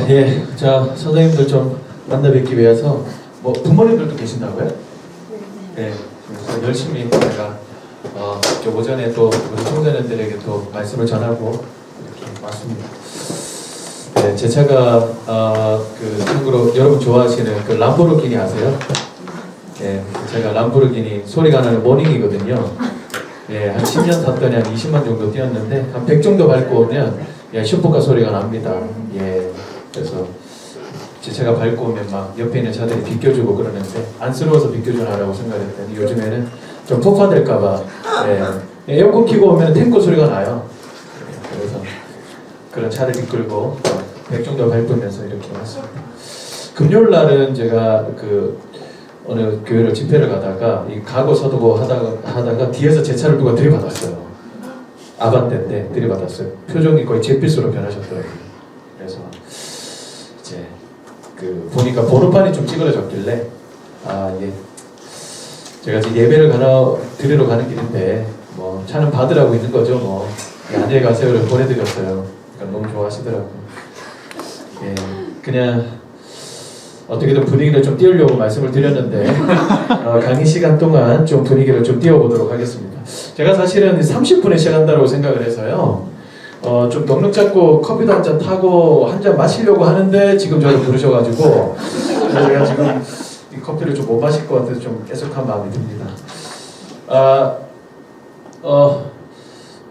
예. 자, 선생님들 좀 만나 뵙기 위해서 뭐 부모님들도 계신다고요? 네. 그래서 열심히 제가 이제 오전에 또 우리 청소년들에게 또 말씀을 전하고 이렇게 왔습니다. 네, 제 차가 참고로 여러분 좋아하시는 그 람보르기니 아세요? 네, 제가 람보르기니 소리가 나는 모닝이거든요. 예, 한 10년 탔더니 한 20만 정도 뛰었는데 한 100 정도 밟고 오면 슈퍼카 소리가 납니다. 예, 그래서 제 차가 밟고 오면 막 옆에 있는 차들이 비껴주고 그러는데 안쓰러워서 비껴주나라고 생각했더니 요즘에는 좀 폭파될까봐 에어컨 켜고 오면 탱고 소리가 나요. 그래서 그런 차를 이끌고 100 정도 밟으면서 이렇게 왔습니다. 금요일 날은 제가 어느 교회를 집회를 가다가 이 가고 서고 하다가 뒤에서 제 차를 누가 들이받았어요. 아반떼인데 들이받았어요. 표정이 거의 잿빛으로 변하셨더라고요. 그래서 이제 보니까 번호판이 좀 찌그러졌길래 제가 지금 예배를 드리러 가는 길인데 뭐 차는 받으라고 있는 거죠. 뭐 안녕히 가세요를 보내드렸어요. 그러니까 너무 좋아하시더라고요. 예, 그냥 어떻게든 분위기를 좀 띄우려고 말씀을 드렸는데 강의 시간 동안 좀 분위기를 좀 띄워보도록 하겠습니다. 제가 사실은 30분에 시작한다고 생각을 해서요. 좀 넉넉 잡고 커피도 한 잔 타고 한 잔 마시려고 하는데 지금 저를 부르셔가지고 제가 지금 이 커피를 좀 못 마실 것 같아서 좀 애석한 마음이 듭니다.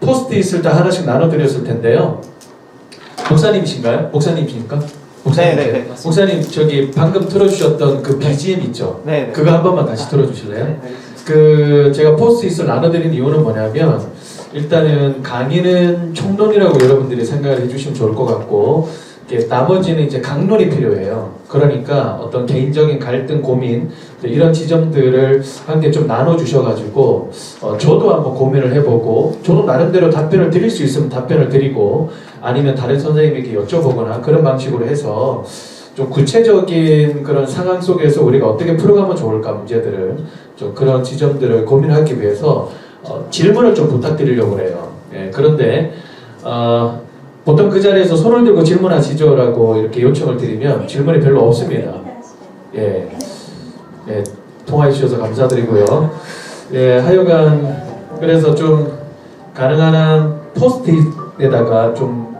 포스트잇을 다 하나씩 나눠드렸을 텐데요. 목사님이신가요? 목사님이십니까? 목사님, 네. 목사님 저기 방금 틀어주셨던 그 BGM 있죠? 네. 그거 한 번만 다시 틀어주실래요? 네, 제가 포스트잇을 나눠드린 이유는 뭐냐면 일단은 강의는 총론이라고 여러분들이 생각을 해주시면 좋을 것 같고 나머지는 이제 강론이 필요해요. 그러니까 어떤 개인적인 갈등, 고민 이런 지점들을 함께 좀 나눠주셔가지고 저도 한번 고민을 해보고 저도 나름대로 답변을 드릴 수 있으면 답변을 드리고 아니면 다른 선생님에게 여쭤보거나 그런 방식으로 해서 좀 구체적인 그런 상황 속에서 우리가 어떻게 풀어가면 좋을까 문제들을 좀 그런 지점들을 고민하기 위해서 질문을 좀 부탁드리려고 해요. 예, 그런데 보통 그 자리에서 손을 들고 질문하시죠라고 이렇게 요청을 드리면 질문이 별로 없습니다. 예, 통화해 주셔서 감사드리고요. 예, 하여간 그래서 좀 가능한 한 포스트잇에다가 좀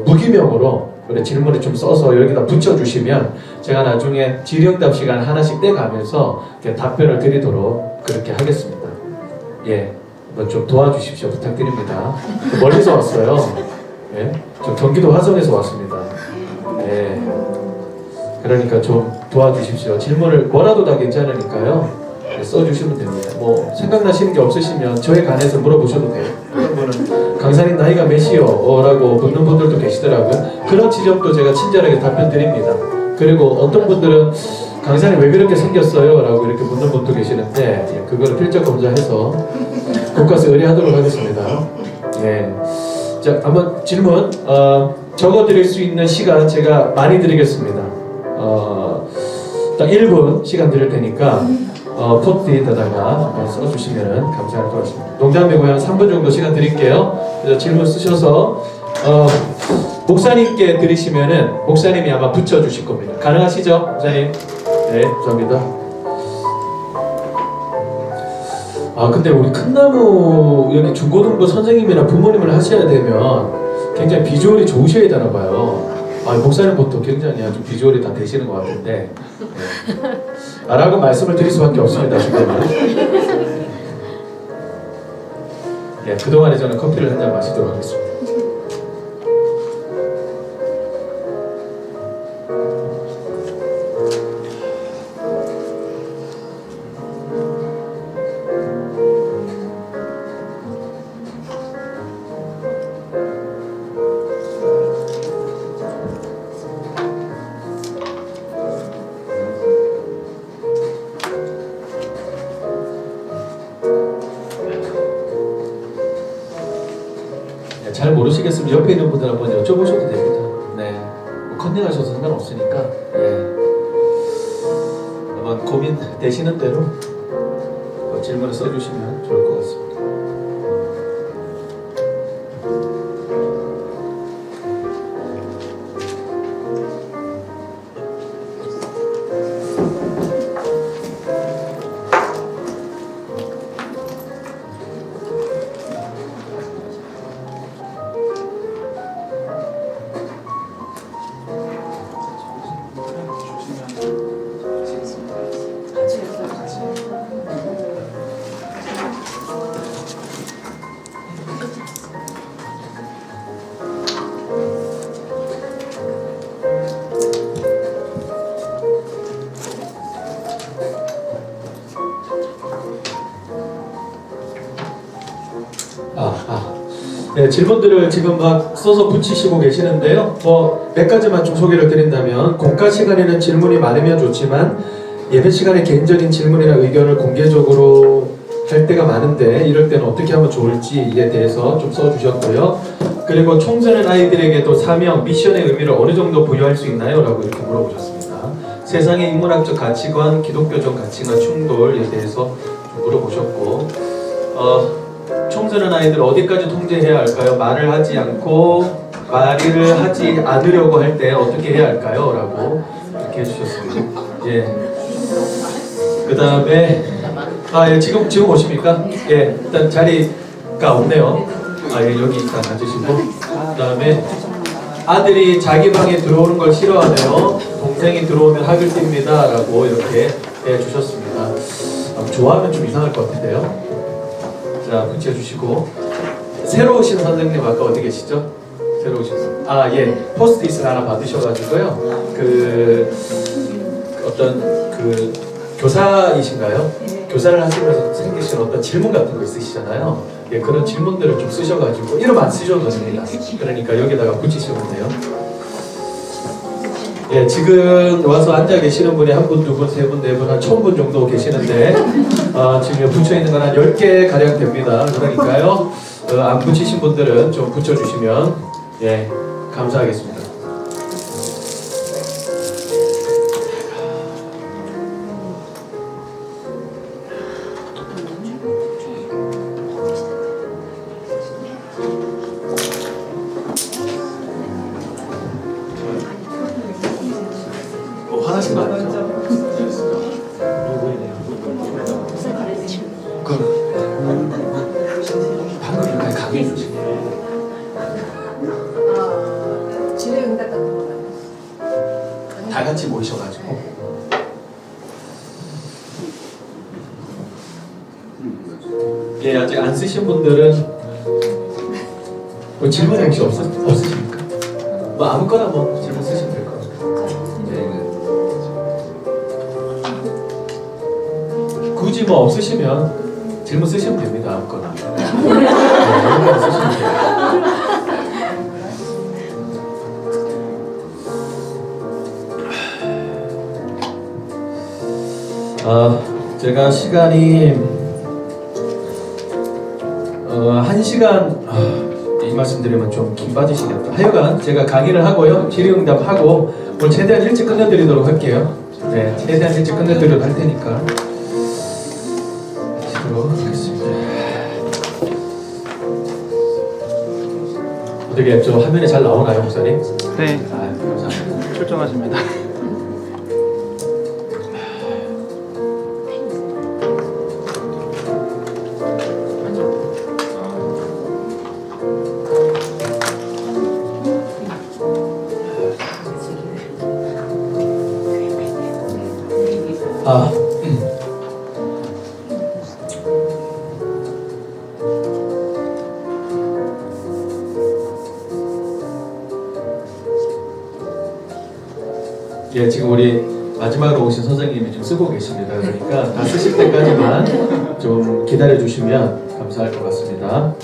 무기명으로 질문을 좀 써서 여기다 붙여주시면 제가 나중에 질의응답 시간 하나씩 떼가면서 답변을 드리도록 그렇게 하겠습니다. 예, 좀 도와주십시오 부탁드립니다. 멀리서 왔어요. 예, 저 경기도 화성에서 왔습니다. 예, 그러니까 좀 도와주십시오. 질문을 뭐라도 다 괜찮으니까요. 써주시면 됩니다. 뭐 생각나시는 게 없으시면 저에 관해서 물어보셔도 돼요. 어떤 분은 강사님 나이가 몇이요? 라고 묻는 분들도 계시더라고요. 그런 지점도 제가 친절하게 답변 드립니다. 그리고 어떤 분들은 강사님 왜 그렇게 생겼어요? 라고 이렇게 묻는 분도 계시는데 그거를 필적 검사해서 국가서 의뢰하도록 하겠습니다. 예. 자, 한번 질문 적어드릴 수 있는 시간 제가 많이 드리겠습니다. 딱 1분 시간 드릴 테니까 포트잇에다가 써주시면 감사할 것 같습니다. 농담이고 한 3분 정도 시간 드릴게요. 그래서 질문 쓰셔서 목사님께 드리시면은 목사님이 아마 붙여주실 겁니다. 가능하시죠, 목사님? 네, 감사합니다. 근데 우리 큰나무 여기 중고등부 선생님이나 부모님을 하셔야 되면 굉장히 비주얼이 좋으셔야 되나 봐요. 목사님부터 굉장히 아주 비주얼이 다 되시는 것 같은데 라고 말씀을 드릴 수밖에 없습니다. 지금은. 예, 그동안에 저는 커피를 한 잔 마시도록 하겠습니다. 잘 모르시겠으면 옆에 있는 분들 한번 여쭤보셔도 됩니다. 네, 뭐 컨닝하셔도 상관없으니까 한번 고민 되시는 대로 질문을 써주시면 좋을 것 같습니다. 네, 질문들을 지금 막 써서 붙이시고 계시는데요. 뭐 몇 가지만 좀 소개를 드린다면, 공과 시간에는 질문이 많으면 좋지만 예배 시간에 개인적인 질문이나 의견을 공개적으로 할 때가 많은데 이럴 때는 어떻게 하면 좋을지에 대해서 좀 써주셨고요. 그리고 청소년 아이들에게도 사명, 미션의 의미를 어느 정도 부여할 수 있나요? 라고 이렇게 물어보셨습니다. 세상의 인문학적 가치관, 기독교적 가치관 충돌에 대해서 좀 물어보셨고, 청소년 아이들 어디까지 통제해야 할까요? 말을 하지 않고 말을 하지 않으려고 할 때 어떻게 해야 할까요? 라고 이렇게 해주셨습니다. 예. 그 다음에 예, 지금 오십니까? 예, 일단 자리가 없네요. 예, 여기 일단 앉으시고. 그 다음에 아들이 자기 방에 들어오는 걸 싫어하네요. 동생이 들어오면 학을 띱니다. 라고 이렇게 해주셨습니다. 좋아하면 좀 이상할 것 같은데요. 자, 붙여주시고. 새로 오신 선생님 아까 어디 계시죠? 새로 오신 예, 포스트잇을 하나 받으셔가지고요. 어떤 교사이신가요? 교사를 하시면서 생기신 어떤 질문 같은 거 있으시잖아요. 예, 그런 질문들을 좀 쓰셔가지고 이름 안 쓰셔도 됩니다. 그러니까 여기다가 붙이시면 돼요. 예, 지금 와서 앉아 계시는 분이 한 분, 두 분, 세 분, 네 분, 한 1000분 정도 계시는데 지금 붙여있는 건 한 10개 가량 됩니다. 그러니까요, 안 붙이신 분들은 좀 붙여주시면 예, 감사하겠습니다. 화나신 거 아니죠? 방금 여기까지 가게 해주시네요. 진행응답 같은 건가요? 다 같이 모이셔가지고. 예, 아직 안 쓰신 분들은 뭐 질문이 혹시 없으십니까? 뭐 아무거나 뭐 질문 쓰시면 될 것 같아요. 굳이 뭐 없으시면 질문 쓰시면 됩니다. 아무거나. 아무거나 쓰시면 돼요. 제가 시간이 1시간 이 말씀드리면 좀 긴 빠지시겠다. 하여간 제가 강의를 하고요, 질의응답하고 오늘 최대한 일찍 끝내드리도록 할게요. 네, 최대한 일찍 끝내드리도록 할 테니까 하도록 하겠습니다. 어떻게 저 화면에 잘 나오나요, 목사님? 네, 감사합니다. 출중하십니다. 예, 지금 우리 마지막으로 오신 선생님이 좀 쓰고 계십니다. 그러니까 다 쓰실 때까지만 좀 기다려 주시면 감사할 것 같습니다.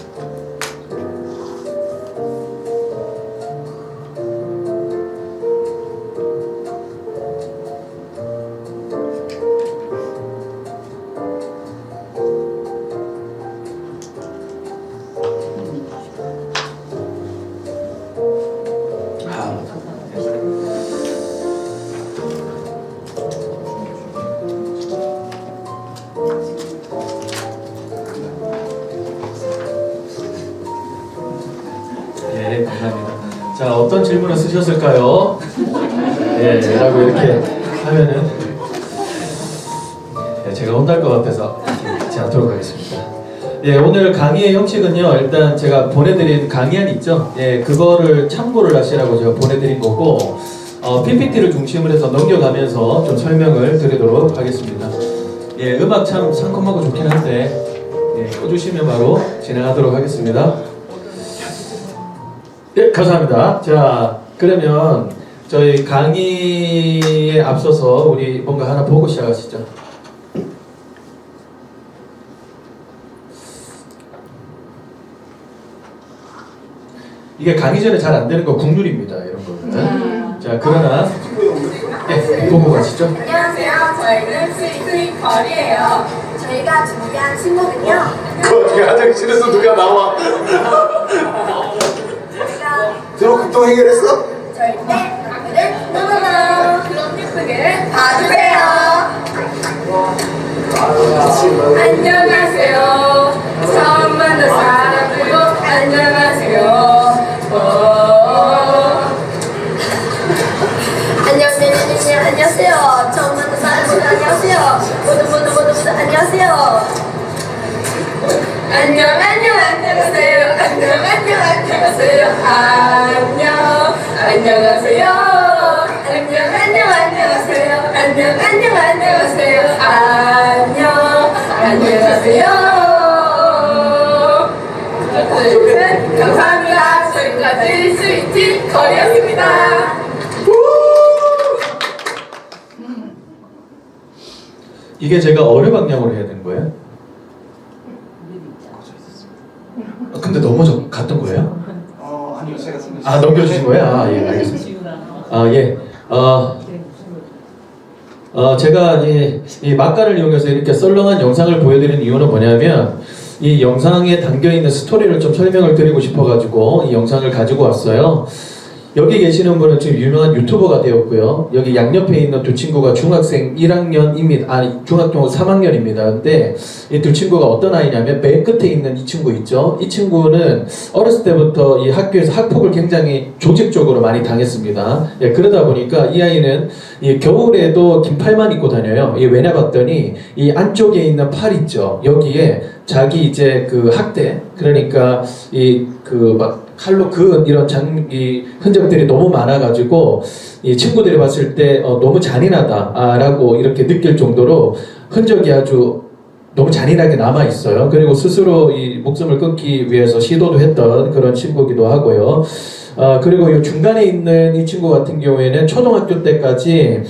네, 감사합니다. 자, 어떤 질문을 쓰셨을까요? 예, 라고 이렇게 하면은 제가 혼날 것 같아서 하지 않도록 하겠습니다. 예, 오늘 강의의 형식은요, 일단 제가 보내드린 강의안 있죠? 예, 그거를 참고를 하시라고 제가 보내드린 거고, PPT를 중심으로 해서 넘겨가면서 좀 설명을 드리도록 하겠습니다. 예, 음악 참 상큼하고 좋긴 한데, 예, 꺼주시면 바로 진행하도록 하겠습니다. 네, 감사합니다. 자, 그러면 저희 강의에 앞서서 우리 뭔가 하나 보고 시작하시죠. 이게 강의 전에 잘 안 되는 거 국룰입니다. 이런 거는. 자, 그러나 네, 보고 가시죠. 안녕하세요. 저희는 스윗 걸이에요. 저희가 준비한 신곡은요. 그 어떻게 화장실에서 누가 나와? 저희가 들어급동 해결했어? 절대 강의를 너무너무 그럼 예쁘게 봐주세요. 안녕하세요. 처음 만난 사람들도 안녕하세요. 안녕하세요. 처음 만난 사람들도 안녕하세요. 모두 안녕하세요. 안녕하세요. 안녕하세요. 안녕하세요. 안녕하세요. 감사합니다. 지금까지 스위티 거리였습니다. 이게 제가 어느 방향으로 해야 되는 거예요? 근데 넘어져 갔던 거예요? 아니요, 제가 생각했어요. 아, 넘겨주신 거예요? 아, 예, 알겠습니다. 아, 예. 제가 이 막간을 이용해서 이렇게 썰렁한 영상을 보여드리는 이유는 뭐냐면 이 영상에 담겨있는 스토리를 좀 설명을 드리고 싶어가지고 이 영상을 가지고 왔어요. 여기 계시는 분은 지금 유명한 유튜버가 되었고요. 여기 양옆에 있는 두 친구가 중학생 1학년입니다. 중학교 3학년입니다. 근데 이 두 친구가 어떤 아이냐면 맨 끝에 있는 이 친구 있죠. 이 친구는 어렸을 때부터 이 학교에서 학폭을 굉장히 조직적으로 많이 당했습니다. 예, 그러다 보니까 이 아이는 이 겨울에도 긴팔만 입고 다녀요. 왜냐 봤더니 이 안쪽에 있는 팔 있죠. 여기에 자기 이제 그 학대, 그러니까 이 그 막 칼로 그은 이런 이 흔적들이 너무 많아가지고 이 친구들이 봤을 때 너무 잔인하다라고 이렇게 느낄 정도로 흔적이 아주 너무 잔인하게 남아 있어요. 그리고 스스로 이 목숨을 끊기 위해서 시도도 했던 그런 친구기도 하고요. 그리고 이 중간에 있는 이 친구 같은 경우에는 초등학교 때까지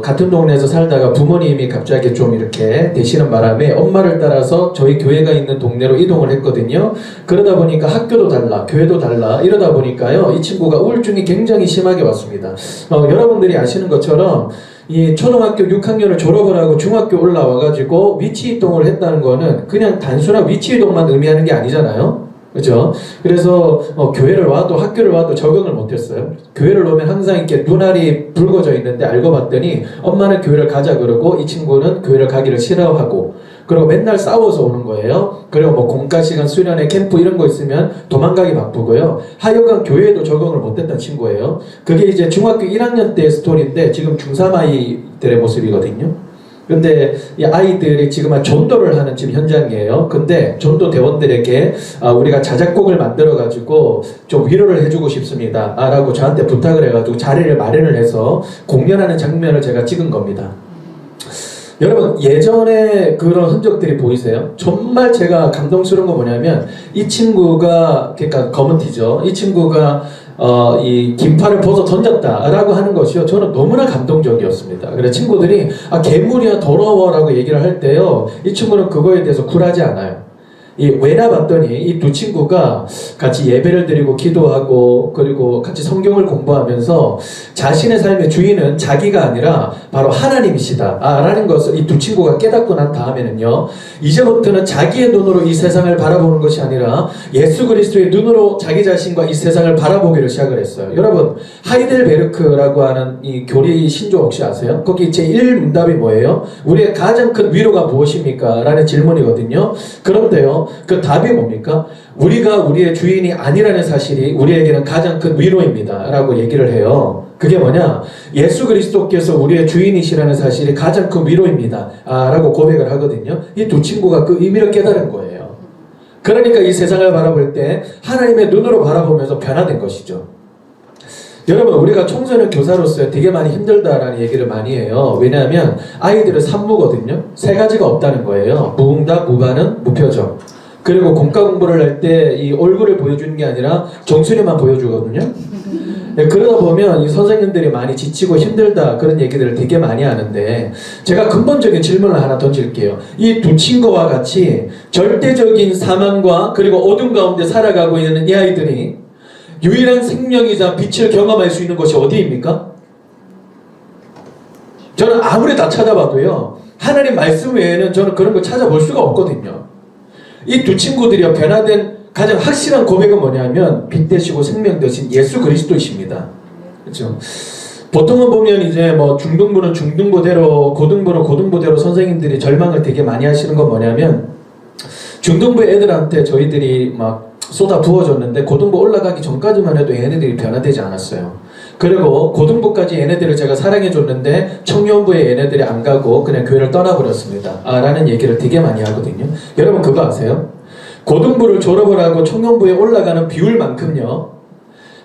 같은 동네에서 살다가 부모님이 갑자기 좀 이렇게 되시는 바람에 엄마를 따라서 저희 교회가 있는 동네로 이동을 했거든요. 그러다 보니까 학교도 달라, 교회도 달라, 이러다 보니까요, 이 친구가 우울증이 굉장히 심하게 왔습니다. 여러분들이 아시는 것처럼 이 초등학교 6학년을 졸업을 하고 중학교 올라와가지고 위치 이동을 했다는 거는 그냥 단순한 위치 이동만 의미하는 게 아니잖아요. 그렇죠? 그래서 교회를 와도 학교를 와도 적응을 못했어요. 교회를 오면 항상 이렇게 눈알이 붉어져 있는데 알고 봤더니 엄마는 교회를 가자 그러고 이 친구는 교회를 가기를 싫어하고, 그리고 맨날 싸워서 오는 거예요. 그리고 뭐 공과 시간, 수련회, 캠프 이런 거 있으면 도망가기 바쁘고요. 하여간 교회에도 적응을 못했던 친구예요. 그게 이제 중학교 1학년 때 스토리인데 지금 중3 아이들의 모습이거든요. 근데 이 아이들이 지금 전도를 하는 지금 현장이에요. 근데 전도 대원들에게 우리가 자작곡을 만들어 가지고 좀 위로를 해주고 싶습니다 라고 저한테 부탁을 해가지고 자리를 마련을 해서 공연하는 장면을 제가 찍은 겁니다. 여러분, 예전에 그런 흔적들이 보이세요? 정말 제가 감동스러운 거 뭐냐면 이 친구가, 그러니까 검은 티죠, 이 친구가 이 긴팔을 벗어 던졌다라고 하는 것이요, 저는 너무나 감동적이었습니다. 그래서 친구들이 괴물이야, 더러워라고 얘기를 할 때요, 이 친구는 그거에 대해서 굴하지 않아요. 왜나 봤더니 이 두 친구가 같이 예배를 드리고 기도하고 그리고 같이 성경을 공부하면서 자신의 삶의 주인은 자기가 아니라 바로 하나님이시다 라는 것을 이 두 친구가 깨닫고 난 다음에는요, 이제부터는 자기의 눈으로 이 세상을 바라보는 것이 아니라 예수 그리스도의 눈으로 자기 자신과 이 세상을 바라보기를 시작을 했어요. 여러분, 하이델베르크라고 하는 이 교리 신조 혹시 아세요? 거기 제1문답이 뭐예요? 우리의 가장 큰 위로가 무엇입니까? 라는 질문이거든요. 그런데요, 그 답이 뭡니까? 우리가 우리의 주인이 아니라는 사실이 우리에게는 가장 큰 위로입니다 라고 얘기를 해요. 그게 뭐냐? 예수 그리스도께서 우리의 주인이시라는 사실이 가장 큰 위로입니다 라고 고백을 하거든요. 이 두 친구가 그 의미를 깨달은 거예요. 그러니까 이 세상을 바라볼 때 하나님의 눈으로 바라보면서 변화된 것이죠. 여러분, 우리가 청소년 교사로서 되게 많이 힘들다라는 얘기를 많이 해요. 왜냐하면 아이들은 산무거든요. 세 가지가 없다는 거예요. 무응답, 무반응, 무표정. 그리고 공과 공부를 할 때 이 얼굴을 보여주는 게 아니라 정수리만 보여주거든요. 네, 그러다 보면 이 선생님들이 많이 지치고 힘들다 그런 얘기들을 되게 많이 하는데, 제가 근본적인 질문을 하나 던질게요. 이 두 친구와 같이 절대적인 사망과 그리고 어둠 가운데 살아가고 있는 이 아이들이 유일한 생명이자 빛을 경험할 수 있는 곳이 어디입니까? 저는 아무리 다 찾아봐도요, 하나님 말씀 외에는 저는 그런 거 찾아볼 수가 없거든요. 이 두 친구들이요, 변화된 가장 확실한 고백은 뭐냐면 빛 되시고 생명 되신 예수 그리스도이십니다. 그렇죠? 보통은 보면 이제 뭐 중등부는 중등부대로, 고등부는 고등부대로 선생님들이 절망을 되게 많이 하시는 건 뭐냐면, 중등부 애들한테 저희들이 막 쏟아 부어줬는데 고등부 올라가기 전까지만 해도 얘네들이 변화되지 않았어요. 그리고 고등부까지 얘네들을 제가 사랑해줬는데 청년부에 얘네들이 안 가고 그냥 교회를 떠나버렸습니다. 라는 얘기를 되게 많이 하거든요. 여러분 그거 아세요? 고등부를 졸업을 하고 청년부에 올라가는 비율만큼요,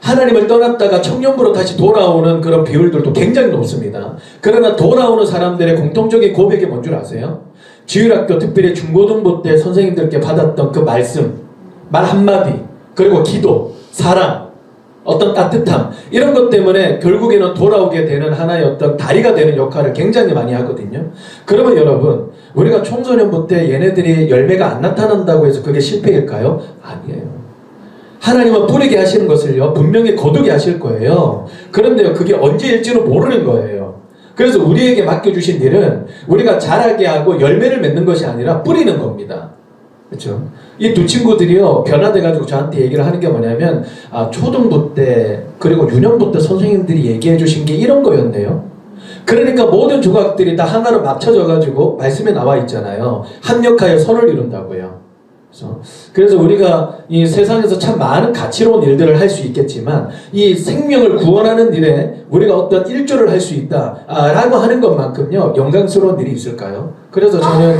하나님을 떠났다가 청년부로 다시 돌아오는 그런 비율들도 굉장히 높습니다. 그러나 돌아오는 사람들의 공통적인 고백이 뭔 줄 아세요? 지율학교 특별히 중고등부 때 선생님들께 받았던 그 말씀, 말 한마디, 그리고 기도, 사랑, 어떤 따뜻함, 이런 것 때문에 결국에는 돌아오게 되는 하나의 어떤 다리가 되는 역할을 굉장히 많이 하거든요. 그러면 여러분, 우리가 청소년부 때 얘네들이 열매가 안 나타난다고 해서 그게 실패일까요? 아니에요. 하나님은 뿌리게 하시는 것을요, 분명히 거두게 하실 거예요. 그런데요, 그게 언제일지는 모르는 거예요. 그래서 우리에게 맡겨주신 일은 우리가 자라게 하고 열매를 맺는 것이 아니라 뿌리는 겁니다. 그렇죠? 이 두 친구들이요, 변화돼가지고 저한테 얘기를 하는 게 뭐냐면, 초등부 때 그리고 유년부 때 선생님들이 얘기해 주신 게 이런 거였네요. 그러니까 모든 조각들이 다 하나로 맞춰져가지고 말씀에 나와 있잖아요. 합력하여 선을 이룬다고요. 그래서 우리가 이 세상에서 참 많은 가치로운 일들을 할 수 있겠지만 이 생명을 구원하는 일에 우리가 어떤 일조를 할 수 있다 라고 하는 것만큼요, 영광스러운 일이 있을까요? 그래서 저는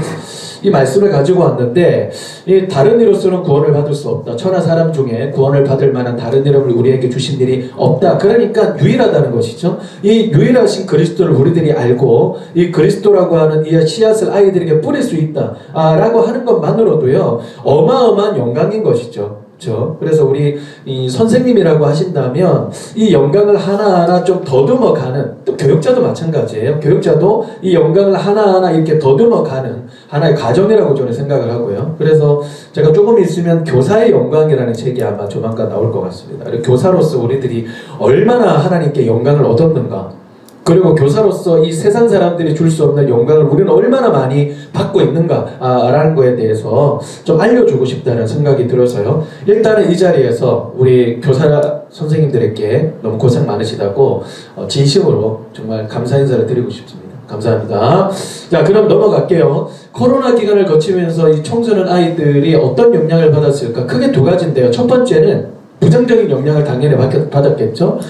이 말씀을 가지고 왔는데, 이 다른 이로서는 구원을 받을 수 없다. 천하 사람 중에 구원을 받을 만한 다른 이름을 우리에게 주신 일이 없다. 그러니까 유일하다는 것이죠. 이 유일하신 그리스도를 우리들이 알고 이 그리스도라고 하는 이 씨앗을 아이들에게 뿌릴 수 있다 라고 하는 것만으로도요, 어마어마한 영광인 것이죠. 그렇죠? 그래서 우리 이 선생님이라고 하신다면 이 영광을 하나하나 좀 더듬어가는, 또 교육자도 마찬가지예요. 교육자도 이 영광을 하나하나 이렇게 더듬어가는 하나의 과정이라고 저는 생각을 하고요. 그래서 제가 조금 있으면 교사의 영광이라는 책이 아마 조만간 나올 것 같습니다. 교사로서 우리들이 얼마나 하나님께 영광을 얻었는가, 그리고 교사로서 이 세상 사람들이 줄 수 없는 영광을 우리는 얼마나 많이 받고 있는가라는 거에 대해서 좀 알려주고 싶다는 생각이 들어서요. 일단은 이 자리에서 우리 교사 선생님들에게 너무 고생 많으시다고 진심으로 정말 감사 인사를 드리고 싶습니다. 감사합니다. 자, 그럼 넘어갈게요. 코로나 기간을 거치면서 이 청소년 아이들이 어떤 영향을 받았을까? 크게 두 가지인데요. 첫 번째는 부정적인 영향을 당연히 받았겠죠.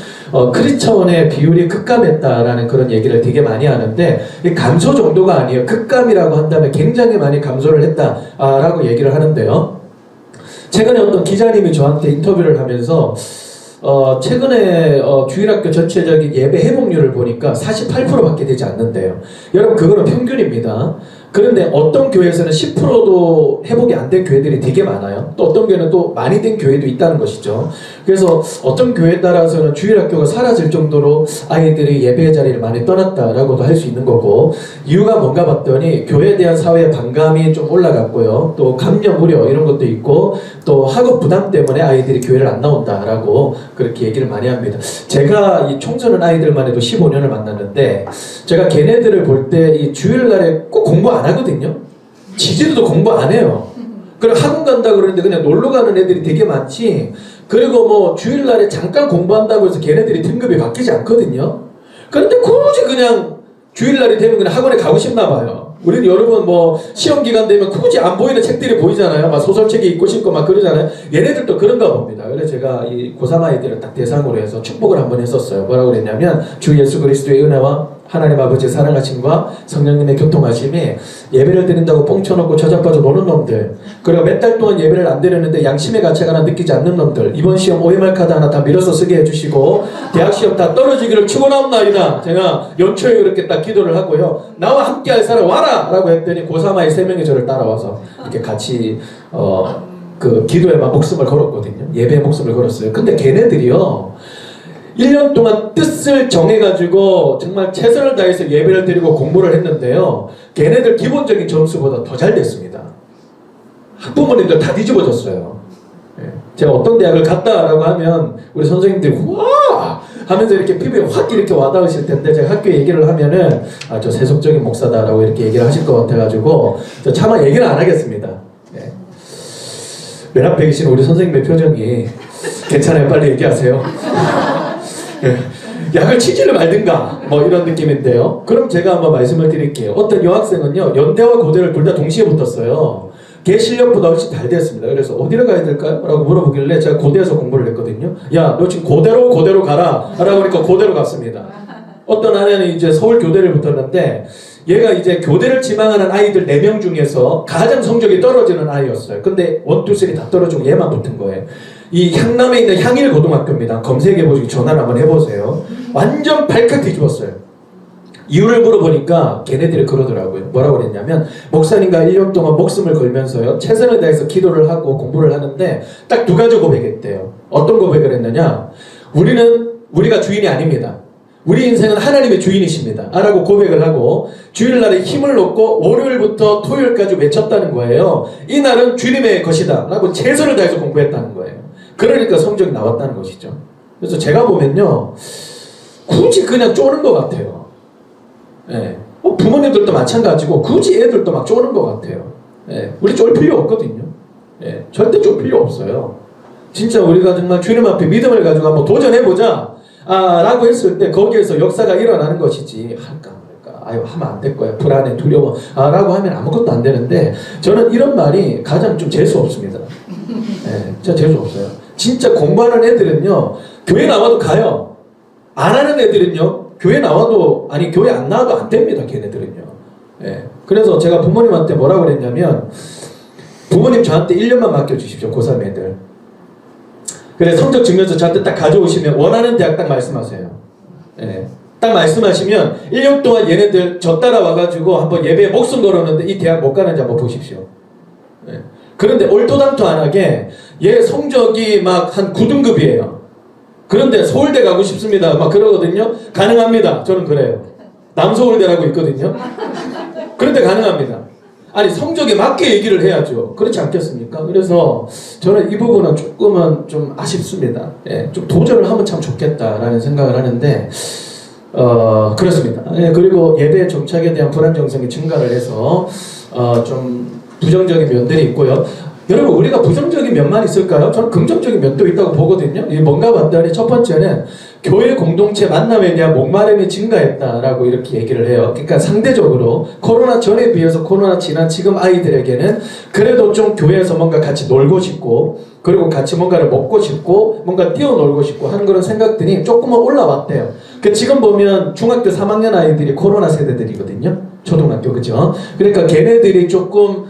크리스천의 비율이 급감했다라는 그런 얘기를 되게 많이 하는데, 이 감소 정도가 아니에요. 급감이라고 한다면 굉장히 많이 감소를 했다라고 얘기를 하는데요. 최근에 어떤 기자님이 저한테 인터뷰를 하면서 최근에 주일학교 전체적인 예배 회복률을 보니까 48%밖에 되지 않는데요. 여러분, 그거는 평균입니다. 그런데 어떤 교회에서는 10%도 회복이 안 된 교회들이 되게 많아요. 또 어떤 교회는 또 많이 된 교회도 있다는 것이죠. 그래서 어떤 교회에 따라서는 주일학교가 사라질 정도로 아이들이 예배 자리를 많이 떠났다라고도 할 수 있는 거고, 이유가 뭔가 봤더니 교회에 대한 사회의 반감이 좀 올라갔고요. 또 감염 우려 이런 것도 있고, 또 학업 부담 때문에 아이들이 교회를 안 나온다라고 그렇게 얘기를 많이 합니다. 제가 이 청소년 아이들만 해도 15년을 만났는데, 제가 걔네들을 볼 때 이 주일날에 꼭 공부 안 하거든요. 지지도도 공부 안 해요. 그리고 학원 간다 그러는데 그냥 놀러 가는 애들이 되게 많지, 그리고 뭐 주일날에 잠깐 공부한다고 해서 걔네들이 등급이 바뀌지 않거든요. 그런데 굳이 그냥 주일날이 되면 그냥 학원에 가고 싶나 봐요. 우리는 여러분 뭐 시험 기간 되면 굳이 안 보이는 책들이 보이잖아요. 막 소설책이 읽고 싶고 막 그러잖아요. 얘네들도 그런가 봅니다. 그래서 제가 이 고3 아이들을 딱 대상으로 해서 축복을 한번 했었어요. 뭐라고 그랬냐면, 주 예수 그리스도의 은혜와 하나님 아버지의 사랑하심과 성령님의 교통하심이 예배를 드린다고 뻥쳐놓고 저작빠져 노는 놈들, 그리고 몇 달 동안 예배를 안 드렸는데 양심의 가책 하나 느끼지 않는 놈들, 이번 시험 OMR 카드 하나 다 밀어서 쓰게 해주시고 대학 시험 다 떨어지기를 축원합나이다. 제가 연초에 그렇게 딱 기도를 하고요. 나와 함께 할 사람 와라! 라고 했더니 고3 아이 3명이 저를 따라와서 이렇게 같이 그 기도에만 목숨을 걸었거든요. 예배에 목숨을 걸었어요. 근데 걔네들이요, 1년 동안 뜻을 정해가지고 정말 최선을 다해서 예배를 드리고 공부를 했는데요, 걔네들 기본적인 점수보다 더 잘 됐습니다. 학부모님들 다 뒤집어졌어요. 예. 제가 어떤 대학을 갔다라고 하면 우리 선생님들이 우와 하면서 이렇게 피부에 확 이렇게 와닿으실 텐데 제가 학교 얘기를 하면은 아, 저 세속적인 목사다라고 이렇게 얘기를 하실 것 같아가지고 저 차마 얘기를 안 하겠습니다. 예. 맨 앞에 계신 우리 선생님의 표정이 괜찮아요. 빨리 얘기하세요. 예. 약을 치지를 말든가 뭐 이런 느낌인데요. 그럼 제가 한번 말씀을 드릴게요. 어떤 여학생은요 연대와 고대를 둘 다 동시에 붙었어요. 걔 실력보다 훨씬 잘 됐습니다. 그래서 어디로 가야 될까요? 라고 물어보길래 제가 고대에서 공부를 했거든요. 야, 너 지금 고대로 가라 라고 하니까 고대로 갔습니다. 어떤 아내는 이제 서울 교대를 붙었는데 얘가 이제 교대를 지망하는 아이들 4명 중에서 가장 성적이 떨어지는 아이였어요. 근데 1, 2, 3 다 떨어지고 얘만 붙은 거예요. 이 향남에 있는 향일 고등학교입니다. 검색해보시고 전화를 한번 해보세요. 완전 발칵 뒤집었어요. 이유를 물어보니까 걔네들이 그러더라고요. 뭐라고 그랬냐면 목사님과 1년 동안 목숨을 걸면서요 최선을 다해서 기도를 하고 공부를 하는데 딱 2가지 고백했대요. 어떤 고백을 했느냐? 우리가 주인이 아닙니다. 우리 인생은 하나님의 주인이십니다. 라고 고백을 하고 주일날에 힘을 놓고 월요일부터 토요일까지 외쳤다는 거예요. 이 날은 주님의 것이다 라고 최선을 다해서 공부했다는 거예요. 그러니까 성적이 나왔다는 것이죠. 그래서 제가 보면요 굳이 그냥 쪼는 것 같아요. 예. 부모님들도 마찬가지고 굳이 애들도 막 쪼는 것 같아요. 예. 우리 쫄 필요 없거든요. 예. 절대 쫄 필요 없어요. 진짜 우리가 정말 주님 앞에 믿음을 가지고 한번 도전해보자 라고 했을 때 거기에서 역사가 일어나는 것이지 할까 말까 아유 하면 안 될 거야 불안해 두려워 라고 하면 아무것도 안 되는데 저는 이런 말이 가장 좀 재수 없습니다. 예. 진짜 재수 없어요. 진짜 공부하는 애들은요 교회 나와도 가요. 안 하는 애들은요 교회 나와도 교회 안 나와도 안 됩니다. 걔네들은요. 예. 그래서 제가 부모님한테 뭐라고 그랬냐면 부모님 저한테 1년만 맡겨주십시오. 고3 애들. 그래 성적 증명서 저한테 딱 가져오시면 원하는 대학 딱 말씀하세요. 예. 딱 말씀하시면 1년 동안 얘네들 저 따라와가지고 한번 예배에 목숨 걸었는데 이 대학 못 가는지 한번 보십시오. 예. 그런데 올토당토 안 하게 얘 성적이 막 한 9등급이에요. 그런데 서울대 가고 싶습니다. 막 그러거든요. 가능합니다. 저는 그래요. 남서울대라고 있거든요. 그런데 가능합니다. 아니 성적에 맞게 얘기를 해야죠. 그렇지 않겠습니까? 그래서 저는 이 부분은 조금은 좀 아쉽습니다. 예, 좀 도전을 하면 참 좋겠다라는 생각을 하는데 그렇습니다. 예, 그리고 예배 정착에 대한 불안정성이 증가를 해서 좀 부정적인 면들이 있고요. 여러분 우리가 부정적인 면만 있을까요? 저는 긍정적인 면도 있다고 보거든요. 이게 뭔가 봤더니 첫 번째는 교회 공동체 만남에 대한 목마름이 증가했다라고 이렇게 얘기를 해요. 그러니까 상대적으로 코로나 전에 비해서 코로나 지난 지금 아이들에게는 그래도 좀 교회에서 뭔가 같이 놀고 싶고 그리고 같이 뭔가를 먹고 싶고 뭔가 뛰어놀고 싶고 하는 그런 생각들이 조금은 올라왔대요. 지금 보면 중학교 3학년 아이들이 코로나 세대들이거든요. 초등학교 그죠? 그러니까 걔네들이 조금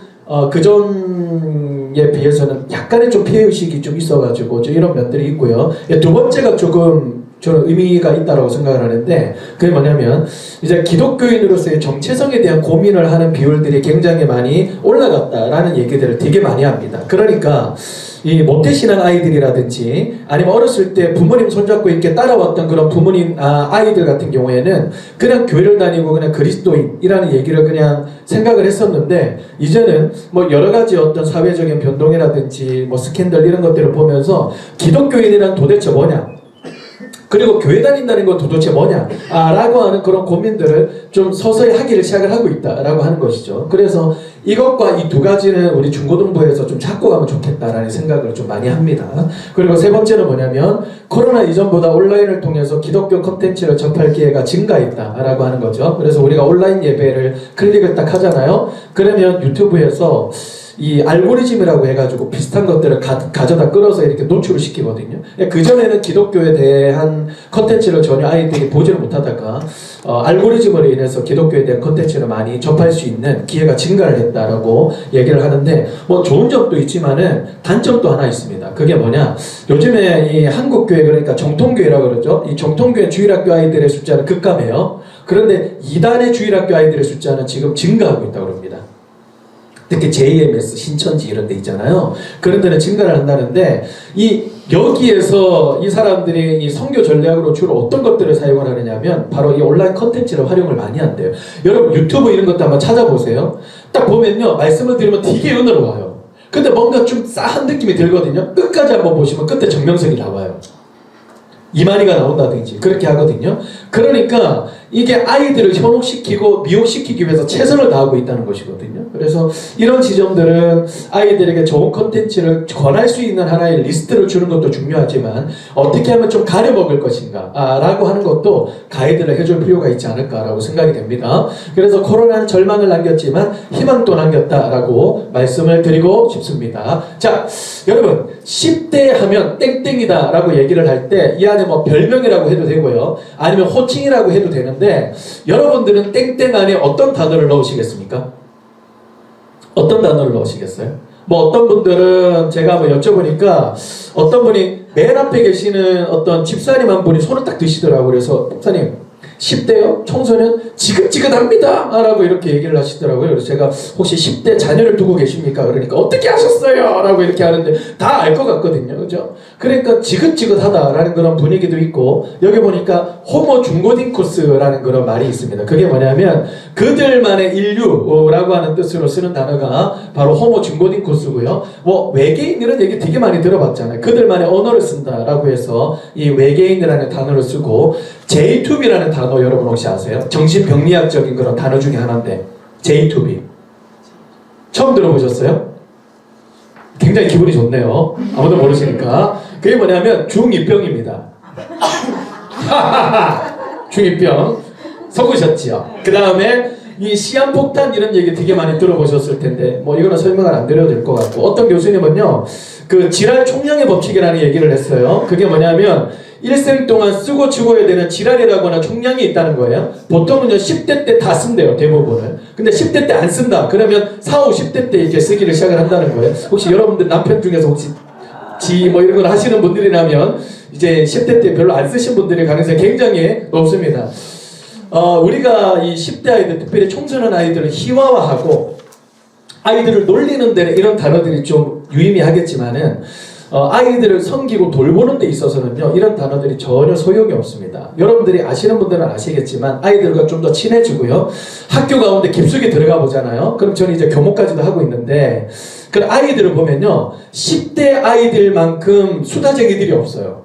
그전에 비해서는 약간의 좀 피해의식이 좀 있어가지고 좀 이런 면들이 있고요. 두 번째가 조금 저는 의미가 있다고 생각을 하는데 그게 뭐냐면 이제 기독교인으로서의 정체성에 대한 고민을 하는 비율들이 굉장히 많이 올라갔다라는 얘기들을 되게 많이 합니다. 그러니까 이 모태신앙 아이들이라든지 아니면 어렸을 때 부모님 손잡고 이렇게 따라왔던 그런 부모님 아이들 같은 경우에는 그냥 교회를 다니고 그냥 그리스도인이라는 얘기를 그냥 생각을 했었는데 이제는 뭐 여러 가지 어떤 사회적인 변동이라든지 뭐 스캔들 이런 것들을 보면서 기독교인이란 도대체 뭐냐 그리고 교회 다닌다는 건 도대체 뭐냐 라고 하는 그런 고민들을 좀 서서히 하기를 시작을 하고 있다라고 하는 것이죠. 그래서 이것과 이 두 가지는 우리 중고등부에서 좀 잡고 가면 좋겠다라는 생각을 좀 많이 합니다. 그리고 세 번째는 뭐냐면 코로나 이전보다 온라인을 통해서 기독교 콘텐츠를 접할 기회가 증가했다라고 하는 거죠. 그래서 우리가 온라인 예배를 클릭을 딱 하잖아요. 그러면 유튜브에서 이 알고리즘이라고 해가지고 비슷한 것들을 가져다 끌어서 이렇게 노출을 시키거든요. 그전에는 기독교에 대한 컨텐츠를 전혀 아이들이 보지를 못하다가 알고리즘으로 인해서 기독교에 대한 컨텐츠를 많이 접할 수 있는 기회가 증가를 했다라고 얘기를 하는데 뭐 좋은 점도 있지만은 단점도 하나 있습니다. 그게 뭐냐? 요즘에 이 한국교회 그러니까 정통교회라고 그러죠. 이 정통교회 주일학교 아이들의 숫자는 급감해요. 그런데 이단의 주일학교 아이들의 숫자는 지금 증가하고 있다고 합니다. 특히 JMS, 신천지 이런 데 있잖아요. 그런 데는 증가를 한다는데 여기에서 이 사람들이 이 선교 전략으로 주로 어떤 것들을 사용을 하느냐면 바로 이 온라인 컨텐츠를 활용을 많이 한대요. 여러분 유튜브 이런 것도 한번 찾아보세요. 딱 보면요. 말씀을 드리면 되게 은혜로워요. 근데 뭔가 좀 싸한 느낌이 들거든요. 끝까지 한번 보시면 끝에 정명석이 나와요. 이만희가 나온다든지 그렇게 하거든요. 그러니까 이게 아이들을 현혹시키고 미혹시키기 위해서 최선을 다하고 있다는 것이거든요. 그래서 이런 지점들은 아이들에게 좋은 컨텐츠를 권할 수 있는 하나의 리스트를 주는 것도 중요하지만 어떻게 하면 좀 가려먹을 것인가 라고 하는 것도 가이드를 해줄 필요가 있지 않을까라고 생각이 됩니다. 그래서 코로나는 절망을 남겼지만 희망도 남겼다라고 말씀을 드리고 싶습니다. 자, 여러분 10대 하면 땡땡이다 라고 얘기를 할 때 이 안에 뭐 별명이라고 해도 되고요, 아니면 호칭이라고 해도 되는데, 여러분들은 땡땡 안에 어떤 단어를 넣으시겠습니까? 어떤 단어를 넣으시겠어요? 뭐 어떤 분들은 제가 뭐 여쭤보니까 어떤 분이 맨 앞에 계시는 어떤 집사님 한 분이 손을 딱 드시더라고요. 그래서 목사님 10대요? 청소년 지긋지긋합니다 라고 이렇게 얘기를 하시더라고요. 그래서 제가 혹시 10대 자녀를 두고 계십니까? 그러니까 어떻게 하셨어요? 라고 이렇게 하는데 다 알 것 같거든요. 그죠? 그러니까 지긋지긋하다라는 그런 분위기도 있고, 여기 보니까 호모 중고딩코스라는 그런 말이 있습니다. 그게 뭐냐면 그들만의 인류라고 하는 뜻으로 쓰는 단어가 바로 호모 중고딩코스고요. 뭐 외계인 이런 얘기 되게 많이 들어봤잖아요. 그들만의 언어를 쓴다라고 해서 이 외계인이라는 단어를 쓰고, J2B라는 단어 여러분 혹시 아세요? 정신병리학적인 그런 단어 중에 하나인데, J2B 처음 들어보셨어요? 굉장히 기분이 좋네요. 아무도 모르시니까. 그게 뭐냐면 중2병입니다. 중2병 속으셨지요? 그 다음에 이 시한폭탄 이런 얘기 되게 많이 들어보셨을 텐데 뭐 이거는 설명을 안 드려도 될 것 같고, 어떤 교수님은요 그 지랄 총량의 법칙이라는 얘기를 했어요. 그게 뭐냐면 일생 동안 쓰고 죽어야 되는 지랄이라고 하는 총량이 있다는 거예요. 보통은요 10대 때 다 쓴대요, 대부분은. 근데 10대 때 안 쓴다 그러면 40, 50대 때 이제 쓰기를 시작을 한다는 거예요. 혹시 여러분들 남편 중에서 혹시 뭐 이런 걸 하시는 분들이라면 이제 10대 때 별로 안 쓰신 분들의 가능성이 굉장히 높습니다. 우리가 이 10대 아이들, 특별히 청소년 아이들을 희화화하고 아이들을 놀리는 데 이런 단어들이 좀 유의미하겠지만은 아이들을 섬기고 돌보는 데 있어서는요 이런 단어들이 전혀 소용이 없습니다. 여러분들이 아시는 분들은 아시겠지만 아이들과 좀 더 친해지고요, 학교 가운데 깊숙이 들어가 보잖아요. 그럼 저는 이제 교목까지도 하고 있는데, 그 아이들을 보면요 10대 아이들만큼 수다쟁이들이 없어요.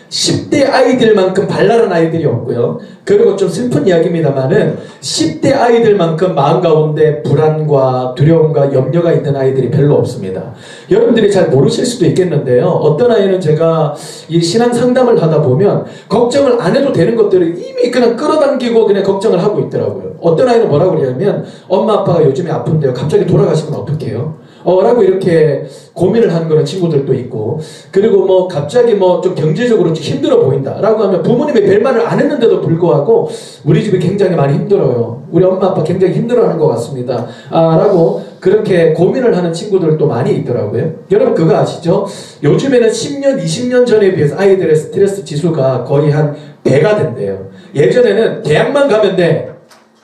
10대 아이들만큼 발랄한 아이들이 없고요. 그리고 좀 슬픈 이야기입니다만은 10대 아이들만큼 마음 가운데 불안과 두려움과 염려가 있는 아이들이 별로 없습니다. 여러분들이 잘 모르실 수도 있겠는데요, 어떤 아이는 제가 이 신앙 상담을 하다 보면 걱정을 안 해도 되는 것들을 이미 그냥 끌어당기고 그냥 걱정을 하고 있더라고요. 어떤 아이는 뭐라고 그러냐면 엄마 아빠가 요즘에 아픈데요, 갑자기 돌아가시면 어떡해요? 라고 이렇게 고민을 하는 그런 친구들도 있고, 그리고 뭐 갑자기 뭐 좀 경제적으로 좀 힘들어 보인다 라고 하면 부모님이 별말을 안 했는데도 불구하고 우리 집이 굉장히 많이 힘들어요, 우리 엄마 아빠 굉장히 힘들어하는 것 같습니다 라고 그렇게 고민을 하는 친구들도 많이 있더라고요. 여러분 그거 아시죠? 요즘에는 10년, 20년 전에 비해서 아이들의 스트레스 지수가 거의 한 배가 된대요. 예전에는 대학만 가면 돼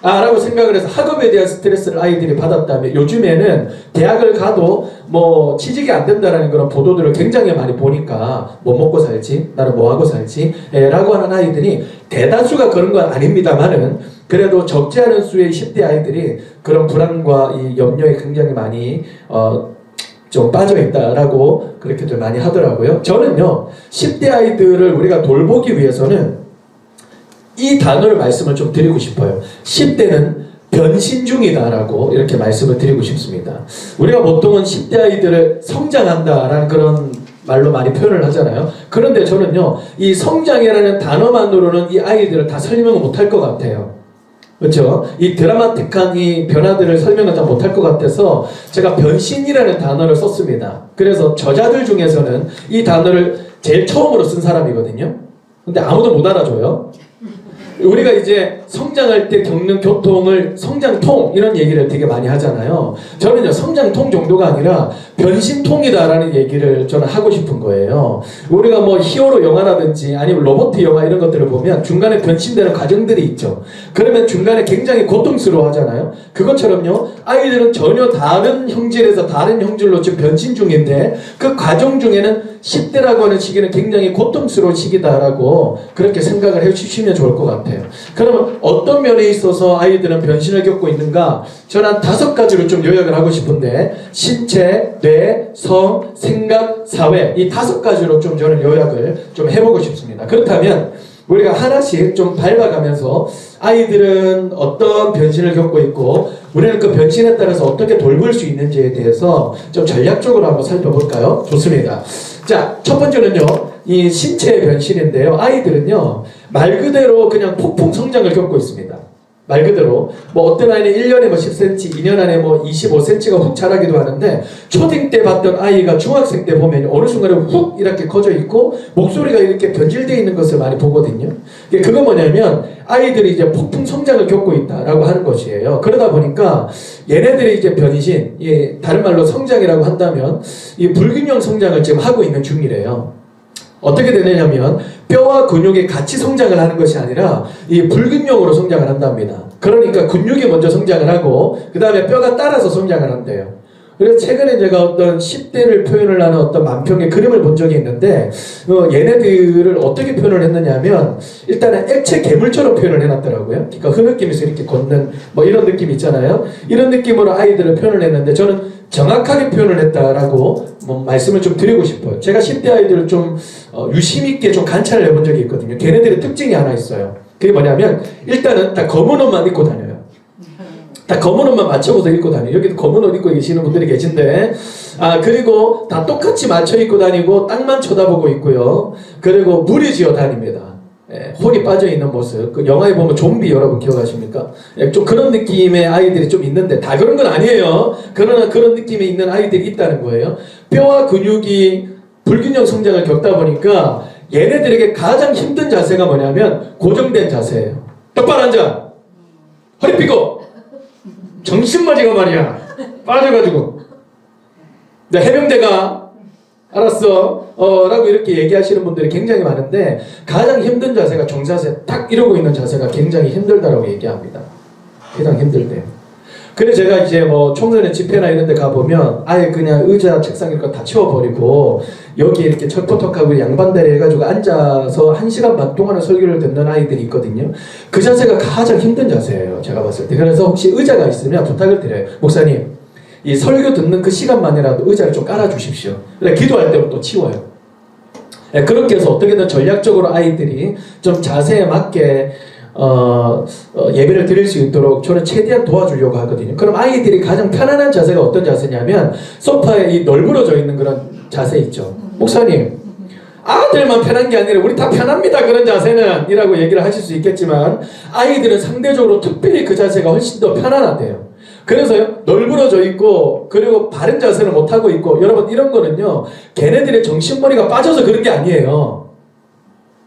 라고 생각을 해서 학업에 대한 스트레스를 아이들이 받았다면, 요즘에는 대학을 가도 뭐 취직이 안 된다라는 그런 보도들을 굉장히 많이 보니까 뭐 먹고 살지, 나는 뭐 하고 살지 라고 하는 아이들이 대다수가 그런 건 아닙니다만은 그래도 적지 않은 수의 10대 아이들이 그런 불안과 이 염려에 굉장히 많이 좀 빠져있다라고 그렇게들 많이 하더라고요. 저는요 10대 아이들을 우리가 돌보기 위해서는 이 단어를 말씀을 좀 드리고 싶어요. 10대는 변신 중이다라고 이렇게 말씀을 드리고 싶습니다. 우리가 보통은 10대 아이들을 성장한다라는 그런 말로 많이 표현을 하잖아요. 그런데 저는요 이 성장이라는 단어만으로는 이 아이들을 다 설명을 못할 것 같아요. 그렇죠? 이 드라마틱한 이 변화들을 설명을 다 못할 것 같아서 제가 변신이라는 단어를 썼습니다. 그래서 저자들 중에서는 이 단어를 제일 처음으로 쓴 사람이거든요. 근데 아무도 못 알아줘요. 우리가 이제 성장할 때 겪는 고통을 성장통 이런 얘기를 되게 많이 하잖아요. 저는요 성장통 정도가 아니라 변신통이다라는 얘기를 저는 하고 싶은 거예요. 우리가 뭐 히어로 영화라든지 아니면 로봇 영화 이런 것들을 보면 중간에 변신되는 과정들이 있죠. 그러면 중간에 굉장히 고통스러워 하잖아요. 그것처럼요 아이들은 전혀 다른 형질에서 다른 형질로 지금 변신 중인데 그 과정 중에는 10대라고 하는 시기는 굉장히 고통스러운 시기다라고 그렇게 생각을 해주시면 좋을 것 같아요. 그러면 어떤 면에 있어서 아이들은 변신을 겪고 있는가? 저는 한 5가지로 좀 요약을 하고 싶은데 신체, 뇌, 성, 생각, 사회 이 5가지로 좀 저는 요약을 좀 해보고 싶습니다. 그렇다면 우리가 하나씩 좀 밟아가면서 아이들은 어떤 변신을 겪고 있고 우리는 그 변신에 따라서 어떻게 돌볼 수 있는지에 대해서 좀 전략적으로 한번 살펴볼까요? 좋습니다. 자, 첫 번째는요, 이 신체의 변신인데요. 아이들은요, 말 그대로 그냥 폭풍 성장을 겪고 있습니다. 말 그대로 뭐 어떤 아이는 1년에 뭐 10cm, 2년 안에 뭐 25cm가 훅 자라기도 하는데 초딩 때 봤던 아이가 중학생 때 보면 어느 순간에 훅 이렇게 커져 있고 목소리가 이렇게 변질되어 있는 것을 많이 보거든요. 그거 뭐냐면 아이들이 이제 폭풍 성장을 겪고 있다라고 하는 것이에요. 그러다 보니까 얘네들이 이제 변신, 다른 말로 성장이라고 한다면 이 불균형 성장을 지금 하고 있는 중이래요. 어떻게 되느냐면 뼈와 근육이 같이 성장을 하는 것이 아니라 이 불균형으로 성장을 한답니다. 그러니까 근육이 먼저 성장을 하고 그 다음에 뼈가 따라서 성장을 한대요. 그래서 최근에 제가 어떤 10대를 표현을 하는 어떤 만평의 그림을 본 적이 있는데 얘네들을 어떻게 표현을 했느냐면 일단은 액체 괴물처럼 표현을 해놨더라고요. 그러니까 흐느끼면서 이렇게 걷는 뭐 이런 느낌 있잖아요. 이런 느낌으로 아이들을 표현을 했는데 저는 정확하게 표현을 했다라고 말씀을 좀 드리고 싶어요. 제가 10대 아이들을 좀 유심 있게 좀 관찰을 해본 적이 있거든요. 걔네들의 특징이 하나 있어요. 그게 뭐냐면 일단은 다 검은 옷만 입고 다녀요. 다 검은 옷만 맞춰서 입고 다녀요. 여기도 검은 옷 입고 계시는 분들이 계신데 그리고 다 똑같이 맞춰 입고 다니고 땅만 쳐다보고 있고요. 그리고 무리지어 다닙니다. 혼이 빠져있는 모습. 그 영화에 보면 좀비 여러분 기억하십니까? 좀 그런 느낌의 아이들이 좀 있는데 다 그런 건 아니에요. 그러나 그런 느낌이 있는 아이들이 있다는 거예요. 뼈와 근육이 불균형 성장을 겪다 보니까 얘네들에게 가장 힘든 자세가 뭐냐면 고정된 자세예요. 똑바로 앉아. 허리 삐고. 정신마지가 말이야. 빠져가지고. 해병대가 알았어 라고 이렇게 얘기하시는 분들이 굉장히 많은데 가장 힘든 자세가 정자세 딱 이러고 있는 자세가 굉장히 힘들다라고 얘기합니다. 가장 힘들대요. 그래서 제가 이제 뭐 청소년 집회나 이런 데 가보면 아예 그냥 의자 책상 이런 거 다 치워버리고 여기 이렇게 철포턱하고 양반다리 해가지고 앉아서 1시간 반 동안의 설교를 듣는 아이들이 있거든요. 그 자세가 가장 힘든 자세예요, 제가 봤을 때. 그래서 혹시 의자가 있으면 부탁을 드려요. 목사님, 이 설교 듣는 그 시간만이라도 의자를 좀 깔아주십시오. 기도할 때는 또 치워요. 그렇게 해서 어떻게든 전략적으로 아이들이 좀 자세에 맞게 예배를 드릴 수 있도록 저는 최대한 도와주려고 하거든요. 그럼 아이들이 가장 편안한 자세가 어떤 자세냐면 소파에 이 널브러져 있는 그런 자세 있죠. 목사님, 아들만 편한 게 아니라 우리 다 편합니다. 그런 자세는 이라고 얘기를 하실 수 있겠지만 아이들은 상대적으로 특별히 그 자세가 훨씬 더 편안하대요. 그래서요, 널브러져 있고 그리고 바른 자세를 못하고 있고 여러분 이런 거는요 걔네들의 정신머리가 빠져서 그런 게 아니에요.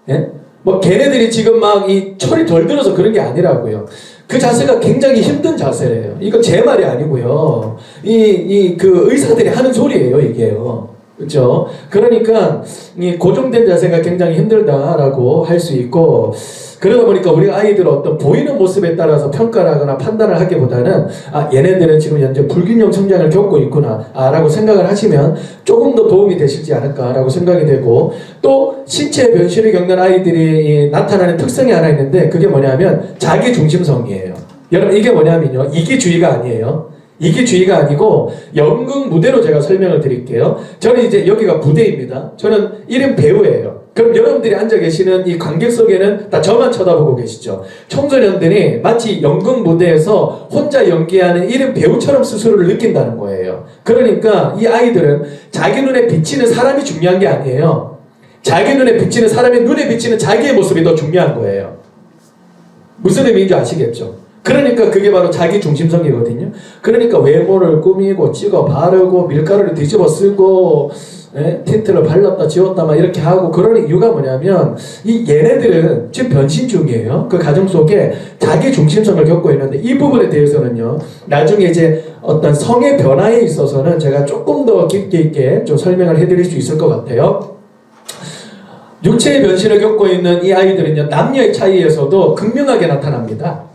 예? 뭐 걔네들이 지금 막 이 철이 덜 들어서 그런 게 아니라고요. 그 자세가 굉장히 힘든 자세래요. 이거 제 말이 아니고요. 그 의사들이 하는 소리예요, 이게요. 그렇죠? 그러니까 이 고정된 자세가 굉장히 힘들다라고 할 수 있고 그러다 보니까 우리 아이들 어떤 보이는 모습에 따라서 평가를 하거나 판단을 하기보다는 얘네들은 지금 현재 불균형 성장을 겪고 있구나 라고 생각을 하시면 조금 더 도움이 되시지 않을까라고 생각이 되고 또 신체 변신을 겪는 아이들이 나타나는 특성이 하나 있는데 그게 뭐냐면 자기중심성이에요. 여러분 이게 뭐냐면요 이기주의가 아니에요. 이기주의가 아니고 연극 무대로 제가 설명을 드릴게요. 저는 이제 여기가 무대입니다. 저는 1인 배우예요. 그럼 여러분들이 앉아 계시는 이 관객석에는 다 저만 쳐다보고 계시죠. 청소년들이 마치 연극 무대에서 혼자 연기하는 1인 배우처럼 스스로를 느낀다는 거예요. 그러니까 이 아이들은 자기 눈에 비치는 사람이 중요한 게 아니에요. 자기 눈에 비치는 사람의 눈에 비치는 자기의 모습이 더 중요한 거예요. 무슨 의미인지 아시겠죠? 그러니까 그게 바로 자기 중심성이거든요. 그러니까 외모를 꾸미고 찍어 바르고 밀가루를 뒤집어 쓰고 틴트를 발랐다 지웠다 막 이렇게 하고 그런 이유가 뭐냐면 얘네들은 지금 변신 중이에요. 그 과정 속에 자기 중심성을 겪고 있는데 이 부분에 대해서는요 나중에 이제 어떤 성의 변화에 있어서는 제가 조금 더 깊게 있게 좀 설명을 해드릴 수 있을 것 같아요. 육체의 변신을 겪고 있는 이 아이들은요 남녀의 차이에서도 극명하게 나타납니다.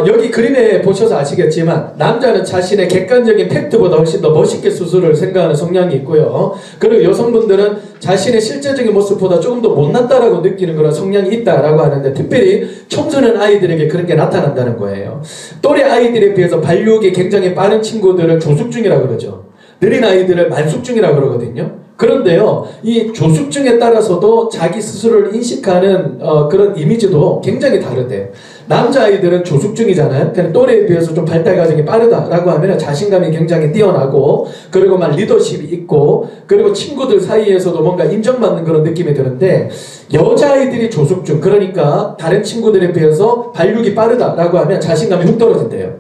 여기 그림에 보셔서 아시겠지만 남자는 자신의 객관적인 팩트보다 훨씬 더 멋있게 스스로를 생각하는 성향이 있고요. 그리고 여성분들은 자신의 실제적인 모습보다 조금 더 못났다라고 느끼는 그런 성향이 있다라고 하는데 특별히 청소년 아이들에게 그런 게 나타난다는 거예요. 또래 아이들에 비해서 발육이 굉장히 빠른 친구들을 조숙중이라고 그러죠. 느린 아이들을 만숙중이라고 그러거든요. 그런데요, 이 조숙중에 따라서도 자기 스스로를 인식하는 그런 이미지도 굉장히 다르대요. 남자아이들은 조숙중이잖아요. 그냥 또래에 비해서 좀 발달 과정이 빠르다라고 하면 자신감이 굉장히 뛰어나고, 그리고 막 리더십이 있고, 그리고 친구들 사이에서도 뭔가 인정받는 그런 느낌이 드는데, 여자아이들이 조숙중, 그러니까 다른 친구들에 비해서 발육이 빠르다라고 하면 자신감이 훅 떨어진대요.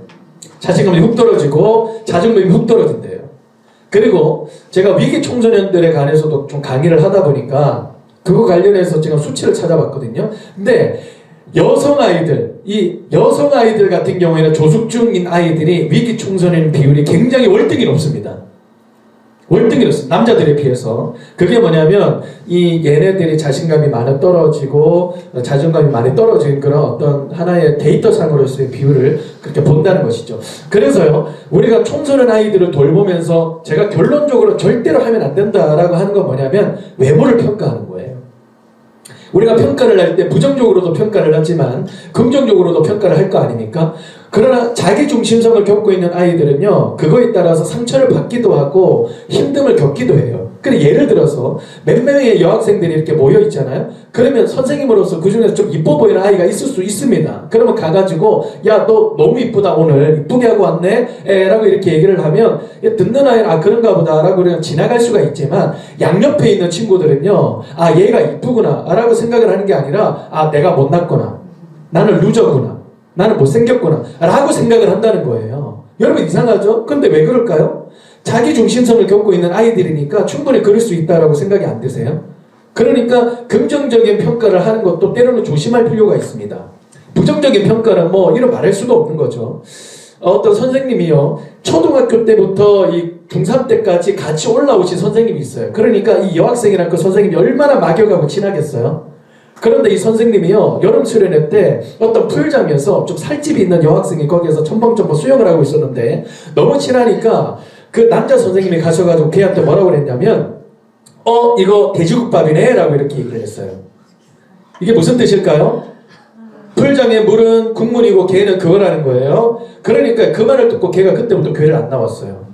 자신감이 훅 떨어지고, 자존감이 훅 떨어진대요. 그리고 제가 위기 청소년들에 관해서도 좀 강의를 하다 보니까 그거 관련해서 제가 수치를 찾아봤거든요. 근데 이 여성 아이들 같은 경우에는 조숙중인 아이들이 위기 청소년 비율이 굉장히 월등히 높습니다. 월등히 높습니다. 남자들에 비해서. 그게 뭐냐면 이 얘네들이 자신감이 많이 떨어지고 자존감이 많이 떨어진 그런 어떤 하나의 데이터상으로서의 비율을 그렇게 본다는 것이죠. 그래서요, 우리가 청소년 아이들을 돌보면서 제가 결론적으로 절대로 하면 안 된다라고 하는 건 뭐냐면 외모를 평가하는 거예요. 우리가 평가를 할 때 부정적으로도 평가를 하지만 긍정적으로도 평가를 할 거 아닙니까? 그러나 자기중심성을 겪고 있는 아이들은요, 그거에 따라서 상처를 받기도 하고 힘듦을 겪기도 해요. 그래, 예를 들어서 몇 명의 여학생들이 이렇게 모여 있잖아요. 그러면 선생님으로서 그 중에서 좀 이뻐 보이는 아이가 있을 수 있습니다. 그러면 가가지고 야, 너 너무 이쁘다, 오늘 이쁘게 하고 왔네 라고 이렇게 얘기를 하면 듣는 아이는 아, 그런가 보다 라고 그냥 지나갈 수가 있지만, 양옆에 있는 친구들은요, 아, 얘가 이쁘구나 라고 생각을 하는 게 아니라 아, 내가 못났구나, 나는 루저구나, 나는 못생겼구나 라고 생각을 한다는 거예요. 여러분 이상하죠? 근데 왜 그럴까요? 자기 중심성을 겪고 있는 아이들이니까 충분히 그럴 수 있다라고 생각이 안 드세요? 그러니까 긍정적인 평가를 하는 것도 때로는 조심할 필요가 있습니다. 부정적인 평가는 뭐 이런 말할 수도 없는 거죠. 어떤 선생님이요, 초등학교 때부터 이 중3 때까지 같이 올라오신 선생님이 있어요. 그러니까 이 여학생이랑 그 선생님이 얼마나 막역하고 친하겠어요? 그런데 이 선생님이요, 여름 수련회 때 어떤 풀장에서 좀 살집이 있는 여학생이 거기에서 첨벙첨벙 수영을 하고 있었는데 너무 친하니까 그 남자 선생님이 가셔가지고 걔한테 뭐라고 그랬냐면 이거 돼지국밥이네 라고 이렇게 얘기를 했어요. 이게 무슨 뜻일까요? 풀장의 물은 국물이고 걔는 그거라는 거예요. 그러니까 그 말을 듣고 걔가 그때부터 교회를 안 나왔어요.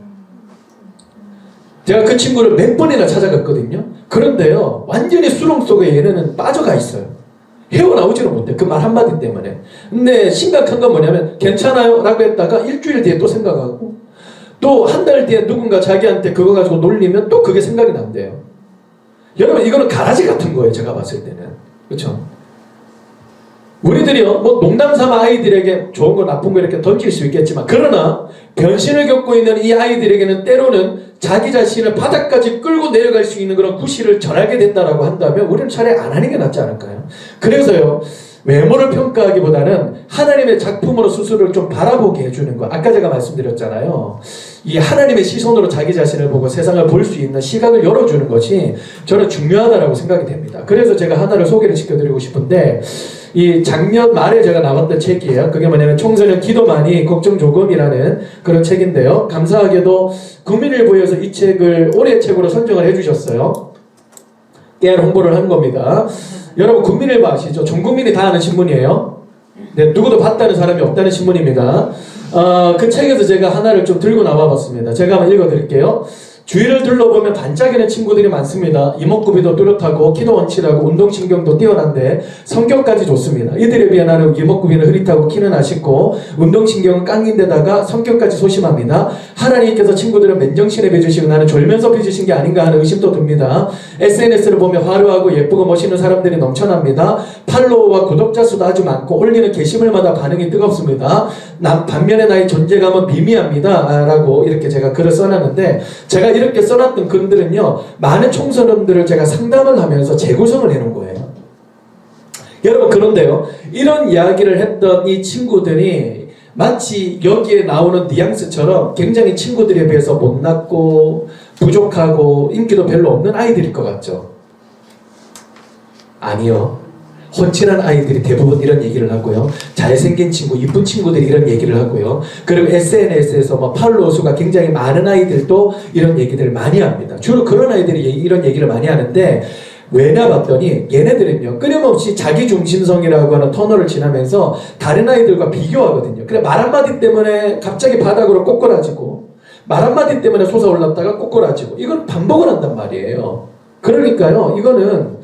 제가 그 친구를 몇 번이나 찾아갔거든요. 그런데요, 완전히 수렁 속에 얘네는 빠져가 있어요. 헤어나오지를 못해, 그 말 한마디 때문에. 근데 심각한 건 뭐냐면 괜찮아요 라고 했다가 일주일 뒤에 또 생각하고, 또 한 달 뒤에 누군가 자기한테 그거 가지고 놀리면 또 그게 생각이 난대요. 여러분, 이거는 가라지 같은 거예요, 제가 봤을 때는. 그렇죠? 우리들이요, 뭐 농담 삼아 아이들에게 좋은 거 나쁜 거 이렇게 던질 수 있겠지만, 그러나 변신을 겪고 있는 이 아이들에게는 때로는 자기 자신을 바닥까지 끌고 내려갈 수 있는 그런 구실을 전하게 된다라고 한다면 우리는 차라리 안 하는 게 낫지 않을까요? 그래서요, 외모를 평가하기보다는 하나님의 작품으로 스스로를 좀 바라보게 해주는 거. 아까 제가 말씀드렸잖아요. 이 하나님의 시선으로 자기 자신을 보고 세상을 볼 수 있는 시각을 열어주는 것이 저는 중요하다라고 생각이 됩니다. 그래서 제가 하나를 소개를 시켜드리고 싶은데, 이 작년 말에 제가 나왔던 책이에요. 그게 뭐냐면 청소년 기도만이 걱정 조금이라는 그런 책인데요. 감사하게도 국민일보에서 이 책을 올해의 책으로 선정을 해주셨어요. 깨알 홍보를 한 겁니다. 여러분, 국민일보 아시죠? 전 국민이 다 아는 신문이에요. 네, 누구도 봤다는 사람이 없다는 신문입니다. 그 책에서 제가 하나를 좀 들고 나와봤습니다. 제가 한번 읽어드릴게요. 주위를 둘러보면 반짝이는 친구들이 많습니다. 이목구비도 뚜렷하고 키도 원칠하고 운동신경도 뛰어난데 성격까지 좋습니다. 이들에 비해 나는 이목구비는 흐릿하고 키는 아쉽고 운동신경은 깡인데다가 성격까지 소심합니다. 하나님께서 친구들은 맨정신에 빚으시고 나는 졸면서 빚으신 게 아닌가 하는 의심도 듭니다. SNS를 보면 화려하고 예쁘고 멋있는 사람들이 넘쳐납니다. 팔로워와 구독자 수도 아주 많고 올리는 게시물마다 반응이 뜨겁습니다. 반면에 나의 존재감은 미미합니다 라고 이렇게 제가 글을 써놨는데, 제가 이렇게 써놨던 글들은요, 많은 청소년들을 제가 상담을 하면서 재구성을 해놓은 거예요. 여러분, 그런데요, 이런 이야기를 했던 이 친구들이 마치 여기에 나오는 뉘앙스처럼 굉장히 친구들에 비해서 못났고 부족하고 인기도 별로 없는 아이들일 것 같죠? 아니요. 혼친한 아이들이 대부분 이런 얘기를 하고요. 잘생긴 친구, 이쁜 친구들이 이런 얘기를 하고요. 그리고 SNS에서 뭐 팔로워 수가 굉장히 많은 아이들도 이런 얘기들을 많이 합니다. 주로 그런 아이들이 이런 얘기를 많이 하는데 왜냐 봤더니 얘네들은요 끊임없이 자기중심성이라고 하는 터널을 지나면서 다른 아이들과 비교하거든요. 그래 말 한마디 때문에 갑자기 바닥으로 꼬꾸라지고 말 한마디 때문에 솟아올랐다가 꼬꾸라지고 이건 반복을 한단 말이에요. 그러니까요 이거는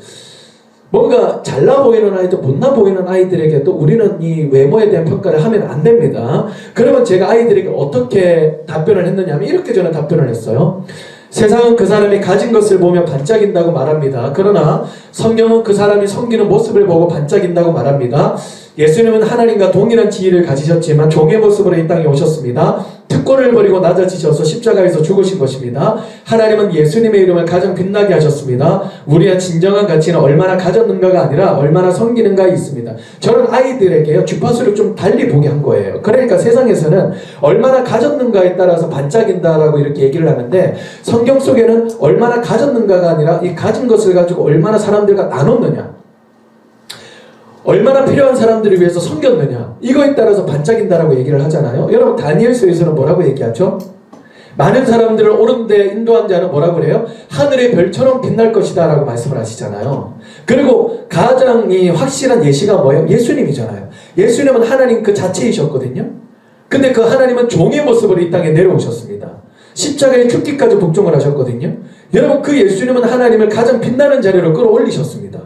뭔가 잘나 보이는 아이들, 못나 보이는 아이들에게도 우리는 이 외모에 대한 평가를 하면 안 됩니다. 그러면 제가 아이들에게 어떻게 답변을 했느냐 하면 이렇게 저는 답변을 했어요. 세상은 그 사람이 가진 것을 보며 반짝인다고 말합니다. 그러나 성경은 그 사람이 섬기는 모습을 보고 반짝인다고 말합니다. 예수님은 하나님과 동일한 지위를 가지셨지만 종의 모습으로 이 땅에 오셨습니다. 특권을 버리고 낮아지셔서 십자가에서 죽으신 것입니다. 하나님은 예수님의 이름을 가장 빛나게 하셨습니다. 우리의 진정한 가치는 얼마나 가졌는가가 아니라 얼마나 섬기는가에 있습니다. 저는 아이들에게요 주파수를 좀 달리 보게 한 거예요. 그러니까 세상에서는 얼마나 가졌는가에 따라서 반짝인다라고 이렇게 얘기를 하는데 성경 속에는 얼마나 가졌는가가 아니라 이 가진 것을 가지고 얼마나 사람들과 나눴느냐, 얼마나 필요한 사람들을 위해서 섬겼느냐, 이거에 따라서 반짝인다라고 얘기를 하잖아요. 여러분 다니엘서에서는 뭐라고 얘기하죠? 많은 사람들을 옳은 데 인도한 자는 뭐라고 그래요? 하늘의 별처럼 빛날 것이다 라고 말씀을 하시잖아요. 그리고 가장 확실한 예시가 뭐예요? 예수님이잖아요. 예수님은 하나님 그 자체이셨거든요. 근데 그 하나님은 종의 모습으로 이 땅에 내려오셨습니다. 십자가에 죽기까지 복종을 하셨거든요. 여러분 그 예수님은 하나님을 가장 빛나는 자리로 끌어올리셨습니다.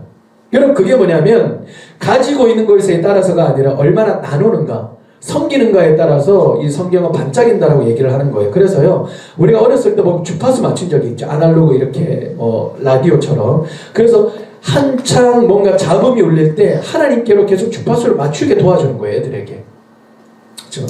여러분 그게 뭐냐면 가지고 있는 것에 따라서가 아니라 얼마나 나누는가, 섬기는가에 따라서 이 성경은 반짝인다라고 얘기를 하는 거예요. 그래서요 우리가 어렸을 때 보면 주파수 맞춘 적이 있죠. 아날로그 이렇게 라디오처럼. 그래서 한창 뭔가 잡음이 울릴 때 하나님께로 계속 주파수를 맞추게 도와주는 거예요. 애들에게.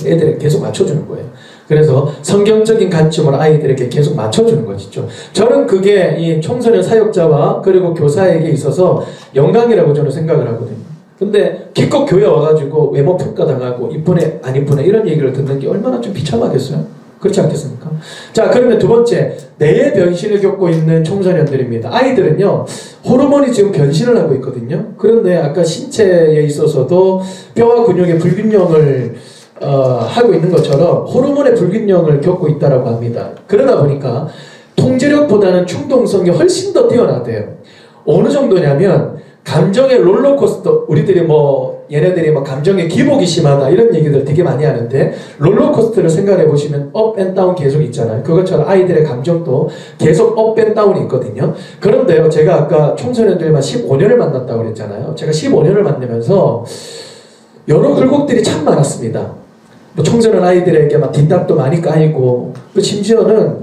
애들에게 계속 맞춰주는 거예요. 그래서 성경적인 관점으로 아이들에게 계속 맞춰주는 것이죠. 저는 그게 이 청소년 사역자와 그리고 교사에게 있어서 영광이라고 저는 생각을 하거든요. 근데 기껏 교회 와가지고 외모 평가당하고 이쁘네 안 이쁘네 이런 얘기를 듣는 게 얼마나 좀 비참하겠어요? 그렇지 않겠습니까? 자 그러면 두 번째, 뇌의 변신을 겪고 있는 청소년들입니다. 아이들은요 호르몬이 지금 변신을 하고 있거든요. 그런데 아까 신체에 있어서도 뼈와 근육의 불균형을 하고 있는 것처럼 호르몬의 불균형을 겪고 있다라고 합니다. 그러다 보니까 통제력보다는 충동성이 훨씬 더 뛰어나대요. 어느 정도냐면 감정의 롤러코스터, 우리들이 얘네들이 감정의 기복이 심하다 이런 얘기들 되게 많이 하는데 롤러코스터를 생각해 보시면 업 앤 다운 계속 있잖아요. 그것처럼 아이들의 감정도 계속 업 앤 다운이 있거든요. 그런데요 제가 아까 청소년들만 15년을 만났다고 그랬잖아요. 제가 15년을 만나면서 여러 굴곡들이 참 많았습니다. 청소년 아이들에게 뒷담도 많이 까이고, 심지어는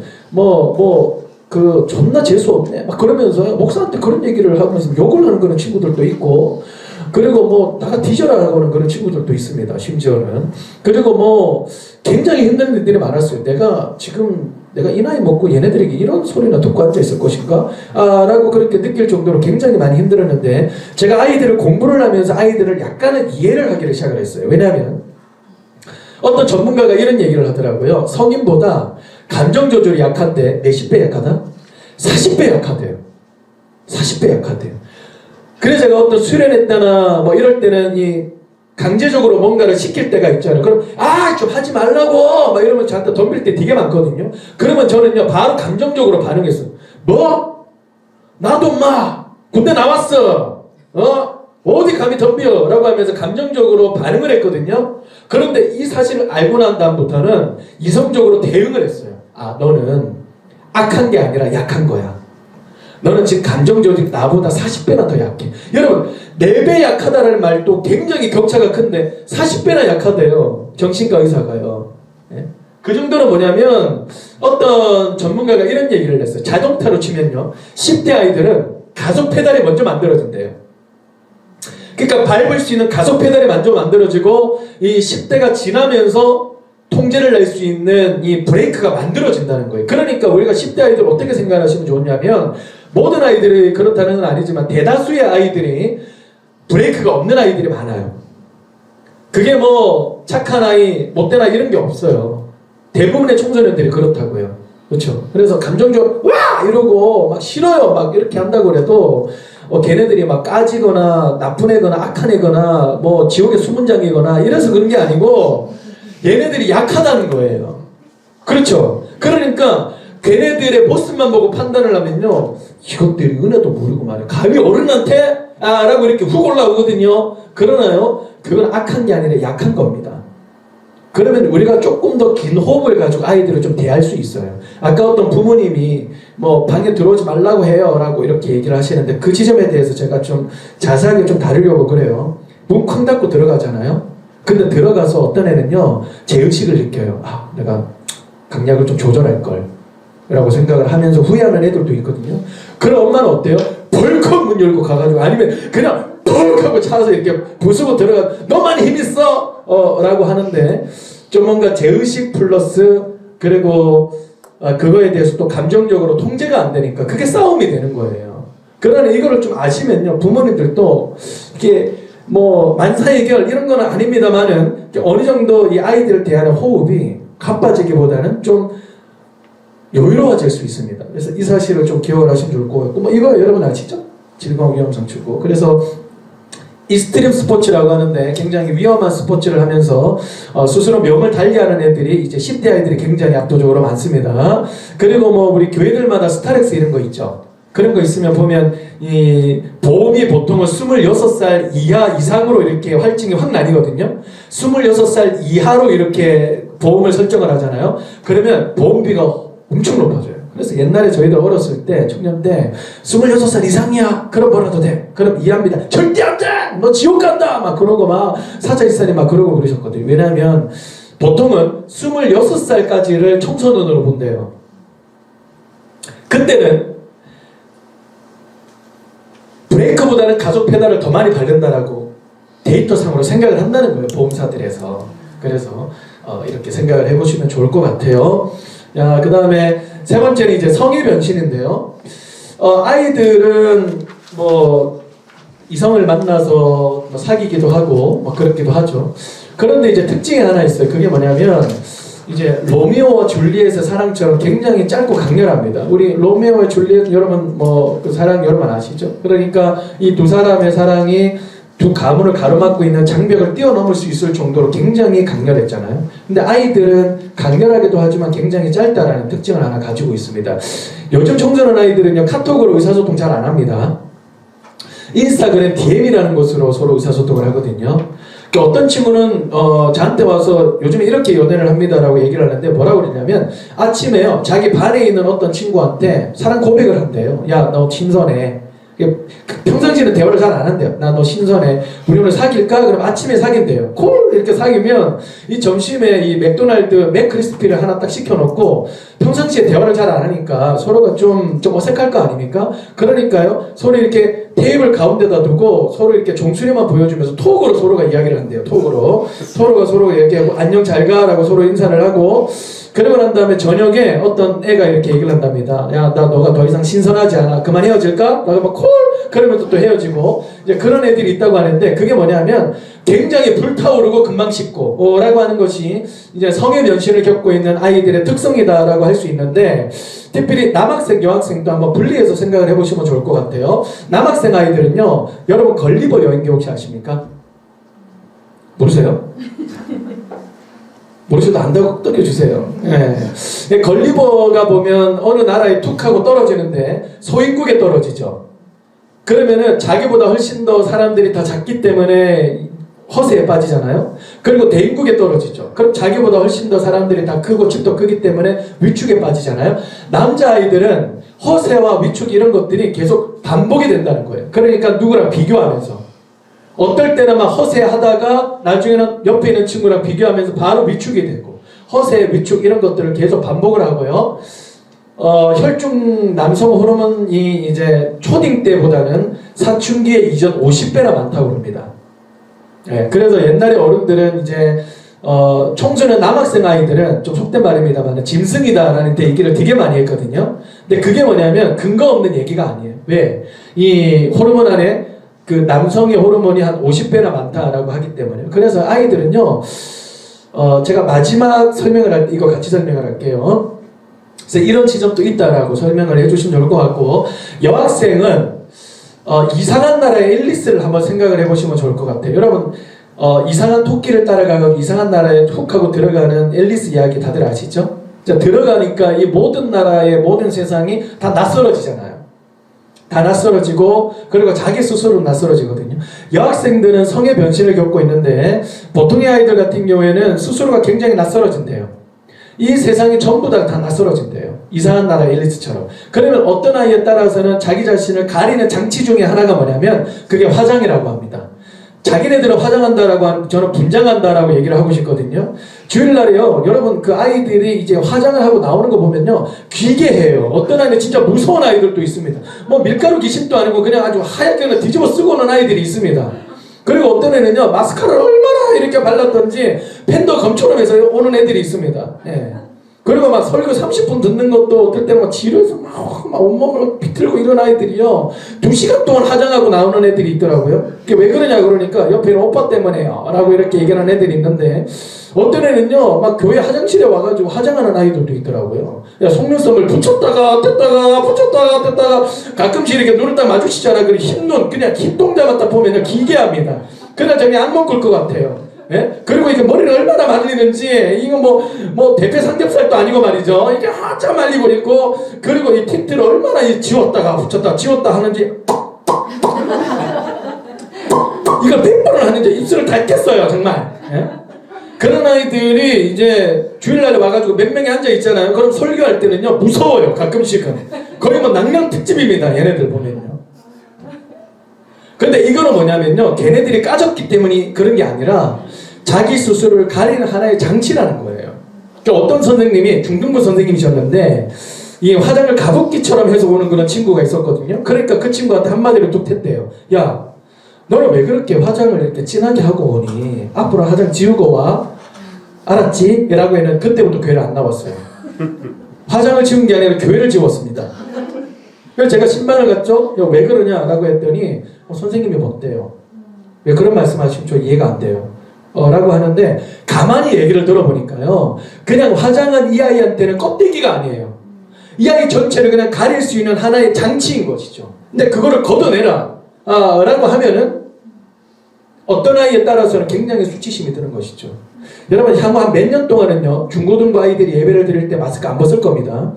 존나 재수없네 그러면서요 목사한테 그런 얘기를 하면서 욕을 하는 그런 친구들도 있고, 그리고 나가 뒤져라 하는 그런 친구들도 있습니다. 심지어는. 그리고 굉장히 힘든 일들이 많았어요. 내가 이 나이 먹고 얘네들에게 이런 소리나 듣고 앉아 있을 것인가? 라고 그렇게 느낄 정도로 굉장히 많이 힘들었는데, 제가 아이들을 공부를 하면서 아이들을 약간은 이해를 하기를 시작을 했어요. 왜냐하면 어떤 전문가가 이런 얘기를 하더라고요. 성인보다 감정 조절이 약한데 몇십 배 약하다? 40배 약하대요. 40배 약하대요. 그래서 제가 어떤 수련회 때나 이럴 때는 강제적으로 뭔가를 시킬 때가 있잖아요. 그럼 좀 하지 말라고 이러면 저한테 덤빌 때 되게 많거든요. 그러면 저는요 바로 감정적으로 반응했어요. 나도 군대 나왔어. 어디 감히 덤벼 라고 하면서 감정적으로 반응을 했거든요. 그런데 이 사실을 알고 난 다음부터는 이성적으로 대응을 했어요. 너는 악한 게 아니라 약한 거야. 너는 지금 감정 조절이 나보다 40배나 더 약해. 여러분 4배 약하다는 말도 굉장히 격차가 큰데 40배나 약하대요. 정신과 의사가요. 네? 그 정도는 뭐냐면 어떤 전문가가 이런 얘기를 했어요. 자동차로 치면요 10대 아이들은 가속 페달이 먼저 만들어진대요. 그러니까 밟을 수 있는 가속 페달이 먼저 만들어지고 이 10대가 지나면서 통제를 낼 수 있는 이 브레이크가 만들어진다는 거예요. 그러니까 우리가 10대 아이들 어떻게 생각하시면 좋냐면 모든 아이들이 그렇다는 건 아니지만 대다수의 아이들이 브레이크가 없는 아이들이 많아요. 그게 착한 아이, 못된 아이 이런 게 없어요. 대부분의 청소년들이 그렇다고요. 그렇죠? 그래서 감정적으로 와! 이러고 막 싫어요 막 이렇게 한다고 그래도 걔네들이 막 까지거나 나쁜 애거나 악한 애거나 뭐 지옥의 수문장이거나 이래서 그런 게 아니고 얘네들이 약하다는 거예요. 그렇죠? 그러니까 걔네들의 모습만 보고 판단을 하면요, 이것들이 은혜도 모르고 말이에요. 감히 어른한테 라고 이렇게 훅 올라오거든요. 그러나요? 그건 악한 게 아니라 약한 겁니다. 그러면 우리가 조금 더 긴 호흡을 가지고 아이들을 좀 대할 수 있어요. 아까 어떤 부모님이 뭐 방에 들어오지 말라고 해요 라고 이렇게 얘기를 하시는데 그 지점에 대해서 제가 좀 자세하게 좀 다루려고 그래요. 문 쾅 닫고 들어가잖아요. 근데 들어가서 어떤 애는요, 죄의식을 느껴요. 아, 내가 강약을 좀 조절할 걸 라고 생각을 하면서 후회하는 애들도 있거든요. 그럼 엄마는 어때요? 벌컥 문 열고 가가지고, 아니면 그냥 펄 하고 차서 이렇게 부수고 들어가, 너만 힘 있어! 라고 하는데, 좀 뭔가 죄의식 플러스 그리고 그거에 대해서 또 감정적으로 통제가 안 되니까 그게 싸움이 되는 거예요. 그러나 이거를 좀 아시면요, 부모님들도 이게 뭐 만사해결 이런 건 아닙니다만은 어느 정도 이 아이들을 대하는 호흡이 가빠지기보다는 좀 여유로워질 수 있습니다. 그래서 이 사실을 좀 기억을 하시면 좋을 것 같고, 뭐 이거 여러분 아시죠? 즐거운 위험 상추고. 그래서 익스트림 스포츠라고 하는데 굉장히 위험한 스포츠를 하면서 스스로 명을 달리하는 애들이 이제 10대 아이들이 굉장히 압도적으로 많습니다. 그리고 뭐 우리 교회들마다 스타렉스 이런 거 있죠. 그런 거 있으면 보면 이 보험이 보통은 26살 이하 이상으로 이렇게 할증이 확 나뉘거든요. 26살 이하로 이렇게 보험을 설정을 하잖아요. 그러면 보험비가 엄청 높아져요. 그래서 옛날에 저희들 어렸을 때, 청년 때 26살 이상이야. 그럼 뭐라도 돼. 그럼 이해합니다. 절대 안 돼! 너 지옥 간다! 막 그러고 막 사자이사님 막 그러고 그러셨거든요. 왜냐하면 보통은 26살까지를 청소년으로 본대요. 그때는 브레이크보다는 가속 페달을 더 많이 밟는다라고 데이터상으로 생각을 한다는 거예요. 보험사들에서. 그래서 이렇게 생각을 해보시면 좋을 것 같아요. 그 다음에 세 번째는 이제 성의 변신인데요. 아이들은 뭐 이성을 만나서 뭐 사귀기도 하고 뭐 그렇기도 하죠. 그런데 이제 특징이 하나 있어요. 그게 뭐냐면 이제 로미오와 줄리엣의 사랑처럼 굉장히 짧고 강렬합니다. 우리 로미오와 줄리엣 여러분 뭐 그 사랑 여러분 아시죠? 그러니까 이 두 사람의 사랑이 두 가문을 가로막고 있는 장벽을 뛰어넘을 수 있을 정도로 굉장히 강렬했잖아요. 근데 아이들은 강렬하기도 하지만 굉장히 짧다라는 특징을 하나 가지고 있습니다. 요즘 청소년 아이들은요, 카톡으로 의사소통 잘 안 합니다. 인스타그램 DM이라는 곳으로 서로 의사소통을 하거든요. 어떤 친구는 저한테 와서 요즘에 이렇게 연애를 합니다라고 얘기를 하는데 뭐라고 그러냐면 아침에요, 자기 반에 있는 어떤 친구한테 사랑 고백을 한대요. 야, 너 신선해. 평상시에는 대화를 잘 안 한대요. 나 너 신선해. 우리 오늘 사귈까? 그럼 아침에 사귄대요. 콜! 이렇게 사귀면 이 점심에 이 맥도날드 맥크리스피를 하나 딱 시켜놓고 평상시에 대화를 잘 안 하니까 서로가 좀 어색할 거 아닙니까? 그러니까요, 서로 이렇게 테이블 가운데다 두고 서로 이렇게 종소리만 보여주면서 톡으로 서로가 이야기를 한대요. 톡으로. 서로가 서로 얘기하고 안녕 잘 가라고 서로 인사를 하고, 그러고 난 다음에 저녁에 어떤 애가 이렇게 얘기를 한답니다. 야, 나 너가 더 이상 신선하지 않아. 그만 헤어질까? 라고 막 콜! 그러면서 또 헤어지고, 이제 그런 애들이 있다고 하는데, 그게 뭐냐면 굉장히 불타오르고 금방 식고 라고 하는 것이 이제 성의 변신을 겪고 있는 아이들의 특성이다라고 할 수 있는데, 특별히 남학생, 여학생도 한번 분리해서 생각을 해보시면 좋을 것 같아요. 남학생 아이들은요, 여러분 걸리버 여행기 혹시 아십니까? 모르세요? 모르셔도 안다고 떠겨주세요. 예. 걸리버가 보면 어느 나라에 툭 하고 떨어지는데 소인국에 떨어지죠. 그러면은 자기보다 훨씬 더 사람들이 다 작기 때문에 허세에 빠지잖아요. 그리고 대인국에 떨어지죠. 그럼 자기보다 훨씬 더 사람들이 다 크고 집도 크기 때문에 위축에 빠지잖아요. 남자아이들은 허세와 위축 이런 것들이 계속 반복이 된다는 거예요. 그러니까 누구랑 비교하면서 어떨 때는 막 허세하다가 나중에는 옆에 있는 친구랑 비교하면서 바로 위축이 되고, 허세, 위축 이런 것들을 계속 반복을 하고요. 혈중 남성 호르몬이 이제 초딩 때보다는 사춘기에 이전 50배나 많다고 합니다. 네, 그래서 옛날에 어른들은 이제 청소년 남학생 아이들은 좀 속된 말입니다만 짐승이다라는 얘기를 되게 많이 했거든요. 근데 그게 뭐냐면 근거 없는 얘기가 아니에요. 왜? 이 호르몬 안에 그 남성의 호르몬이 한 50배나 많다라고 하기 때문에. 그래서 아이들은요, 제가 마지막 설명을 할 때 이거 같이 설명을 할게요. 그래서 이런 지점도 있다라고 설명을 해주시면 좋을 것 같고, 여학생은 이상한 나라의 앨리스를 한번 생각을 해보시면 좋을 것 같아요. 여러분 이상한 토끼를 따라가고 이상한 나라에 훅 하고 들어가는 앨리스 이야기 다들 아시죠? 자, 들어가니까 이 모든 나라의 모든 세상이 다 낯설어지잖아요. 다 낯설어지고 그리고 자기 스스로 낯설어지거든요. 여학생들은 성의 변신을 겪고 있는데 보통의 아이들 같은 경우에는 스스로가 굉장히 낯설어진대요. 이 세상이 전부 다 낯설어진대요. 이상한 나라 앨리스처럼. 그러면 어떤 아이에 따라서는 자기 자신을 가리는 장치 중에 하나가 뭐냐면 그게 화장이라고 합니다. 자기네들은 화장한다라고 하면 저는 분장한다라고 얘기를 하고 싶거든요. 주일날에요, 여러분 그 아이들이 이제 화장을 하고 나오는 거 보면요, 귀게해요. 어떤 아이는 진짜 무서운 아이들도 있습니다. 뭐 밀가루 귀신도 아니고 그냥 아주 하얗게 그냥 뒤집어 쓰고 오는 아이들이 있습니다. 그리고 어떤 애는요, 마스카라를 얼마나 이렇게 발랐던지 팬더 검처럼 해서 오는 애들이 있습니다. 예. 그리고 막 설교 30분 듣는 것도 어떨 때는 막 지루해서 막 온몸을 비틀고 이런 아이들이요, 2시간 동안 화장하고 나오는 애들이 있더라고요. 그게 왜 그러냐 그러니까 옆에 있는 오빠 때문에요 라고 이렇게 얘기하는 애들이 있는데, 어떤 애는요 막 교회 화장실에 와가지고 화장하는 아이들도 있더라고요. 야, 속눈썹을 붙였다가 뗐다가 붙였다가 뗐다가 가끔씩 이렇게 눈을 딱 마주치잖아. 그리고 흰눈 그냥 흰 동자만 딱 보면 기괴합니다. 그냥 저기 악몽 꿀 것 같아요. 예? 그리고 이게 머리를 얼마나 말리는지, 이거 뭐 대패 삼겹살도 아니고 말이죠. 이게 한참 말리고 있고, 그리고 이 틴트를 얼마나 지웠다가 붙였다 지웠다 하는지 이걸 100번을 하는지 입술을 닳겠어요 정말. 예? 그런 아이들이 이제 주일날에 와가지고 몇 명이 앉아 있잖아요. 그럼 설교할 때는요 무서워요. 가끔씩은 거의 뭐 낭량 특집입니다. 얘네들 보면요. 근데 이거는 뭐냐면요, 걔네들이 까졌기 때문에 그런 게 아니라 자기 스스로를 가리는 하나의 장치라는 거예요. 그러니까 어떤 선생님이 중등부 선생님이셨는데 이 화장을 가습기처럼 해서 오는 그런 친구가 있었거든요. 그러니까 그 친구한테 한마디를 뚝 했대요. 야, 너는 왜 그렇게 화장을 이렇게 진하게 하고 오니? 앞으로 화장 지우고 와. 알았지? 라고 해는 그때부터 교회를 안 나왔어요. 화장을 지운 게 아니라 교회를 지웠습니다. 그래서 제가 신방을 갔죠? 야, 왜 그러냐라고 했더니 선생님이 못돼요. 왜 그런 말씀하시면 저 이해가 안 돼요. 라고 하는데 가만히 얘기를 들어보니까요, 그냥 화장한 이 아이한테는 껍데기가 아니에요. 이 아이 전체를 그냥 가릴 수 있는 하나의 장치인 것이죠. 근데 그거를 걷어내라 라고 하면은 어떤 아이에 따라서는 굉장히 수치심이 드는 것이죠. 여러분 향후 한 몇 년 동안은요, 중고등부 아이들이 예배를 드릴 때 마스크 안 벗을 겁니다.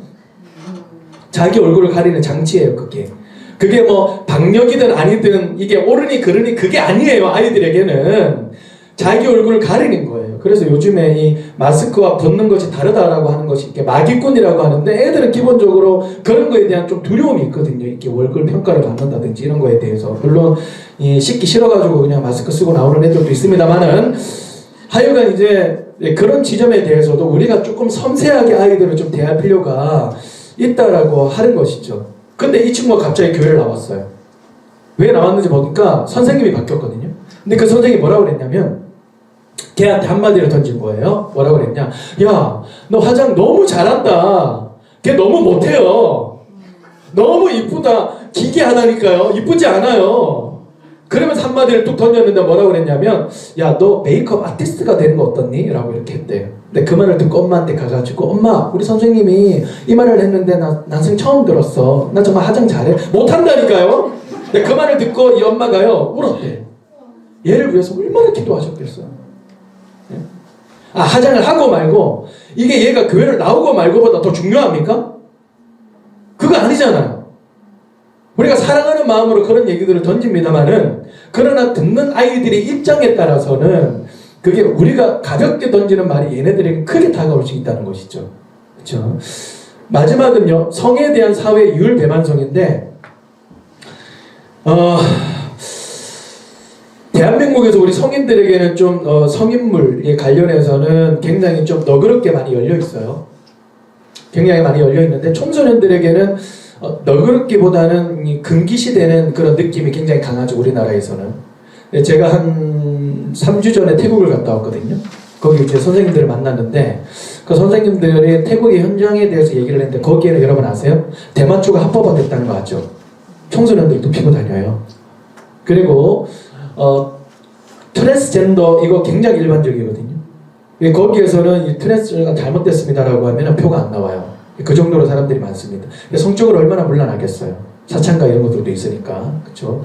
자기 얼굴을 가리는 장치예요. 그게 뭐 박력이든 아니든 이게 옳으니 그르니 그게 아니에요. 아이들에게는 자기 얼굴을 가리는 거예요. 그래서 요즘에 이 마스크와 벗는 것이 다르다라고 하는 것이 이렇게 마기꾼이라고 하는데, 애들은 기본적으로 그런 거에 대한 좀 두려움이 있거든요. 이렇게 얼굴 평가를 받는다든지 이런 거에 대해서. 물론 이 씻기 싫어가지고 그냥 마스크 쓰고 나오는 애들도 있습니다만은, 하여간 이제 그런 지점에 대해서도 우리가 조금 섬세하게 아이들을 좀 대할 필요가 있다라고 하는 것이죠. 근데 이 친구가 갑자기 교회를 나왔어요. 왜 나왔는지 보니까 선생님이 바뀌었거든요. 근데 그 선생님이 뭐라고 그랬냐면 걔한테 한마디를 던진 거예요. 뭐라고 그랬냐? 야, 너 화장 너무 잘한다. 걔 너무 못해요. 너무 이쁘다. 기괴하다니까요. 이쁘지 않아요. 그러면서 한마디를 뚝 던졌는데 뭐라고 그랬냐면, 야, 너 메이크업 아티스트가 되는 거 어떻니? 라고 이렇게 했대요. 근데 그 말을 듣고 엄마한테 가가지고, 엄마, 우리 선생님이 이 말을 했는데 나 난생 처음 들었어. 나 정말 화장 잘해. 못한다니까요. 근데 그 말을 듣고 이 엄마가요 울었대. 얘를 위해서 얼마나 기도하셨겠어요. 화장을 하고 말고, 이게 얘가 교회를 나오고 말고보다 더 중요합니까? 그거 아니잖아요. 우리가 사랑하는 마음으로 그런 얘기들을 던집니다만은, 그러나 듣는 아이들의 입장에 따라서는 그게 우리가 가볍게 던지는 말이 얘네들에게 크게 다가올 수 있다는 것이죠. 그렇죠? 마지막은요, 성에 대한 사회 유율 배반성인데, 대한민국에서 우리 성인들에게는 좀 성인물에 관련해서는 굉장히 좀 너그럽게 많이 열려 있어요. 굉장히 많이 열려 있는데, 청소년들에게는 너그럽기보다는 금기시되는 그런 느낌이 굉장히 강하죠. 우리나라에서는. 제가 한 3주 전에 태국을 갔다 왔거든요. 거기 이제 선생님들을 만났는데, 그 선생님들이 태국의 현장에 대해서 얘기를 했는데, 거기에는 여러분 아세요? 대마초가 합법화됐다는 거 아죠? 청소년들도 피고 다녀요. 그리고 트랜스젠더 이거 굉장히 일반적이거든요. 거기에서는 이 트랜스젠더가 잘못됐습니다라고 하면 표가 안 나와요. 그 정도로 사람들이 많습니다. 성적으로 얼마나 문란하겠어요. 사창가 이런 것들도 있으니까. 그렇죠?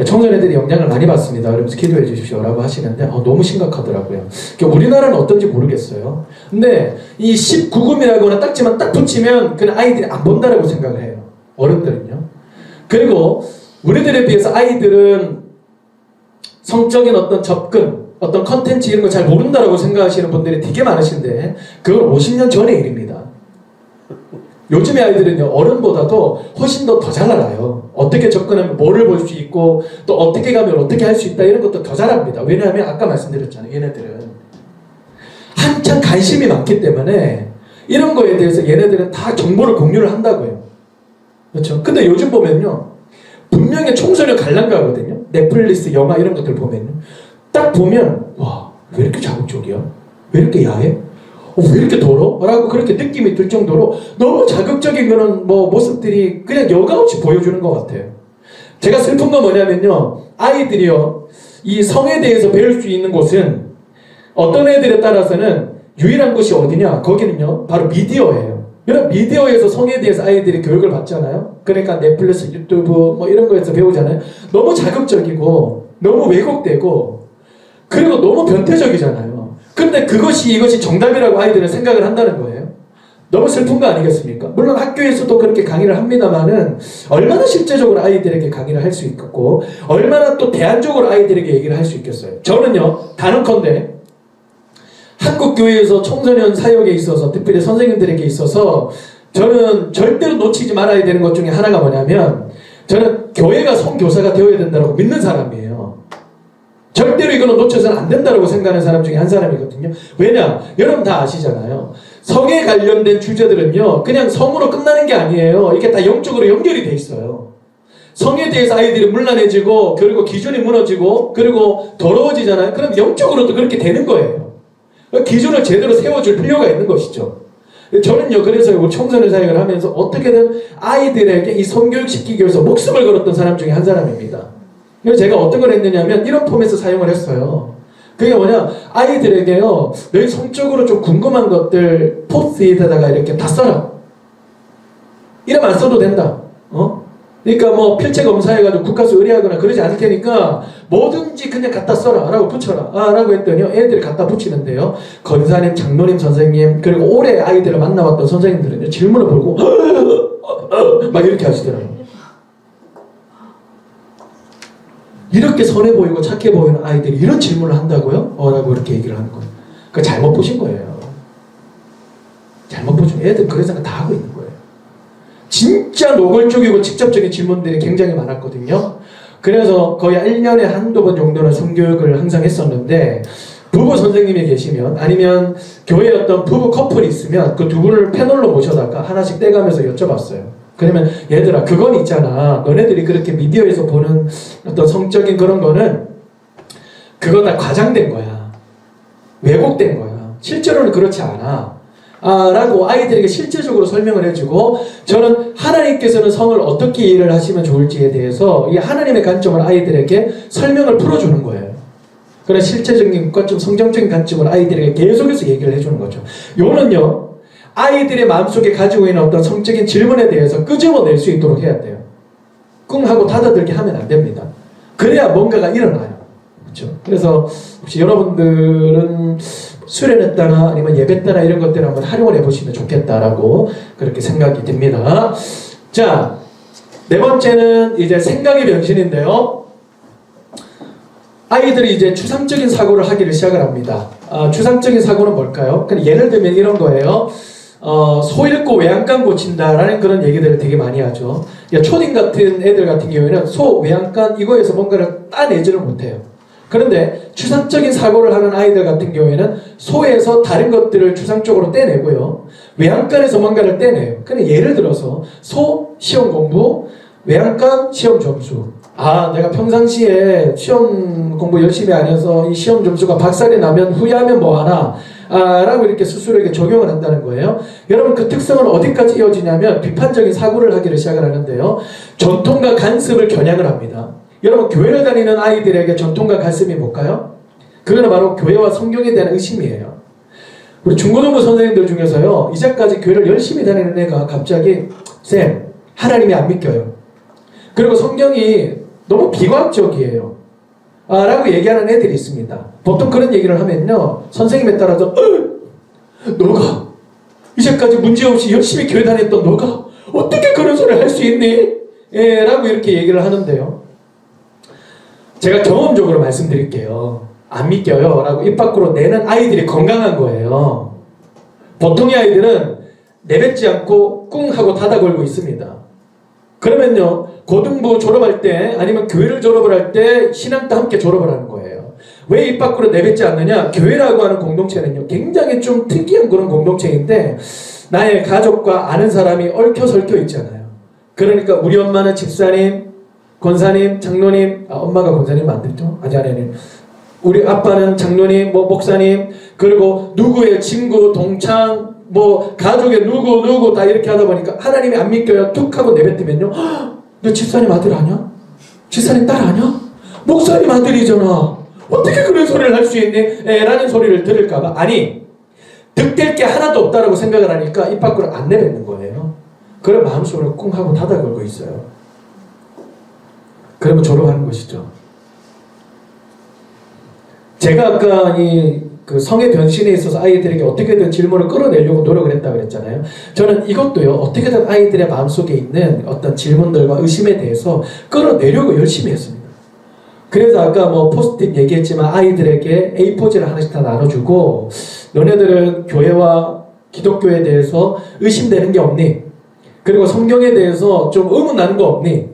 청소년들이 영향을 많이 받습니다. 그러면서 기도해 주십시오라고 하시는데 너무 심각하더라고요. 그러니까 우리나라는 어떤지 모르겠어요. 근데 이 19금이라거나 딱지만 딱 붙이면 그냥 아이들이 안 본다라고 생각을 해요. 어른들은요. 그리고 우리들에 비해서 아이들은 성적인 어떤 접근, 어떤 컨텐츠 이런 거 잘 모른다라고 생각하시는 분들이 되게 많으신데 그건 50년 전의 일입니다. 요즘의 아이들은요, 어른보다도 훨씬 더 잘 알아요. 어떻게 접근하면 뭐를 볼 수 있고, 또 어떻게 가면 어떻게 할 수 있다, 이런 것도 더 잘합니다. 왜냐하면 아까 말씀드렸잖아요. 얘네들은 한창 관심이 많기 때문에 이런 거에 대해서 얘네들은 다 정보를 공유를 한다고요. 그렇죠? 근데 요즘 보면요, 분명히 청소년 관람가거든요. 넷플릭스, 영화 이런 것들 보면요. 딱 보면, 와, 왜 이렇게 자극적이야? 왜 이렇게 야해? 왜 이렇게 더러? 라고 그렇게 느낌이 들 정도로 너무 자극적인 그런 모습들이 그냥 여과없이 보여주는 것 같아요. 제가 슬픈 건 뭐냐면요. 아이들이요. 이 성에 대해서 배울 수 있는 곳은 어떤 애들에 따라서는 유일한 곳이 어디냐? 거기는요. 바로 미디어예요. 이런 미디어에서 성에 대해서 아이들이 교육을 받잖아요. 그러니까 넷플릭스, 유튜브 이런 거에서 배우잖아요. 너무 자극적이고 너무 왜곡되고 그리고 너무 변태적이잖아요. 근데 이것이 정답이라고 아이들은 생각을 한다는 거예요. 너무 슬픈 거 아니겠습니까? 물론 학교에서도 그렇게 강의를 합니다만은 얼마나 실제적으로 아이들에게 강의를 할 수 있겠고 얼마나 또 대안적으로 아이들에게 얘기를 할 수 있겠어요. 저는요, 단언컨대 한국교회에서 청소년 사역에 있어서 특별히 선생님들에게 있어서 저는 절대로 놓치지 말아야 되는 것 중에 하나가 뭐냐면 저는 교회가 성교사가 되어야 된다고 믿는 사람이에요. 절대로 이거는 놓쳐서는 안 된다고 생각하는 사람 중에 한 사람이거든요. 왜냐? 여러분 다 아시잖아요. 성에 관련된 주제들은요, 그냥 성으로 끝나는 게 아니에요. 이게 다 영적으로 연결이 돼 있어요. 성에 대해서 아이들이 문란해지고, 그리고 기준이 무너지고, 그리고 더러워지잖아요. 그럼 영적으로도 그렇게 되는 거예요. 기준을 제대로 세워줄 필요가 있는 것이죠. 저는요, 그래서 청소년 사역을 하면서 어떻게든 아이들에게 이 성교육 시키기 위해서 목숨을 걸었던 사람 중에 한 사람입니다. 그래서 제가 어떤 걸 했느냐면 이런 포맷을 사용을 했어요. 그게 뭐냐, 아이들에게요, 너희 성적으로 좀 궁금한 것들 포스트잇에다가 이렇게 다 써라. 이러면 안 써도 된다. 그러니까 필체 검사해가지고 국가수 의뢰하거나 그러지 않을 테니까 뭐든지 그냥 갖다 써라 라고 붙여라 라고 했더니요, 애들이 갖다 붙이는데요, 권사님, 장로님 선생님, 그리고 오래 아이들을 만나왔던 선생님들은요, 질문을 보고 막 이렇게 하시더라고요. 이렇게 선해 보이고 착해 보이는 아이들이 이런 질문을 한다고요? 라고 이렇게 얘기를 하는 거예요. 그거 잘못 보신 거예요. 잘못 보신 거예요. 애들 그런 생각 다 하고 있는 거예요. 진짜 노골적이고 직접적인 질문들이 굉장히 많았거든요. 그래서 거의 1년에 한두 번 정도는 성교육을 항상 했었는데, 부부 선생님이 계시면 아니면 교회에 어떤 부부 커플이 있으면 그 두 분을 패널로 모셔다가 하나씩 떼가면서 여쭤봤어요. 그러면 얘들아, 그건 있잖아. 너네들이 그렇게 미디어에서 보는 어떤 성적인 그런 거는 그거 다 과장된 거야. 왜곡된 거야. 실제로는 그렇지 않아. 라고 아이들에게 실제적으로 설명을 해주고, 저는 하나님께서는 성을 어떻게 이해를 하시면 좋을지에 대해서 이 하나님의 관점을 아이들에게 설명을 풀어주는 거예요. 그런 실제적인 것과 좀 성경적인 관점을 아이들에게 계속해서 얘기를 해주는 거죠. 요는요, 아이들의 마음속에 가지고 있는 어떤 성적인 질문에 대해서 끄집어낼 수 있도록 해야 돼요. 꿍 하고 닫아들게 하면 안 됩니다. 그래야 뭔가가 일어나요. 그렇죠? 그래서 혹시 여러분들은 수련했다나 아니면 예배때나 이런 것들을 한번 활용을 해보시면 좋겠다라고 그렇게 생각이 듭니다. 자, 네 번째는 이제 생각의 변신인데요. 아이들이 이제 추상적인 사고를 하기를 시작을 합니다. 추상적인 사고는 뭘까요? 그냥 예를 들면 이런 거예요. 소 잃고 외양간 고친다라는 그런 얘기들을 되게 많이 하죠. 초딩 같은 애들 같은 경우에는 소, 외양간 이거에서 뭔가를 따내지를 못해요. 그런데 추상적인 사고를 하는 아이들 같은 경우에는 소에서 다른 것들을 추상적으로 떼내고요, 외양간에서 뭔가를 떼내요. 그냥 예를 들어서 소 시험 공부, 외양간 시험 점수. 내가 평상시에 시험 공부 열심히 안 해서 이 시험 점수가 박살이 나면 후회하면 뭐하나 라고 이렇게 스스로에게 적용을 한다는 거예요. 여러분, 그 특성은 어디까지 이어지냐면 비판적인 사고를 하기를 시작을 하는데요, 전통과 간습을 겨냥을 합니다. 여러분, 교회를 다니는 아이들에게 전통과 간습이 뭘까요? 그거는 바로 교회와 성경에 대한 의심이에요. 우리 중고등부 선생님들 중에서요, 이제까지 교회를 열심히 다니는 애가 갑자기 쌤, 하나님이 안 믿겨요. 그리고 성경이 너무 비과학적이에요. 라고 얘기하는 애들이 있습니다. 보통 그런 얘기를 하면요, 선생님에 따라서 너가 이제까지 문제없이 열심히 교회 다녔던 너가 어떻게 그런 소리를 할 수 있니? 라고 이렇게 얘기를 하는데요. 제가 경험적으로 말씀드릴게요. 안 믿겨요 라고 입 밖으로 내는 아이들이 건강한 거예요. 보통의 아이들은 내뱉지 않고 꿍 하고 닫아 걸고 있습니다. 그러면요, 고등부 졸업할 때 아니면 교회를 졸업을 할 때 신앙도 함께 졸업을 하는 거예요. 왜 입 밖으로 내뱉지 않느냐? 교회라고 하는 공동체는요, 굉장히 좀 특이한 그런 공동체인데 나의 가족과 아는 사람이 얽혀설켜 있잖아요. 그러니까 우리 엄마는 집사님, 권사님, 장로님, 엄마가 권사님 안 됐죠? 아니. 우리 아빠는 장로님, 목사님, 그리고 누구의 친구, 동창, 가족의 누구 다 이렇게 하다 보니까 하나님이 안 믿겨요. 툭 하고 내뱉으면요, 너 집사님 아들 아냐? 집사님 딸 아냐? 목사님 아들이잖아. 어떻게 그런 소리를 할 수 있니? 라는 소리를 들을까봐. 아니, 득될 게 하나도 없다라고 생각을 하니까 입 밖으로 안 내뱉는 거예요. 그런 마음속으로 꿍 하고 닫아 걸고 있어요. 그러면 졸업하는 것이죠. 제가 아까 그 성의 변신에 있어서 아이들에게 어떻게든 질문을 끌어내려고 노력을 했다고 그랬잖아요. 저는 이것도요, 어떻게든 아이들의 마음속에 있는 어떤 질문들과 의심에 대해서 끌어내려고 열심히 했습니다. 그래서 아까 포스트잇 얘기했지만 아이들에게 A4지를 하나씩 다 나눠주고, 너네들은 교회와 기독교에 대해서 의심되는 게 없니? 그리고 성경에 대해서 좀 의문나는 거 없니?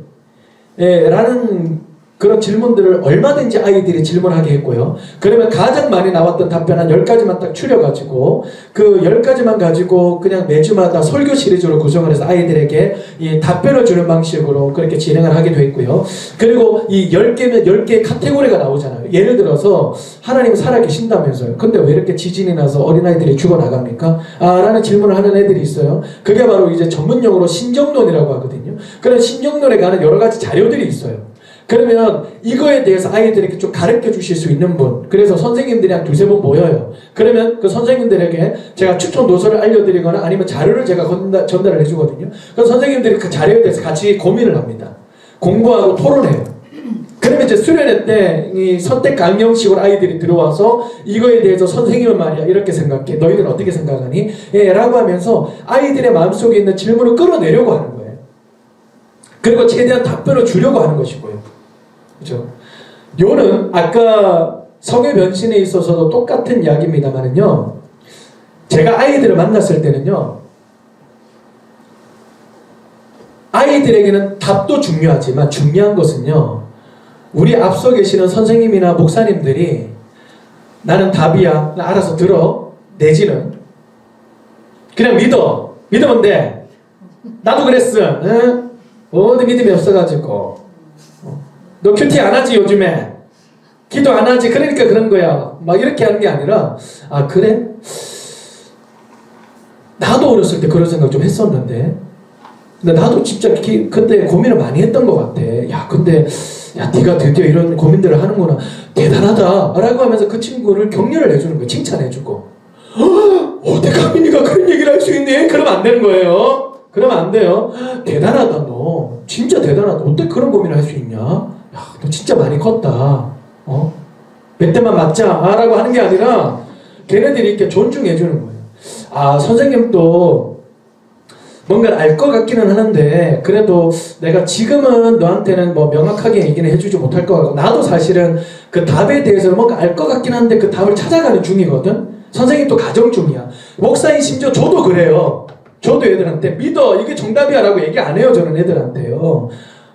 라는 그런 질문들을 얼마든지 아이들이 질문하게 했고요. 그러면 가장 많이 나왔던 답변 한 10가지만 딱 추려가지고 그 10가지만 가지고 그냥 매주마다 설교 시리즈로 구성을 해서 아이들에게 이 답변을 주는 방식으로 그렇게 진행을 하기도 했고요. 그리고 이 10개면 10개의 카테고리가 나오잖아요. 예를 들어서 하나님은 살아계신다면서요. 근데 왜 이렇게 지진이 나서 어린아이들이 죽어나갑니까? 라는 질문을 하는 애들이 있어요. 그게 바로 이제 전문용어로 신정론이라고 하거든요. 그런 신정론에 관한 여러 가지 자료들이 있어요. 그러면 이거에 대해서 아이들에게 좀 가르쳐 주실 수 있는 분, 그래서 선생님들이 한 2-3분 모여요. 그러면 그 선생님들에게 제가 추천 도서를 알려드리거나 아니면 자료를 제가 전달을 해주거든요. 그럼 선생님들이 그 자료에 대해서 같이 고민을 합니다. 공부하고 토론해요. 그러면 이제 수련회 때 이 선택 강령식으로 아이들이 들어와서 이거에 대해서 선생님은 말이야 이렇게 생각해, 너희들은 어떻게 생각하니? 라고 하면서 아이들의 마음속에 있는 질문을 끌어내려고 하는 거예요. 그리고 최대한 답변을 주려고 하는 것이고요. 그렇죠? 요는 아까 성의 변신에 있어서도 똑같은 이야기입니다만은요, 제가 아이들을 만났을 때는요, 아이들에게는 답도 중요하지만 중요한 것은요, 우리 앞서 계시는 선생님이나 목사님들이 나는 답이야, 나 알아서 들어, 내지는 그냥 믿으면 돼, 나도 그랬어, 응? 어디 믿음이 없어가지고 너 큐티 안 하지 요즘에? 기도 안 하지? 그러니까 그런 거야. 막 이렇게 하는 게 아니라, 아 그래? 나도 어렸을 때 그런 생각 좀 했었는데, 근데 나도 진짜 그때 고민을 많이 했던 것 같아. 야 근데 네가 드디어 이런 고민들을 하는구나, 대단하다 라고 하면서 그 친구를 격려를 해주는 거야. 칭찬해주고, 어떻게 가민이가 그런 얘기를 할 수 있니? 그러면 안 되는 거예요. 그러면 안 돼요. 대단하다, 너 진짜 대단하다, 어떻게 그런 고민을 할 수 있냐? 야, 너 진짜 많이 컸다. 몇 대만 맞자 라고 하는 게 아니라 걔네들이 이렇게 존중해 주는 거예요. 아, 선생님도 뭔가를 알 것 같기는 하는데 그래도 내가 지금은 너한테는 명확하게 얘기는 해주지 못할 것 같고, 나도 사실은 그 답에 대해서는 뭔가 알 것 같긴 한데 그 답을 찾아가는 중이거든. 선생님도 가정 중이야. 목사인 심지어 저도 그래요. 저도 애들한테 믿어, 이게 정답이야 라고 얘기 안 해요. 저는 애들한테요.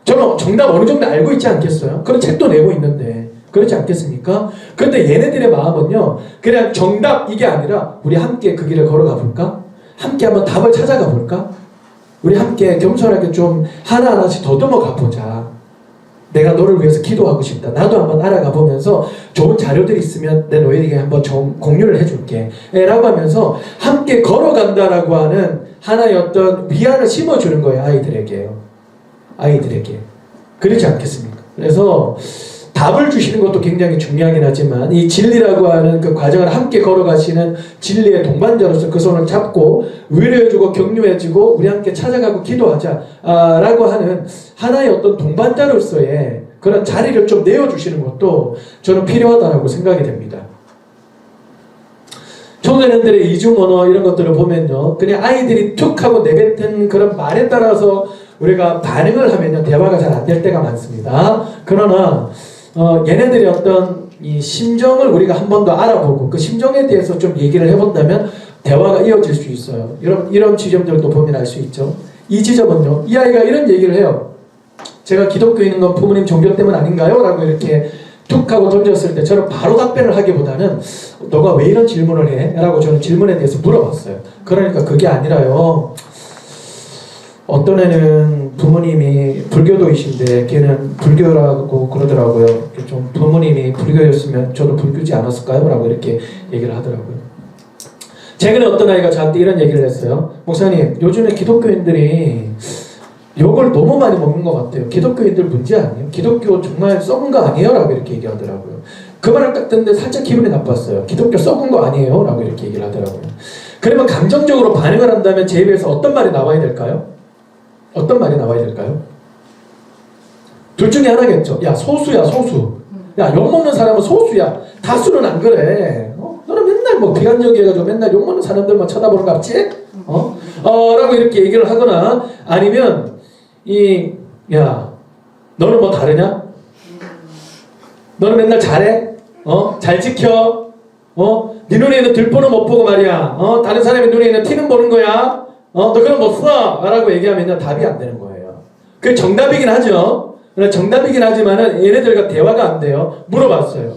저는 정답 어느 정도 알고 있지 않겠어요? 그런 책도 내고 있는데 그렇지 않겠습니까? 그런데 얘네들의 마음은요, 그냥 정답 이게 아니라 우리 함께 그 길을 걸어가 볼까? 함께 한번 답을 찾아가 볼까? 우리 함께 겸손하게 좀 하나하나씩 더듬어 가보자. 내가 너를 위해서 기도하고 싶다. 나도 한번 알아가 보면서 좋은 자료들이 있으면 내 너희에게 한번 공유를 해줄게 라고 하면서 함께 걸어간다라고 하는 하나의 어떤 위안을 심어주는 거예요. 아이들에게. 그렇지 않겠습니까? 그래서 답을 주시는 것도 굉장히 중요하긴 하지만 이 진리라고 하는 그 과정을 함께 걸어가시는 진리의 동반자로서 그 손을 잡고 위로해주고 격려해주고 우리 함께 찾아가고 기도하자 라고 하는 하나의 어떤 동반자로서의 그런 자리를 좀 내어주시는 것도 저는 필요하다고 생각이 됩니다. 청소년들의 이중 언어 이런 것들을 보면요, 그냥 아이들이 툭 하고 내뱉은 그런 말에 따라서 우리가 반응을 하면요 대화가 잘 안 될 때가 많습니다. 그러나 얘네들의 어떤 이 심정을 우리가 한 번 더 알아보고 그 심정에 대해서 좀 얘기를 해본다면 대화가 이어질 수 있어요. 여러분 이런 지점들도 보면 알 수 있죠. 이 지점은요, 이 아이가 이런 얘기를 해요. 제가 기독교인인 건 부모님 종교 때문 아닌가요? 라고 이렇게 툭 하고 던졌을 때 저는 바로 답변을 하기보다는 너가 왜 이런 질문을 해? 라고 저는 질문에 대해서 물어봤어요. 그러니까 그게 아니라요, 어떤 애는 부모님이 불교도이신데 걔는 불교라고 그러더라고요. 좀 부모님이 불교였으면 저도 불교지 않았을까요? 라고 이렇게 얘기를 하더라고요. 최근에 어떤 아이가 저한테 이런 얘기를 했어요. 목사님, 요즘에 기독교인들이 욕을 너무 많이 먹는 것 같아요. 기독교인들 문제 아니에요? 기독교 정말 썩은 거 아니에요? 라고 이렇게 얘기하더라고요. 그 말을 딱 듣는데 살짝 기분이 나빴어요. 기독교 썩은 거 아니에요? 라고 이렇게 얘기를 하더라고요. 그러면 감정적으로 반응을 한다면 제 입에서 어떤 말이 나와야 될까요? 어떤 말이 나와야 될까요? 둘 중에 하나겠죠. 야, 소수야, 소수. 야, 욕먹는 사람은 소수야. 다수는 안 그래. 너는 맨날 뭐 비관적이 해가지고 맨날 욕먹는 사람들만 쳐다보는 거 같지? 라고 이렇게 얘기를 하거나, 아니면 야, 너는 뭐 다르냐? 너는 맨날 잘해? 잘 지켜? 네 눈에 있는 들보는 못 보고 말이야. 다른 사람의 눈에 있는 티는 보는 거야. 너 그럼 못 써! 라고 얘기하면 답이 안 되는 거예요. 그게 정답이긴 하죠. 정답이긴 하지만은 얘네들과 대화가 안 돼요. 물어봤어요.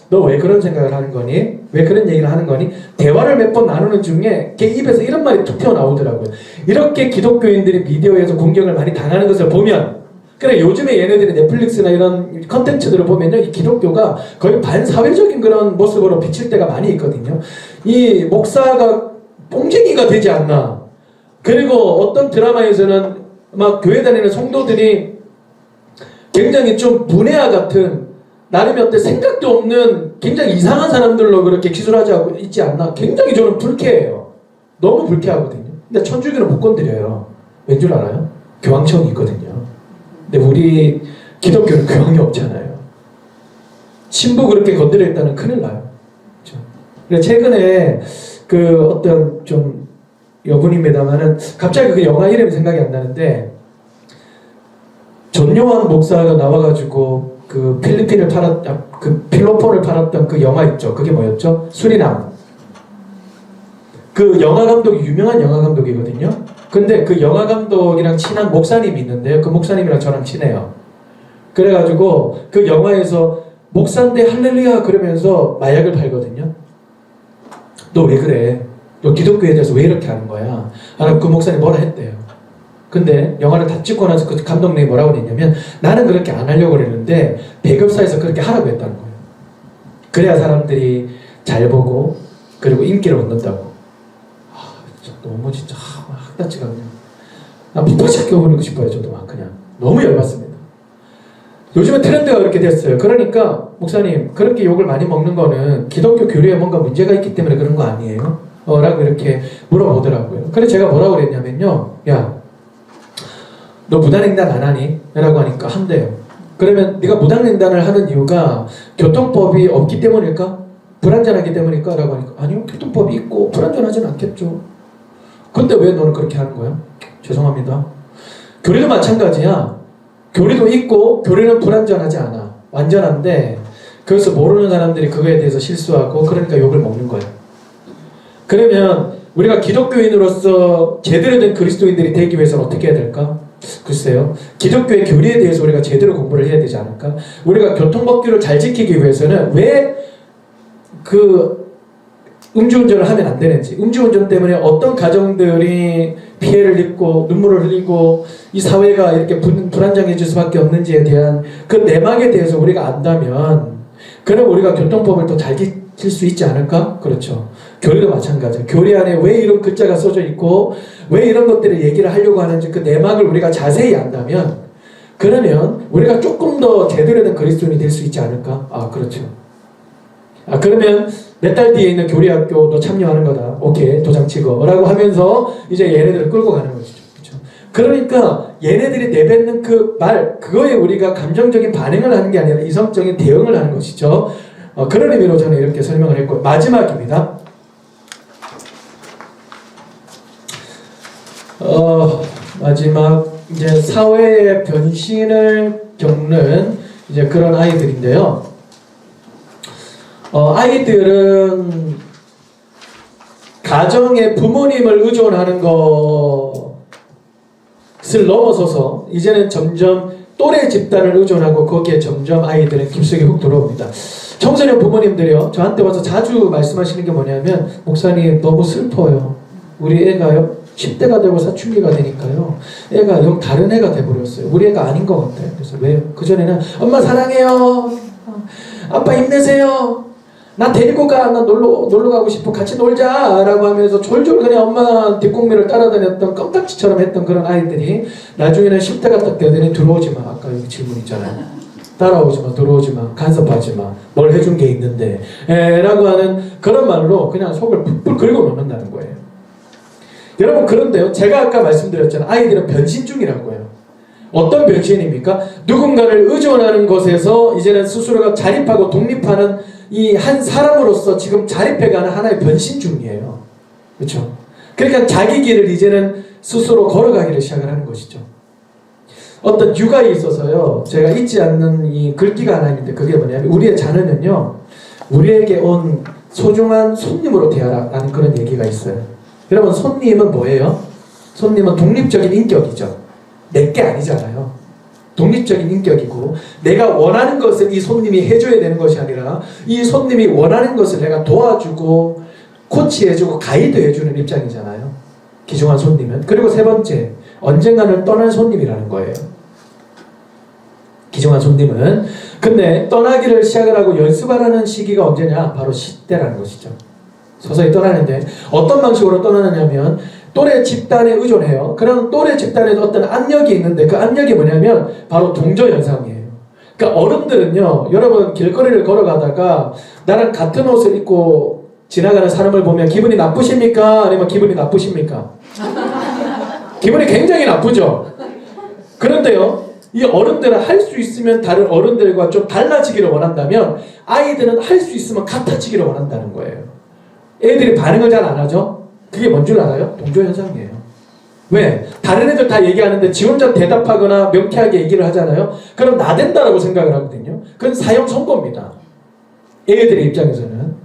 너 왜 그런 생각을 하는 거니? 왜 그런 얘기를 하는 거니? 대화를 몇 번 나누는 중에 걔 입에서 이런 말이 툭 튀어나오더라고요. 이렇게 기독교인들이 미디어에서 공격을 많이 당하는 것을 보면, 그래 요즘에 얘네들이 넷플릭스나 이런 컨텐츠들을 보면요, 이 기독교가 거의 반사회적인 그런 모습으로 비칠 때가 많이 있거든요. 이 목사가 뽕쟁이가 되지 않나. 그리고 어떤 드라마에서는 막 교회 다니는 성도들이 굉장히 좀 문외와 같은, 나름의 어떤 생각도 없는 굉장히 이상한 사람들로 그렇게 기술하지 있지 않나. 굉장히 저는 불쾌해요. 너무 불쾌하거든요. 근데 천주교는 못 건드려요. 왠 줄 알아요? 교황청이 있거든요. 근데 우리 기독교는 교황이 없잖아요. 신부 그렇게 건드려 있다는 큰일 나요. 그렇죠? 그래서 최근에 그 어떤 좀 여분입니다만은 갑자기 그 영화 이름이 생각이 안 나는데, 전요한 목사가 나와가지고 그 그 필로폰을 팔았던 그 영화 있죠. 그게 뭐였죠? 수리남. 그 영화 감독이 유명한 영화 감독이거든요. 근데 그 영화 감독이랑 친한 목사님이 있는데요. 그 목사님이랑 저랑 친해요. 그래가지고 그 영화에서 목사인데 할렐루야 그러면서 마약을 팔거든요. 너 왜 그래? 너 기독교에 대해서 왜 이렇게 하는 거야? 그 목사님 뭐라 했대요. 근데 영화를 다 찍고 나서 그 감독님이 뭐라고 했냐면, 나는 그렇게 안 하려고 그랬는데 배급사에서 그렇게 하라고 했다는 거예요. 그래야 사람들이 잘 보고 그리고 인기를 얻는다고. 너무 진짜 학다치가 그냥 부탁 껴버리고 싶어요. 저도 막 그냥 너무 열받습니다. 요즘에 트렌드가 그렇게 됐어요. 그러니까 목사님, 그렇게 욕을 많이 먹는 거는 기독교 교리에 뭔가 문제가 있기 때문에 그런 거 아니에요? 라고 이렇게 물어보더라고요. 그래서 제가 뭐라고 그랬냐면요, 야, 너 무단횡단 안 하니? 라고 하니까 한대요. 그러면 네가 무단횡단을 하는 이유가 교통법이 없기 때문일까? 불안전하기 때문일까? 라고 하니까 아니요, 교통법이 있고 불안전하진 않겠죠. 근데 왜 너는 그렇게 하는 거야? 죄송합니다. 교리도 마찬가지야. 교리도 있고 교리는 불안전하지 않아. 완전한데 그래서 모르는 사람들이 그거에 대해서 실수하고 그러니까 욕을 먹는 거야. 그러면 우리가 기독교인으로서 제대로 된 그리스도인들이 되기 위해서는 어떻게 해야 될까? 글쎄요. 기독교의 교리에 대해서 우리가 제대로 공부를 해야 되지 않을까? 우리가 교통법규를 잘 지키기 위해서는 왜 그 음주운전을 하면 안 되는지, 음주운전 때문에 어떤 가정들이 피해를 입고 눈물을 흘리고 이 사회가 이렇게 불안정해질 수밖에 없는지에 대한 그 내막에 대해서 우리가 안다면, 그럼 우리가 교통법을 더 잘 지킬 수 있지 않을까? 그렇죠. 교리도 마찬가지예요. 교리 안에 왜 이런 글자가 써져 있고 왜 이런 것들을 얘기를 하려고 하는지 그 내막을 우리가 자세히 안다면 그러면 우리가 조금 더 제대로 된 그리스도인이 될 수 있지 않을까? 아, 그렇죠. 아, 그러면 몇 달 뒤에 있는 교리학교 너 참여하는 거다. 오케이, 도장 찍어. 라고 하면서 이제 얘네들을 끌고 가는 것이죠. 그렇죠? 그러니까 얘네들이 내뱉는 그 말, 그거에 우리가 감정적인 반응을 하는 게 아니라 이성적인 대응을 하는 것이죠. 그런 의미로 저는 이렇게 설명을 했고, 마지막입니다. 마지막 이제 사회의 변신을 겪는 이제 그런 아이들인데요. 아이들은 가정의 부모님을 의존하는 것을 넘어서서 이제는 점점 또래 집단을 의존하고 거기에 점점 아이들은 깊숙이 훅 들어옵니다. 청소년 부모님들이요, 저한테 와서 자주 말씀하시는 게 뭐냐면, 목사님 너무 슬퍼요. 우리 애가요 10대가 되고 사춘기가 되니까요, 애가 영 다른 애가 돼버렸어요. 우리 애가 아닌 것 같아요. 그래서 왜요? 그전에는 엄마 사랑해요, 아빠 힘내세요, 나 데리고 가, 나 놀러 가고 싶어, 같이 놀자 라고 하면서 졸졸 그냥 엄마 뒷공미를 따라다녔던 껌딱지처럼 했던 그런 아이들이 나중에는 10대가 딱 되더니 들어오지 마. 아까 여기 질문 있잖아요. 따라오지 마, 들어오지 마, 간섭하지 마, 뭘 해준 게 있는데 라고 하는 그런 말로 그냥 속을 푹푹 긁어 놓는다는 거예요. 여러분, 그런데요, 제가 아까 말씀드렸잖아요. 아이들은 변신 중이라고요. 어떤 변신입니까? 누군가를 의존하는 것에서 이제는 스스로가 자립하고 독립하는 이 한 사람으로서 지금 자립해가는 하나의 변신 중이에요. 그렇죠? 그러니까 자기 길을 이제는 스스로 걸어가기를 시작을 하는 것이죠. 어떤 육아에 있어서요, 제가 잊지 않는 이 글귀가 하나 있는데, 그게 뭐냐면, 우리의 자녀는요, 우리에게 온 소중한 손님으로 대하라는 그런 얘기가 있어요. 여러분, 손님은 뭐예요? 손님은 독립적인 인격이죠. 내게 아니잖아요. 독립적인 인격이고, 내가 원하는 것을 이 손님이 해줘야 되는 것이 아니라 이 손님이 원하는 것을 내가 도와주고 코치해주고 가이드해주는 입장이잖아요, 귀중한 손님은. 그리고 세 번째, 언젠가는 떠날 손님이라는 거예요, 귀중한 손님은. 근데 떠나기를 시작을 하고 연습하라는 시기가 언제냐? 바로 10대라는 것이죠. 서서히 떠나는데 어떤 방식으로 떠나느냐면, 또래 집단에 의존해요. 그럼 또래 집단에도 어떤 압력이 있는데, 그 압력이 뭐냐면 바로 동조현상이에요. 그러니까 어른들은요, 여러분 길거리를 걸어가다가 나랑 같은 옷을 입고 지나가는 사람을 보면 기분이 나쁘십니까? 아니면 기분이 나쁘십니까? 기분이 굉장히 나쁘죠. 그런데요, 이 어른들은 할 수 있으면 다른 어른들과 좀 달라지기를 원한다면, 아이들은 할 수 있으면 같아지기를 원한다는 거예요. 애들이 반응을 잘 안 하죠? 그게 뭔 줄 알아요? 동조현상이에요. 왜? 다른 애들 다 얘기하는데 지 혼자 대답하거나 명쾌하게 얘기를 하잖아요? 그럼 나댄다라고 생각을 하거든요. 그건 사형 선고입니다, 애들의 입장에서는.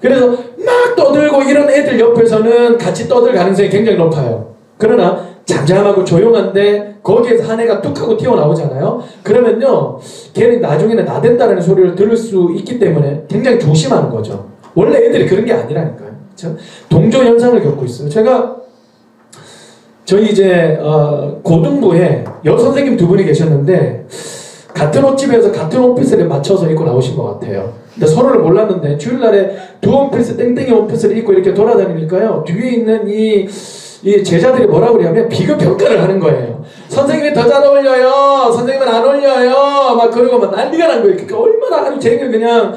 그래서 막 떠들고 이런 애들 옆에서는 같이 떠들 가능성이 굉장히 높아요. 그러나 잠잠하고 조용한데 거기에서 한 애가 뚝 하고 튀어나오잖아요? 그러면요, 걔는 나중에는 나댄다라는 소리를 들을 수 있기 때문에 굉장히 조심하는 거죠. 원래 애들이 그런 게 아니라니까요. 그렇죠? 동조 현상을 겪고 있어요. 제가 저희 이제 고등부에 여선생님 두 분이 계셨는데, 같은 옷집에서 같은 옷핏을 맞춰서 입고 나오신 것 같아요. 근데 서로를 몰랐는데 주일날에 두 옷핏을, 땡땡이 옷핏을 입고 이렇게 돌아다니니까요, 뒤에 있는 이 제자들이 뭐라고 그러냐면 비교 평가를 하는 거예요. 선생님이 더 잘 어울려요, 선생님은 안 어울려요, 막 그러고 막 난리가 난 거예요. 그러니까 얼마나 하루 종일 그냥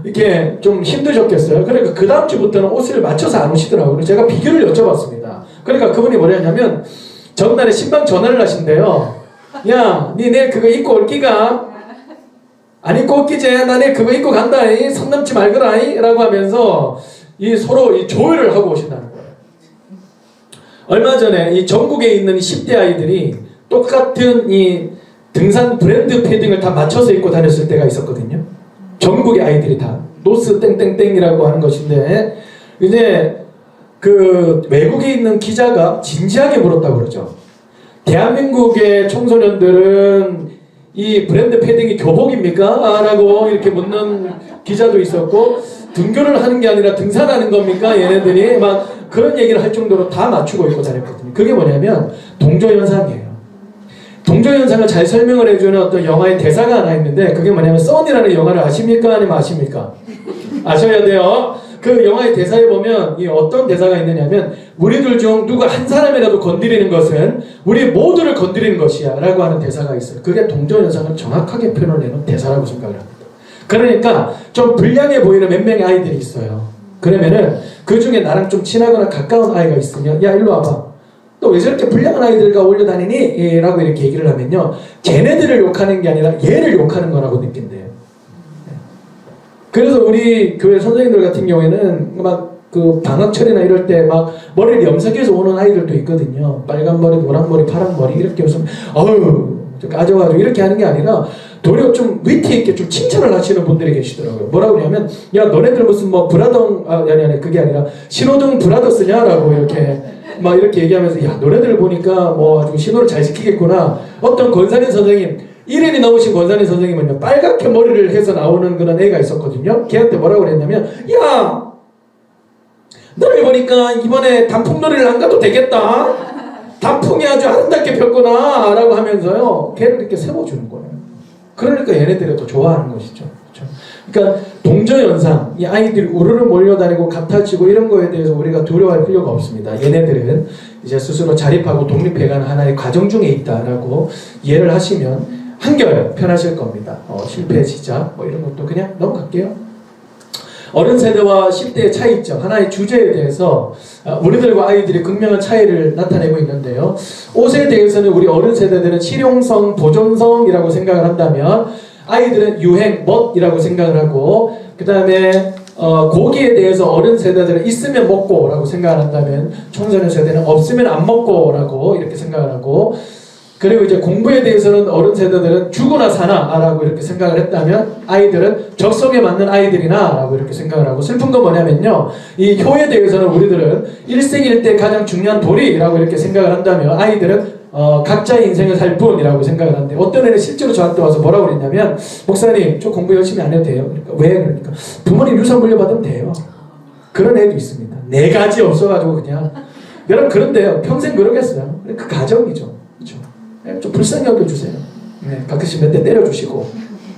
이렇게 좀 힘드셨겠어요. 그러니까 그 다음 주부터는 옷을 맞춰서 안 오시더라고요. 그래서 제가 비교를 여쭤봤습니다. 그러니까 그분이 뭐냐면, 전날에 신방 전화를 하신대요. 야, 니 내일 그거 입고 올 끼가? 안 입고 올기지? 나 내일 그거 입고 간다. 선 넘지 말거라. 라고 하면서 서로 조율을 하고 오신다는 거예요. 얼마 전에 이 전국에 있는 10대 아이들이 똑같은 이 등산 브랜드 패딩을 다 맞춰서 입고 다녔을 때가 있었거든요. 전국의 아이들이 다 노스 땡땡땡이라고 하는 것인데, 이제 그 외국에 있는 기자가 진지하게 물었다고 그러죠. 대한민국의 청소년들은 이 브랜드 패딩이 교복입니까? 라고 이렇게 묻는 기자도 있었고, 등교를 하는 게 아니라 등산하는 겁니까? 얘네들이 막 그런 얘기를 할 정도로 다 맞추고 입고 다녔거든요. 그게 뭐냐면 동조현상이에요. 동조현상을 잘 설명을 해주는 어떤 영화의 대사가 하나 있는데, 그게 뭐냐면 써니라는 영화를 아십니까? 아니면 아십니까? 아셔야 돼요. 그 영화의 대사에 보면 이 어떤 대사가 있느냐면 우리들 중 누가 한 사람이라도 건드리는 것은 우리 모두를 건드리는 것이야 라고 하는 대사가 있어요. 그게 동정현상을 정확하게 표현해놓은 대사라고 생각을 합니다. 그러니까 좀 불량해 보이는 몇 명의 아이들이 있어요. 그러면은 그 중에 나랑 좀 친하거나 가까운 아이가 있으면 야 일로 와봐. 너 왜 저렇게 불량한 아이들과 올려다니니? 라고 이렇게 얘기를 하면요. 걔네들을 욕하는 게 아니라 얘를 욕하는 거라고 느낀대요. 그래서 우리 교회 선생님들 같은 경우에는 막 그 방학철이나 이럴 때 막 머리를 염색해서 오는 아이들도 있거든요. 빨간 머리, 노란 머리, 파란 머리 이렇게 해서 어휴 까져가지고 이렇게 하는 게 아니라 도리어 좀 위트 있게 좀 칭찬을 하시는 분들이 계시더라고요. 뭐라고 하냐면 야 너네들 무슨 뭐 브라더 아니 그게 아니라 신호등 브라더스냐라고 이렇게 막 이렇게 얘기하면서 야 너네들 보니까 뭐 아주 신호를 잘 지키겠구나. 어떤 권사님 선생님 1인이 넘으신 권사님 선생님은요 빨갛게 머리를 해서 나오는 그런 애가 있었거든요. 걔한테 뭐라고 그랬냐면 야 너를 보니까 이번에 단풍놀이를 안 가도 되겠다. 단풍이 아주 아름답게 폈구나 라고 하면서요 걔를 이렇게 세워주는 거예요. 그러니까 얘네들이 또 좋아하는 것이죠. 그렇죠? 그러니까 동저연상 이 아이들이 우르르 몰려다니고 같아지고 이런 거에 대해서 우리가 두려워할 필요가 없습니다. 얘네들은 이제 스스로 자립하고 독립해가는 하나의 과정 중에 있다라고 이해를 하시면 한결 편하실 겁니다. 실패 시작 뭐 이런 것도 그냥 넘어갈게요. 어른 세대와 10대의 차이점 하나의 주제에 대해서 우리들과 아이들이 극명한 차이를 나타내고 있는데요. 옷에 대해서는 우리 어른 세대들은 실용성, 보존성이라고 생각을 한다면 아이들은 유행, 멋이라고 생각을 하고 그 다음에 고기에 대해서 어른 세대들은 있으면 먹고 라고 생각을 한다면 청소년 세대는 없으면 안 먹고 라고 이렇게 생각을 하고 그리고 이제 공부에 대해서는 어른 세대들은 죽으나 사나 라고 이렇게 생각을 했다면 아이들은 적성에 맞는 아이들이나 라고 이렇게 생각을 하고 슬픈 건 뭐냐면요 이 효에 대해서는 우리들은 일생일 가장 중요한 도리라고 이렇게 생각을 한다면 아이들은 각자의 인생을 살 뿐이라고 생각을 하는데 어떤 애는 실제로 저한테 와서 뭐라고 그랬냐면 목사님 저 공부 열심히 안 해도 돼요. 그러니까 왜? 그러니까 부모님 유산 물려받으면 돼요. 그런 애도 있습니다. 4가지 없어가지고 그냥 여러분 그런데요 평생 그러겠어요. 그 가정이죠. 그렇죠? 좀 불쌍히 여겨주세요. 네, 가끔씩 몇 대 때려주시고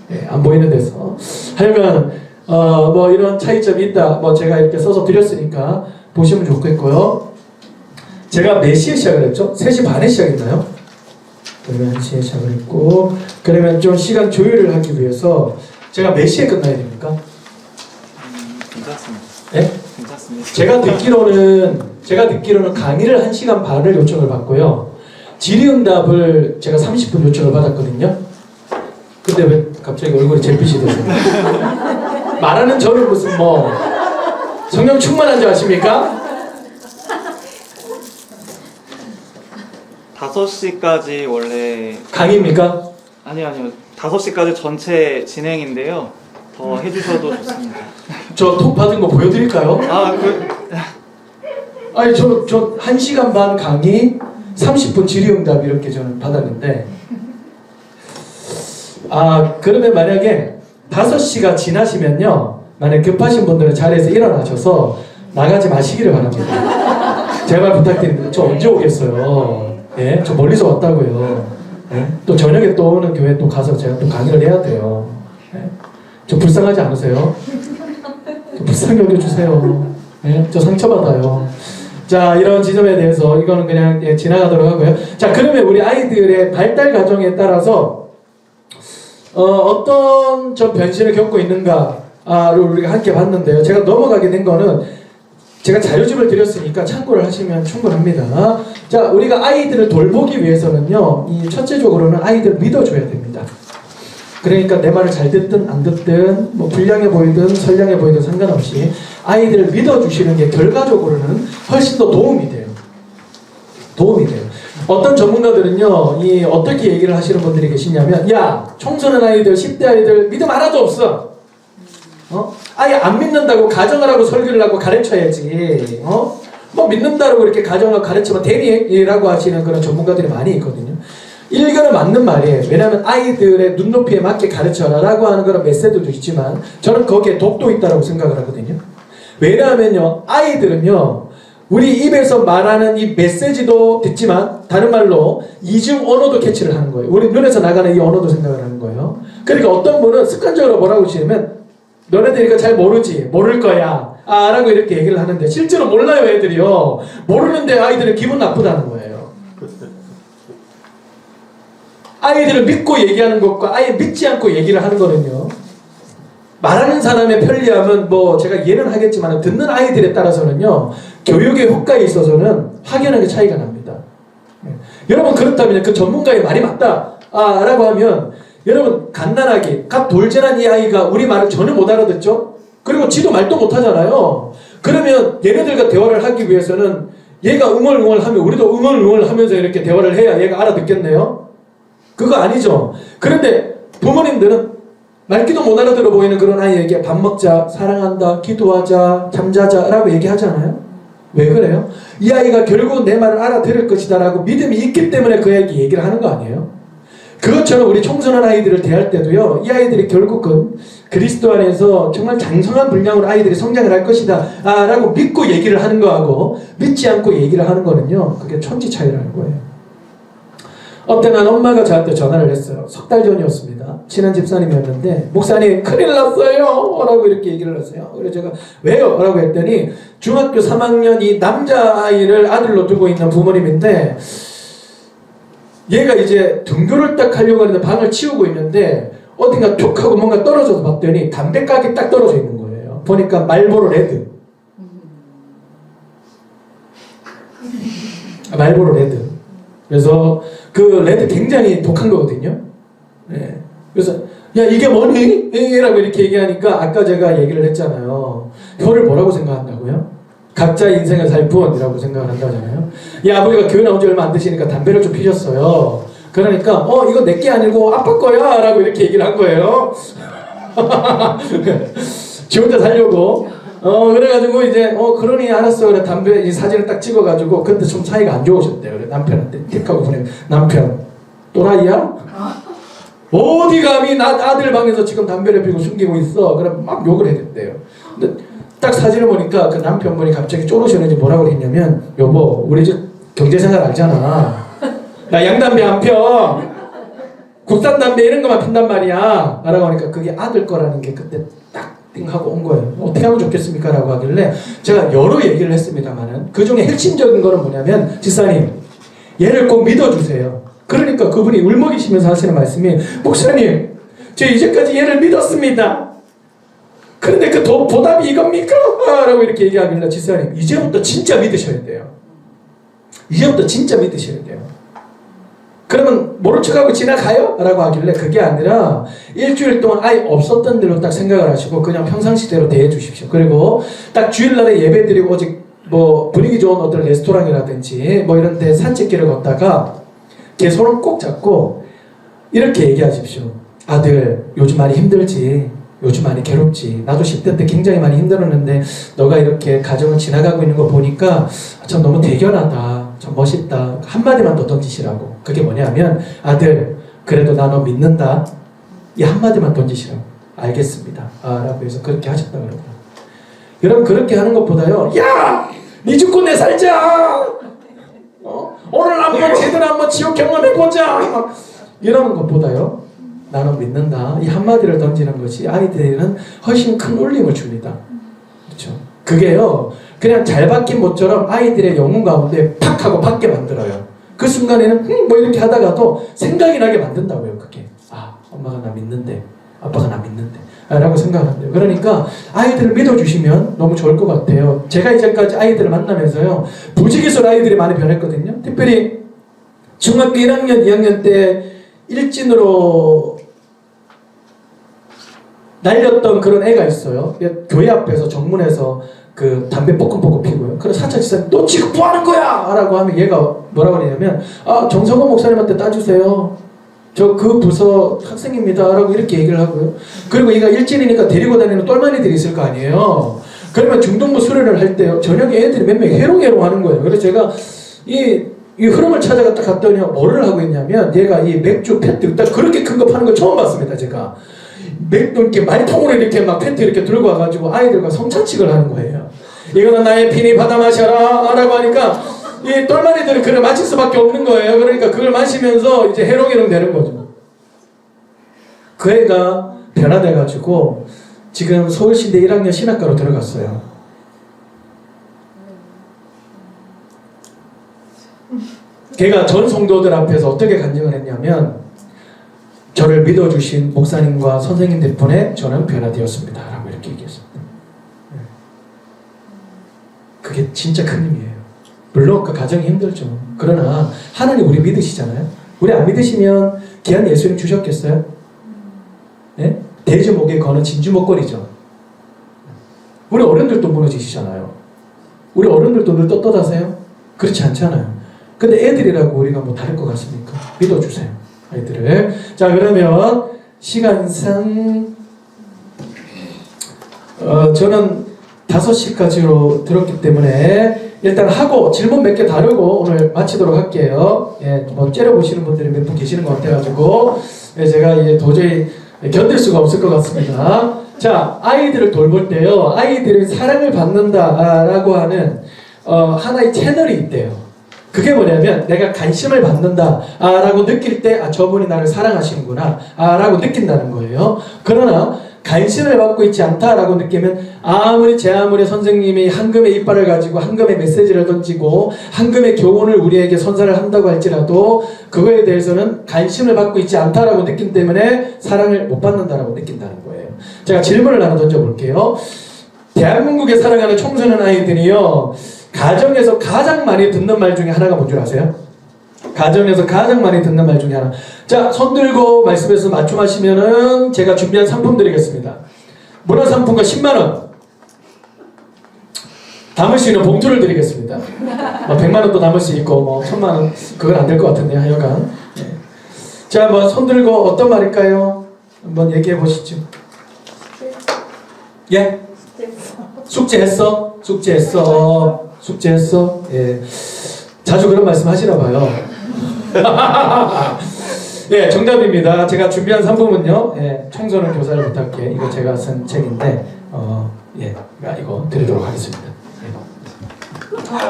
네, 안 보이는 데서 하여간 뭐 이런 차이점이 있다. 뭐 제가 이렇게 써서 드렸으니까 보시면 좋겠고요. 제가 몇 시에 시작을 했죠? 3시 반에 시작했나요? 그러면 1시에 시작을 했고 그러면 좀 시간 조율을 하기 위해서 제가 몇 시에 끝나야 됩니까? 괜찮습니다. 네? 괜찮습니다. 제가 듣기로는 강의를 1시간 반을 요청을 받고요. 질의응답을 제가 30분 요청을 받았거든요. 근데 왜 갑자기 얼굴이 잿빛이 되세요? 말하는 저는 무슨 뭐 성령 충만한 줄 아십니까? 5시까지 원래 강의입니까? 아니요 5시까지 전체 진행인데요. 더 해주셔도 좋습니다. 저 톡 받은 거 보여드릴까요? 아니 저 1시간 반 강의 30분 질의응답 이렇게 저는 받았는데 그러면 만약에 5시가 지나시면요 만약 급하신 분들은 자리에서 일어나셔서 나가지 마시기를 바랍니다. 제발 부탁드립니다. 저 언제 오겠어요? 예? 저 멀리서 왔다고요. 예? 또 저녁에 또 오는 교회 또 가서 제가 또 강의를 해야 돼요. 예? 저 불쌍하지 않으세요? 저 불쌍히 여겨주세요. 예? 저 상처받아요. 자 이런 지점에 대해서 이거는 그냥 지나가도록 하고요. 자 그러면 우리 아이들의 발달 과정에 따라서 어떤 좀 변신을 겪고 있는가를 우리가 함께 봤는데요. 제가 넘어가게 된 거는 제가 자료집을 드렸으니까 참고를 하시면 충분합니다. 자 우리가 아이들을 돌보기 위해서는요 이 첫째적으로는 아이들을 믿어줘야 됩니다. 그러니까 내 말을 잘 듣든 안 듣든 뭐 불량해 보이든 선량해 보이든 상관없이 아이들을 믿어주시는 게 결과적으로는 훨씬 더 도움이 돼요. 어떤 전문가들은요 이 어떻게 얘기를 하시는 분들이 계시냐면 야 청소년 아이들 10대 아이들 믿음 하나도 없어. 아예 안 믿는다고 가정을 하고 설교를 하고 가르쳐야지. 뭐 믿는다고 이렇게 가정을 가르치면 되니라고 하시는 그런 전문가들이 많이 있거든요. 일견은 맞는 말이에요. 왜냐하면 아이들의 눈높이에 맞게 가르쳐라라고 하는 그런 메시지도 있지만 저는 거기에 독도 있다고 생각을 하거든요. 왜냐하면요 아이들은요 우리 입에서 말하는 이 메시지도 듣지만 다른 말로 이중 언어도 캐치를 하는 거예요. 우리 눈에서 나가는 이 언어도 생각을 하는 거예요. 그러니까 어떤 분은 습관적으로 뭐라고 하시냐면 너네들 이거 잘 모르지? 모를 거야. 라고 이렇게 얘기를 하는데 실제로 몰라요 애들이요. 모르는데 아이들은 기분 나쁘다는 거예요. 아이들을 믿고 얘기하는 것과 아예 믿지 않고 얘기를 하는 거는요, 말하는 사람의 편리함은 뭐 제가 이해는 하겠지만 듣는 아이들에 따라서는요 교육의 효과에 있어서는 확연하게 차이가 납니다. 여러분 그렇다면 그 전문가의 말이 맞다 라고 하면 여러분 간단하게 갓 돌진한 이 아이가 우리 말을 전혀 못 알아듣죠? 그리고 지도 말도 못 하잖아요. 그러면 얘네들과 대화를 하기 위해서는 얘가 웅얼웅얼 하면 우리도 웅얼웅얼 하면서 이렇게 대화를 해야 얘가 알아듣겠네요? 그거 아니죠. 그런데 부모님들은 말귀도 못 알아들어 보이는 그런 아이에게 밥 먹자, 사랑한다, 기도하자, 잠자자 라고 얘기하잖아요. 왜 그래요? 이 아이가 결국 내 말을 알아들을 것이다 라고 믿음이 있기 때문에 그에게 얘기를 하는 거 아니에요? 그것처럼 우리 청소년 아이들을 대할 때도요, 이 아이들이 결국은 그리스도 안에서 정말 장성한 분량으로 아이들이 성장을 할 것이다 라고 믿고 얘기를 하는 거하고 믿지 않고 얘기를 하는 거는요, 그게 천지 차이라는 거예요. 어떤 한 엄마가 저한테 전화를 했어요. 석 달 전이었습니다. 친한 집사님이었는데 목사님 큰일 났어요 라고 이렇게 얘기를 했어요. 그래서 제가 왜요? 라고 했더니 중학교 3학년 이 남자아이를 아들로 두고 있는 부모님인데 얘가 이제 등교를 딱 하려고 하는데 방을 치우고 있는데 어딘가 툭 하고 뭔가 떨어져서 봤더니 담배각이 딱 떨어져 있는 거예요. 보니까 말보로 레드. 말보로 레드. 그래서 그 레드 굉장히 독한 거거든요. 네. 그래서 야 이게 뭐니? 라고 이렇게 얘기하니까 아까 제가 얘기를 했잖아요. 혀를 뭐라고 생각한다고요? 각자의 인생을 살 뿐이라고 생각을 한다잖아요. 이 아버지가 교회 나온 지 얼마 안 되시니까 담배를 좀 피셨어요. 그러니까 이거 내게 아니고 아빠 거야 라고 이렇게 얘기를 한 거예요. 지 혼자 살려고. 그래가지고 이제 그러니 알았어. 그래 담배 이 사진을 딱 찍어가지고 근데 좀 사이가 안 좋으셨대요. 그래 남편한테 틱하고 보내. 남편 또라이야? 어디 감히 나 아들 방에서 지금 담배를 피고 숨기고 있어. 그럼 막 욕을 해댔대요. 근데 딱 사진을 보니까 그 남편분이 갑자기 쪼르셨는지 뭐라고 했냐면 여보 우리 집 경제생활 알잖아. 나 양담배 안 펴. 국산 담배 이런 거만 핀단 말이야 라고 하니까 그게 아들 거라는 게 그때 딱 하고 온 거예요. 어떻게 하면 좋겠습니까? 라고 하길래 제가 여러 얘기를 했습니다만은 그 중에 핵심적인 거는 뭐냐면 집사님 얘를 꼭 믿어주세요. 그러니까 그분이 울먹이시면서 하시는 말씀이 목사님 저 이제까지 얘를 믿었습니다. 그런데 그 보답이 이겁니까? 라고 이렇게 얘기하길래 집사님 이제부터 진짜 믿으셔야 돼요. 이제부터 진짜 믿으셔야 돼요. 그러면 모른 척하고 지나가요? 라고 하길래 그게 아니라 일주일 동안 아예 없었던 대로 딱 생각을 하시고 그냥 평상시대로 대해 주십시오. 그리고 딱 주일날에 예배 드리고 오직 뭐 분위기 좋은 어떤 레스토랑이라든지 뭐 이런 데 산책길을 걷다가 걔 손을 꼭 잡고 이렇게 얘기하십시오. 아들 요즘 많이 힘들지? 요즘 많이 괴롭지? 나도 10대 때 굉장히 많이 힘들었는데 너가 이렇게 가정을 지나가고 있는 거 보니까 참 너무 대견하다. 참 멋있다. 한마디만 더 던지시라고. 그게 뭐냐면 아들 그래도 나 너 믿는다. 이 한마디만 던지시라고. 알겠습니다. 라고 해서 그렇게 하셨다 그러고. 여러분 그렇게 하는 것보다요. 야! 니 죽고 내 살자! 오늘 한번 제대로 한번 지옥 경험해보자! 이러는 것보다요. 나는 믿는다. 이 한마디를 던지는 것이 아이들에게는 훨씬 큰 울림을 줍니다. 그렇죠? 그게요. 그냥 잘 박힌 못처럼 아이들의 영혼 가운데 팍 하고 받게 만들어요. 그 순간에는 뭐 이렇게 하다가도 생각이 나게 만든다고요. 그게. 엄마가 나 믿는데 아빠가 나 믿는데 라고 생각한대요. 그러니까 아이들을 믿어주시면 너무 좋을 것 같아요. 제가 이제까지 아이들을 만나면서요. 부지기술 아이들이 많이 변했거든요. 특별히 중학교 1학년, 2학년 때 일진으로 날렸던 그런 애가 있어요. 교회 앞에서 정문에서 그 담배 뽀끔뽀끔 피고요. 그래서 사차 지사님 너 지금 뭐 하는 거야? 라고 하면 얘가 뭐라고 하냐면 정성호 목사님한테 따주세요. 저 그 부서 학생입니다. 라고 이렇게 얘기를 하고요. 그리고 얘가 일진이니까 데리고 다니는 똘마니들이 있을 거 아니에요. 그러면 중등부 수련을 할 때요. 저녁에 애들이 몇 명이 해롱해롱 하는 거예요. 그래서 제가 이 흐름을 찾아갔다 갔더니 뭐를 하고 있냐면 얘가 이 맥주 팬티 딱 그렇게 큰 거 파는 거 처음 봤습니다. 제가. 맥주 이렇게 말통으로 이렇게 막 팬티 이렇게 들고 와가지고 아이들과 성찬식을 하는 거예요. 이거는 나의 피니 받아 마셔라 라고 하니까 이 똘마니들은 그걸 마실 수밖에 없는 거예요. 그러니까 그걸 마시면서 이제 해롱해롱 되는 거죠. 그 애가 변화돼가지고 지금 서울시대 1학년 신학과로 들어갔어요. 걔가 전 성도들 앞에서 어떻게 간증을 했냐면 저를 믿어주신 목사님과 선생님 덕분에 저는 변화되었습니다 라고 이렇게 얘기했습니다. 그게 진짜 큰 힘이에요. 물론 그 가정이 힘들죠. 그러나 하나님 우리 믿으시잖아요. 우리 안 믿으시면 귀한 예수님 주셨겠어요? 네? 돼지 목에 거는 진주 목걸이죠. 우리 어른들도 무너지시잖아요. 우리 어른들도 늘 떳떳하세요? 그렇지 않잖아요. 근데 애들이라고 우리가 뭐 다를 것 같습니까? 믿어주세요, 아이들을. 자, 그러면 시간상 저는 5시까지로 들었기 때문에 일단 하고 질문 몇 개 다루고 오늘 마치도록 할게요. 예, 뭐 째려보시는 분들이 몇 분 계시는 것 같아가지고 제가 이제 도저히 견딜 수가 없을 것 같습니다. 자, 아이들을 돌볼 때요, 아이들이 사랑을 받는다라고 하는 하나의 채널이 있대요. 그게 뭐냐면 내가 관심을 받는다라고 느낄 때 저분이 나를 사랑하시는구나 라고 느낀다는 거예요. 그러나 관심을 받고 있지 않다라고 느끼면 아무리 선생님이 황금의 이빨을 가지고 황금의 메시지를 던지고 황금의 교훈을 우리에게 선사를 한다고 할지라도 그거에 대해서는 관심을 받고 있지 않다라고 느낀 때문에 사랑을 못 받는다라고 느낀다는 거예요. 제가 질문을 하나 던져볼게요. 대한민국에 살아가는 청소년 아이들이요, 가정에서 가장 많이 듣는 말 중에 하나가 뭔 줄 아세요? 가정에서 가장 많이 듣는 말 중에 하나. 자, 손 들고 말씀해서 맞춤하시면은 제가 준비한 상품 드리겠습니다. 문화상품권 10만원 담을 수 있는 봉투를 드리겠습니다. 100만원도 담을 수 있고 1000만원 그건 안 될 것 같은데요, 하여간. 네. 자, 손 들고 어떤 말일까요? 한번 얘기해 보시죠. 예? 숙제했어? 숙제했어? 예. 자주 그런 말씀 하시나 봐요. 예, 정답입니다. 제가 준비한 상품은요, 예, 청소년 교사를 부탁해. 이거 제가 쓴 책인데, 예, 이거 드리도록 하겠습니다. 예.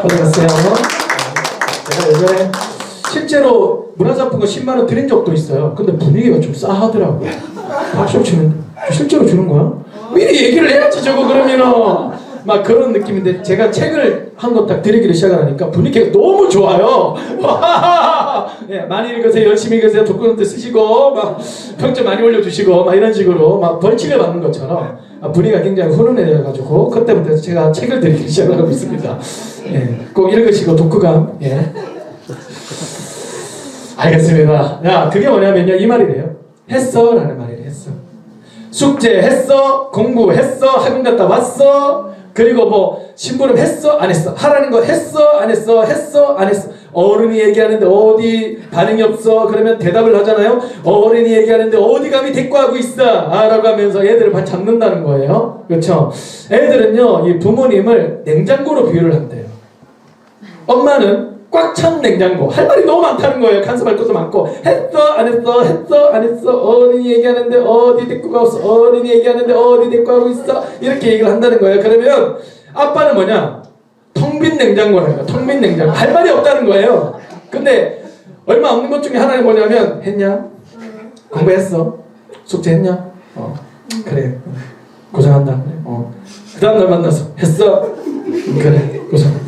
어떠셨어요? 제가 예전에 실제로 문화상품권 10만원 드린 적도 있어요. 근데 분위기가 좀 싸하더라고요. 박수 치는데, 실제로 주는 거야? 미리 얘기를 해야지, 저거, 그러면은. 막 그런 느낌인데 제가 책을 한 권 딱 드리기를 시작하니까 분위기가 너무 좋아요. 예, 많이 읽으세요, 열심히 읽으세요, 독후노트 쓰시고 막 평점 많이 올려주시고 막 이런 식으로 막 벌칙을 받는 것처럼 분위기가 굉장히 훈훈해져가지고 그때부터 제가 책을 드리기 시작하고 있습니다. 예, 꼭 읽으시고 독후감. 예. 알겠습니다. 야, 그게 뭐냐면요, 이 말이래요. 했어 라는 말이래. 했어. 숙제했어, 공부했어, 학원 갔다 왔어, 그리고 심부름 했어, 안 했어, 하라는 거 했어, 안 했어, 했어, 안 했어. 어른이 얘기하는데 어디 반응이 없어, 그러면 대답을 하잖아요. 어른이 얘기하는데 어디 감히 대꾸하고 있어 라고 하면서 애들을 반 잡는다는 거예요. 그렇죠? 애들은요, 이 부모님을 냉장고로 비유를 한대요. 엄마는 꽉 찬 냉장고, 할 말이 너무 많다는 거예요. 간섭할 것도 많고, 했어 안 했어, 했어 안 했어, 어른이 얘기하는데 어디 대꾸가 없어, 어른이 얘기하는데 어디 대꾸하고 있어, 이렇게 얘기를 한다는 거예요. 그러면 아빠는 뭐냐, 텅 빈 냉장고라는 거예요. 텅 빈 냉장고, 할 말이 없다는 거예요. 근데 얼마 없는 것 중에 하나는 뭐냐면, 했냐, 공부했어, 숙제했냐, 그래, 고생한다, 그 다음 날 만나서 했어, 그래, 고생한다.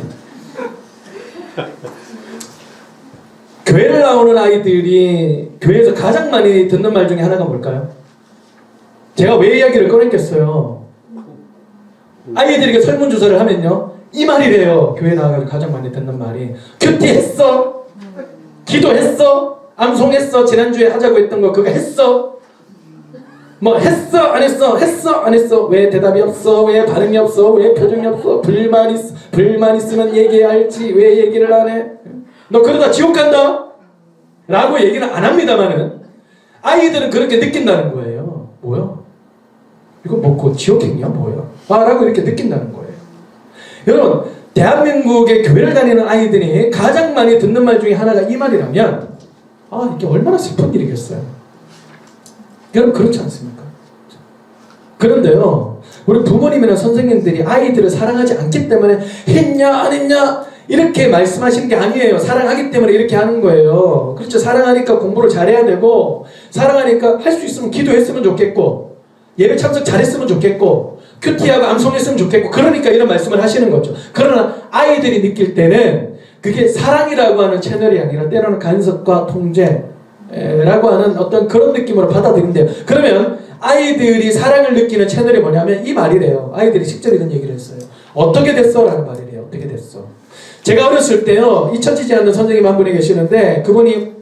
교회를 나오는 아이들이 교회에서 가장 많이 듣는 말 중에 하나가 뭘까요? 제가 왜 이야기를 꺼냈겠어요? 아이들에게 설문조사를 하면요, 이 말이래요. 교회 나와가지고 가장 많이 듣는 말이. 큐티했어? 기도했어? 암송했어? 지난주에 하자고 했던 거 그거 했어? 했어? 안 했어? 했어? 안 했어? 왜 대답이 없어? 왜 반응이 없어? 왜 표정이 없어? 불만 있으면 얘기할지 왜 얘기를 안 해? 너 그러다 지옥 간다? 라고 얘기는 안 합니다만은 아이들은 그렇게 느낀다는 거예요. 뭐야? 이거 곧 지옥행이야? 뭐야? 라고 이렇게 느낀다는 거예요. 여러분, 대한민국의 교회를 다니는 아이들이 가장 많이 듣는 말 중에 하나가 이 말이라면 이게 얼마나 슬픈 일이겠어요. 여러분, 그렇지 않습니까? 그런데요, 우리 부모님이나 선생님들이 아이들을 사랑하지 않기 때문에 했냐 안 했냐 이렇게 말씀하시는 게 아니에요. 사랑하기 때문에 이렇게 하는 거예요. 그렇죠. 사랑하니까 공부를 잘해야 되고, 사랑하니까 할 수 있으면 기도했으면 좋겠고, 예배 참석 잘했으면 좋겠고, 큐티하고 암송했으면 좋겠고, 그러니까 이런 말씀을 하시는 거죠. 그러나 아이들이 느낄 때는 그게 사랑이라고 하는 채널이 아니라 때로는 간섭과 통제라고 하는 어떤 그런 느낌으로 받아들인대요. 그러면 아이들이 사랑을 느끼는 채널이 뭐냐면 이 말이래요. 아이들이 직접 이런 얘기를 했어요. 어떻게 됐어? 라는 말이래요. 어떻게 됐어? 제가 어렸을 때요, 잊혀지지 않는 선생님 한 분이 계시는데 그분이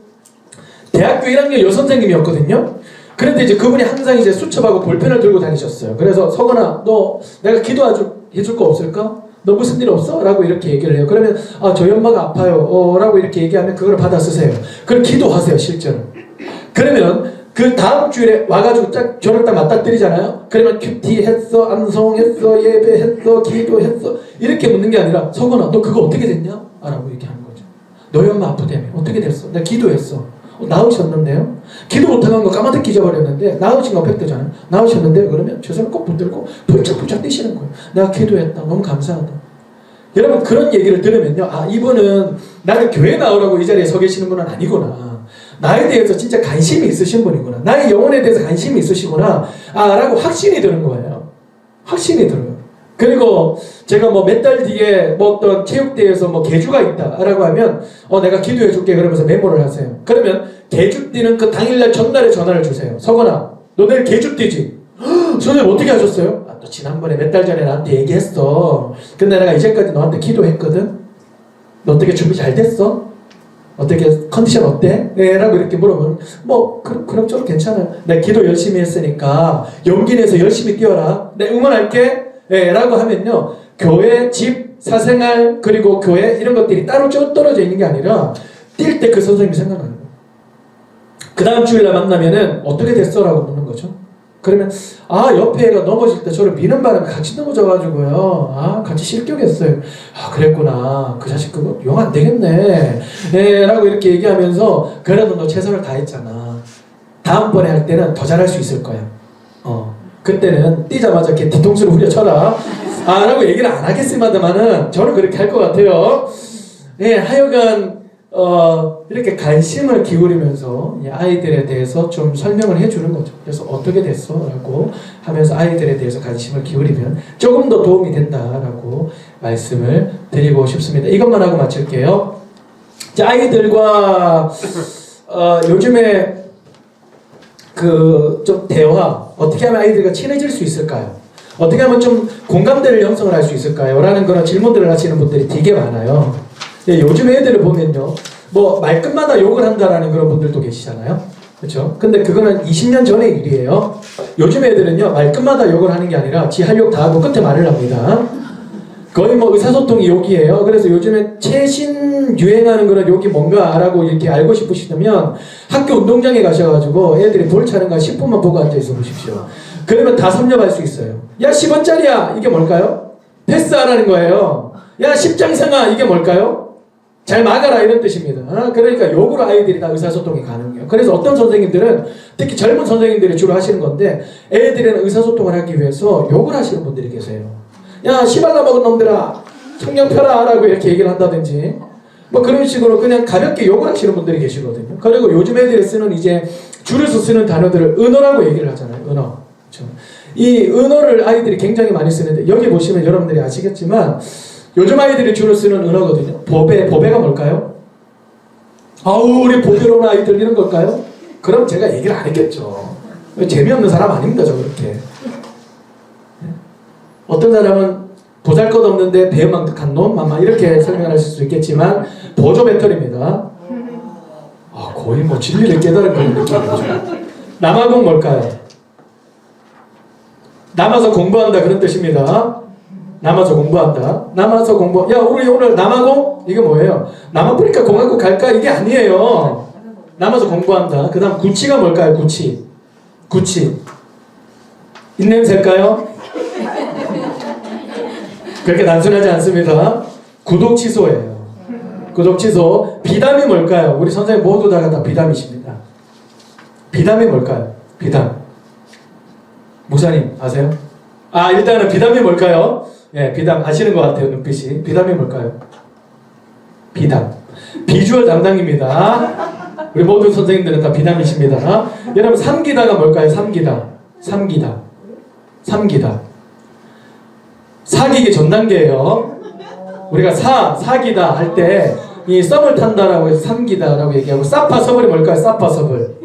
대학교 1학년 여선생님이었거든요. 그런데 이제 그분이 항상 이제 수첩하고 볼펜을 들고 다니셨어요. 그래서 서건아, 너 내가 기도해줄 거 없을까? 너 무슨 일 없어? 라고 이렇게 얘기를 해요. 그러면 저희 엄마가 아파요 라고 이렇게 얘기하면 그걸 받아 쓰세요. 그걸 기도하세요. 실제로. 그러면 그 다음 주일에 와가지고 딱 저를 딱 맞닥뜨리잖아요. 그러면 큐티 했어, 암송했어, 예배했어, 기도했어 이렇게 묻는 게 아니라 서건아 너 그거 어떻게 됐냐? 라고 얘기하는 거죠. 너희 엄마 아프다며 어떻게 됐어? 내가 기도했어. 나으셨는데요? 기도 못하는 거 까마득히 잊어버렸는데 나으신 거 팩트잖아요. 나으셨는데요? 그러면 제 손을 꼭 붙들고 펄쩍펄쩍 뛰시는 거예요. 내가 기도했다. 너무 감사하다. 여러분 그런 얘기를 들으면요, 이분은 나를 교회 나오라고 이 자리에 서 계시는 분은 아니구나. 나에 대해서 진짜 관심이 있으신 분이구나. 나의 영혼에 대해서 관심이 있으시구나. 라고 확신이 드는 거예요. 확신이 들어요. 그리고 제가 뭐 몇 달 뒤에 뭐 어떤 체육대회에서 뭐 개주가 있다라고 하면 내가 기도해 줄게 그러면서 메모를 하세요. 그러면 개주 뛰는 그 당일날 전날에 전화를 주세요. 서건아, 너 내일 개주 뛰지? 선생님 어떻게 하셨어요? 너 지난번에 몇 달 전에 나한테 얘기했어. 근데 내가 이제까지 너한테 기도했거든. 너 어떻게 준비 잘 됐어? 어떻게 컨디션 어때? 라고 이렇게 물어보면 뭐 그럭저럭 괜찮아요. 내가 기도 열심히 했으니까 용기 내서 열심히 뛰어라. 내가 응원할게. 라고 하면요, 교회, 집, 사생활 그리고 교회 이런 것들이 따로 떨어져 있는 게 아니라 뛸 때 그 선생님이 생각나는 거예요. 그 다음 주일날 만나면은 어떻게 됐어? 라고 묻는 거죠. 그러면 옆에 애가 넘어질 때 저를 미는 바람에 같이 넘어져가지고요, 같이 실격했어요. 그랬구나. 그 자식 그거 용 안 되겠네. 라고 이렇게 얘기하면서 그래도 너 최선을 다했잖아. 다음번에 할 때는 더 잘할 수 있을 거야. 그때는 뛰자마자 이렇게 뒤통수를 후려쳐라. 라고 얘기를 안 하겠습니다만은 저는 그렇게 할 것 같아요. 하여간 이렇게 관심을 기울이면서 아이들에 대해서 좀 설명을 해주는 거죠. 그래서 어떻게 됐어? 라고 하면서 아이들에 대해서 관심을 기울이면 조금 더 도움이 된다라고 말씀을 드리고 싶습니다. 이것만 하고 마칠게요. 자, 아이들과 요즘에 좀 대화, 어떻게 하면 아이들과 친해질 수 있을까요? 어떻게 하면 좀 공감대를 형성을 할 수 있을까요? 라는 그런 질문들을 하시는 분들이 되게 많아요. 요즘 애들을 보면요, 뭐 말끝마다 욕을 한다라는 그런 분들도 계시잖아요. 그렇죠? 근데 그거는 20년 전의 일이에요. 요즘 애들은요, 말끝마다 욕을 하는 게 아니라 지 할 욕 다 하고 끝에 말을 합니다. 거의 뭐 의사소통이 욕이에요. 그래서 요즘에 최신 유행하는 그런 욕이 뭔가라고 이렇게 알고 싶으시면 학교 운동장에 가셔가지고 애들이 볼 차는 거 10분만 보고 앉아있어 보십시오. 그러면 다 섭렵할 수 있어요. 야 10원짜리야 이게 뭘까요? 패스하라는 거예요. 야 십장생아 이게 뭘까요? 잘 막아라 이런 뜻입니다. 그러니까 욕으로 아이들이 다 의사소통이 가능해요. 그래서 어떤 선생님들은 특히 젊은 선생님들이 주로 하시는 건데 애들이랑 의사소통을 하기 위해서 욕을 하시는 분들이 계세요. 야 시발라 먹은 놈들아 청년 펴라 라고 이렇게 얘기를 한다든지 뭐 그런 식으로 그냥 가볍게 욕을 하시는 분들이 계시거든요. 그리고 요즘 애들이 쓰는 이제 줄여서 쓰는 단어들을 은어라고 얘기를 하잖아요. 은어. 그렇죠? 이 은어를 아이들이 굉장히 많이 쓰는데 여기 보시면 여러분들이 아시겠지만 요즘 아이들이 주로 쓰는 은어거든요. 보배가 뭘까요? 우리 보배로운 아이들 이런 걸까요? 그럼 제가 얘기를 안 했겠죠. 재미없는 사람 아닙니다. 저 그렇게. 어떤 사람은 보잘것없는데 배은망덕한 놈? 아마 이렇게 설명하실 수 있겠지만 보조 배터리입니다. 거의 뭐 진리를 깨달은 그런 느낌이죠. 남아공 뭘까요? 남아서 공부한다 그런 뜻입니다. 남아서 공부한다. 남아서 공부. 야 우리 오늘 남아공? 이게 뭐예요? 남아프리카 공화국 갈까? 이게 아니에요. 남아서 공부한다. 그 다음 구치가 뭘까요? 구치. 입냄새일까요? 그렇게 단순하지 않습니다. 구독 취소예요. 구독 취소. 비담이 뭘까요? 우리 선생님 모두 다 비담이십니다. 비담이 뭘까요? 비담. 목사님 아세요? 일단은 비담이 뭘까요? 비담 아시는 것 같아요. 눈빛이. 비담이 뭘까요? 비담. 비주얼 담당입니다. 우리 모든 선생님들은 다 비담이십니다. 여러분 삼기다가 뭘까요? 삼기다. 사기기 전 단계예요. 우리가 사기다 할 때 이 썸을 탄다라고 해서 삼기다라고 얘기하고 사파서블이 뭘까요? 사파서블.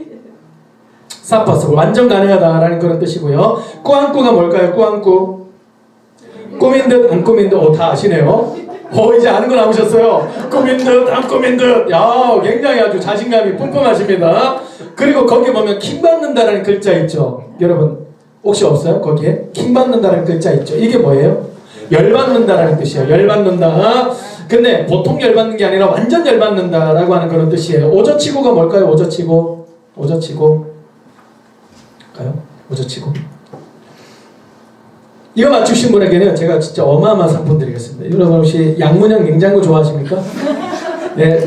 사파서블 완전 가능하다라는 그런 뜻이고요. 꾸안꾸가 뭘까요? 꾸안꾸. 꾸민 듯 안 꾸민 듯 다 아시네요. 이제 아는 거 나오셨어요. 꾸민 듯 안 꾸민 듯. 야, 굉장히 아주 자신감이 뿜뿜하십니다. 그리고 거기 보면 킹 받는다라는 글자 있죠. 여러분 혹시 없어요? 거기에 킹 받는다라는 글자 있죠. 이게 뭐예요? 열받는다라는 뜻이에요. 열받는다. 근데 보통 열받는 게 아니라 완전 열받는다라고 하는 그런 뜻이에요. 오저치고가 뭘까요? 오저치고. 오저치고. 가요? 오저치고. 이거 맞추신 분에게는 제가 진짜 어마어마한 상품 드리겠습니다. 여러분 혹시 양문형 냉장고 좋아하십니까? 네.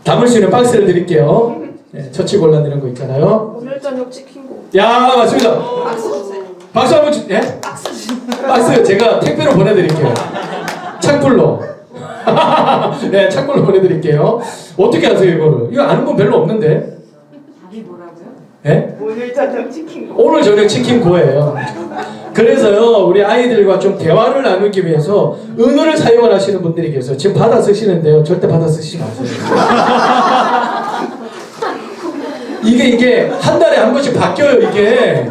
담을 수 있는 박스를 드릴게요. 네, 처치곤란 이런 거 있잖아요. 오늘 저녁 치킨고. 야, 맞습니다. 박수 한번 주, 예? 박스 제가 택배로 보내드릴게요. 창불로. 네, 창불로 보내드릴게요. 어떻게 하세요, 이거를? 이거 아는 분 별로 없는데. 답이 뭐라고요? 예? 오늘 저녁 치킨고. 오늘 저녁 치킨고예요. 그래서요, 우리 아이들과 좀 대화를 나누기 위해서 은어를 사용을 하시는 분들이 계세요. 지금 받아 쓰시는데요. 절대 받아 쓰시지 마세요. 이게 한 달에 한 번씩 바뀌어요, 이게.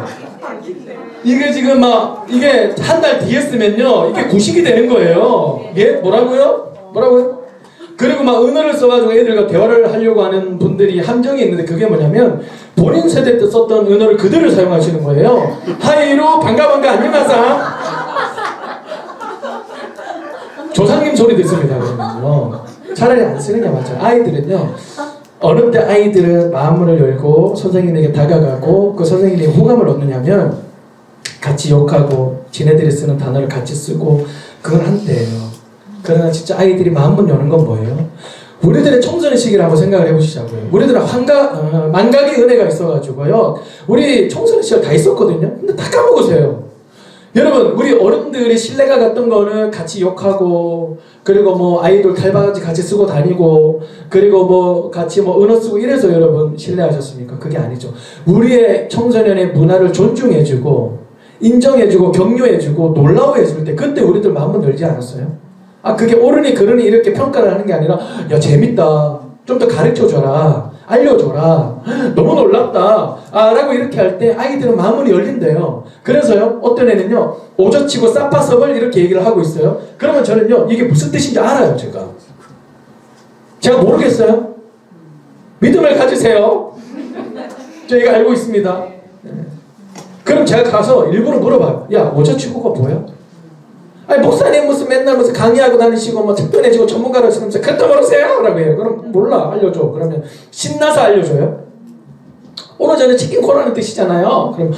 이게 지금 이게 한 달 뒤에 쓰면요, 이게 구식이 되는 거예요. 예? 뭐라고요? 그리고 은어를 써가지고 애들과 대화를 하려고 하는 분들이 함정이 있는데 그게 뭐냐면 본인 세대 때 썼던 은어를 그대로 사용하시는 거예요. 하이로 반가 안녕하세요. 조상님 소리 듣습니다. 그러면요. 차라리 안 쓰는 게 맞죠. 아이들은요. 어느 때 아이들은 마음을 열고 선생님에게 다가가고 그 선생님이 호감을 얻느냐면 같이 욕하고 지네들이 쓰는 단어를 같이 쓰고 그건 한때예요. 그러나 진짜 아이들이 마음문 여는 건 뭐예요? 우리들의 청소년 시기라고 생각을 해보시자고요. 우리들은 만각의 은혜가 있어가지고요. 우리 청소년 시절 다 있었거든요. 근데 다 까먹으세요. 여러분, 우리 어른들이 신뢰가 갔던 거는 같이 욕하고, 그리고 아이돌 탈바지 같이 쓰고 다니고, 그리고 같이 은어 쓰고 이래서 여러분 신뢰하셨습니까? 그게 아니죠. 우리의 청소년의 문화를 존중해주고, 인정해주고, 격려해주고, 놀라워해줄 때, 그때 우리들 마음은 열지 않았어요? 그게 옳으니 그러니 이렇게 평가를 하는 게 아니라, 야, 재밌다. 좀 더 가르쳐줘라. 알려줘라. 너무 놀랍다. 라고 이렇게 할 때 아이들은 마음이 열린대요. 그래서요, 어떤 애는요, 오저치고 싸파석을 이렇게 얘기를 하고 있어요. 그러면 저는요, 이게 무슨 뜻인지 알아요, 제가 모르겠어요. 믿음을 가지세요. 저희가 알고 있습니다. 그럼 제가 가서 일부러 물어봐요. 야, 오저치고가 뭐야? 목사님 맨날 강의하고 다니시고 책도 내시고 전문가로 하시면서 그것도 모르세요? 라고 해요. 그럼 몰라, 알려줘. 그러면 신나서 알려줘요. 오늘 전에 치킨 코라는 뜻이잖아요. 그럼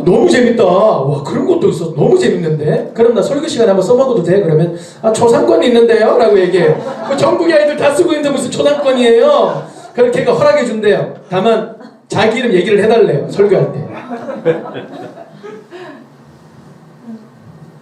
너무 재밌다. 와, 그런 것도 있어. 너무 재밌는데. 그럼 나 설교 시간에 한번 써먹어도 돼? 그러면 초상권이 있는데요? 라고 얘기해요. 전국의 아이들 다 쓰고 있는데 무슨 초상권이에요? 그럼 걔가 허락해 준대요. 다만 자기 이름 얘기를 해달래요. 설교할 때.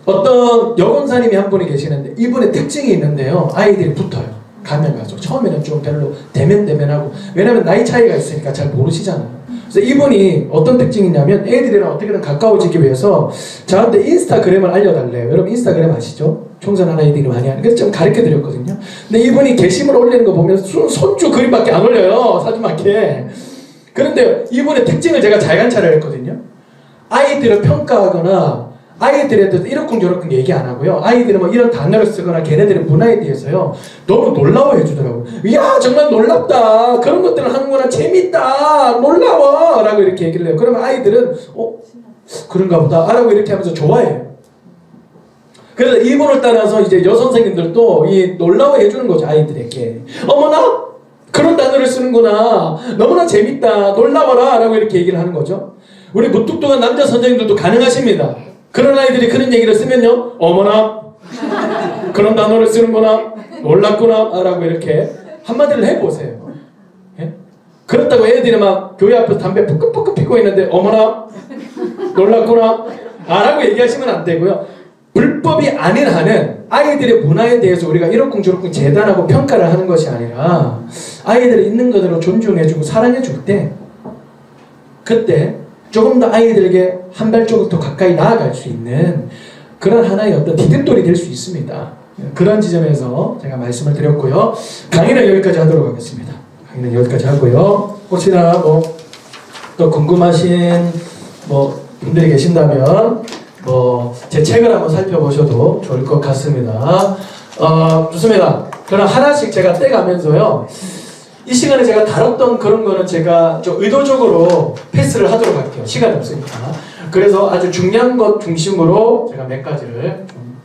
어떤 여권사님이 한 분이 계시는데 이분의 특징이 있는데요. 아이들이 붙어요. 가면 가죠. 처음에는 좀 별로 대면하고, 왜냐면 나이 차이가 있으니까 잘 모르시잖아요. 그래서 이분이 어떤 특징이 있냐면 애들이랑 어떻게든 가까워지기 위해서 저한테 인스타그램을 알려달래요. 여러분 인스타그램 아시죠? 청소년 아이들이 많이 하는. 그래서 좀 가르쳐드렸거든요. 근데 이분이 게시물 올리는 거 보면 손주 그림밖에 안 올려요. 사진밖에. 그런데 이분의 특징을 제가 잘 관찰을 했거든요. 아이들을 평가하거나 아이들에 대해서 이렇쿵저렇쿵 얘기 안 하고요. 아이들은 이런 단어를 쓰거나 걔네들의 문화에 대해서요, 너무 놀라워해 주더라고요. 이야, 정말 놀랍다. 그런 것들을 하는구나. 재밌다. 놀라워. 라고 이렇게 얘기를 해요. 그러면 아이들은 그런가 보다. 라고 이렇게 하면서 좋아해요. 그래서 이분을 따라서 이제 여선생님들도 놀라워해 주는 거죠. 아이들에게. 어머나? 그런 단어를 쓰는구나. 너무나 재밌다. 놀라워라. 라고 이렇게 얘기를 하는 거죠. 우리 무뚝뚝한 남자 선생님들도 가능하십니다. 그런 아이들이 그런 얘기를 쓰면요, 어머나 그런 단어를 쓰는구나, 놀랍구나 라고 이렇게 한마디를 해보세요. 예? 그렇다고 애들이 교회 앞에서 담배 푸끄푸끄 피고 있는데 어머나 놀랍구나 라고 얘기하시면 안 되고요. 불법이 아닌 한은 아이들의 문화에 대해서 우리가 이러쿵저러쿵 재단하고 평가를 하는 것이 아니라 아이들이 있는 그대로 존중해주고 사랑해줄 때, 그때 조금 더 아이들에게 한 발자국 더 가까이 나아갈 수 있는 그런 하나의 어떤 디딤돌이 될 수 있습니다. 그런 지점에서 제가 말씀을 드렸고요. 강의는 여기까지 하도록 하겠습니다. 강의는 여기까지 하고요. 혹시나 뭐 또 궁금하신 분들이 계신다면 제 책을 한번 살펴보셔도 좋을 것 같습니다. 좋습니다. 그럼 하나씩 제가 떼가면서요. 이 시간에 제가 다뤘던 그런 거는 제가 좀 의도적으로 패스를 하도록 할게요. 시간이 없으니까. 그래서 아주 중요한 것 중심으로 제가 몇 가지를 좀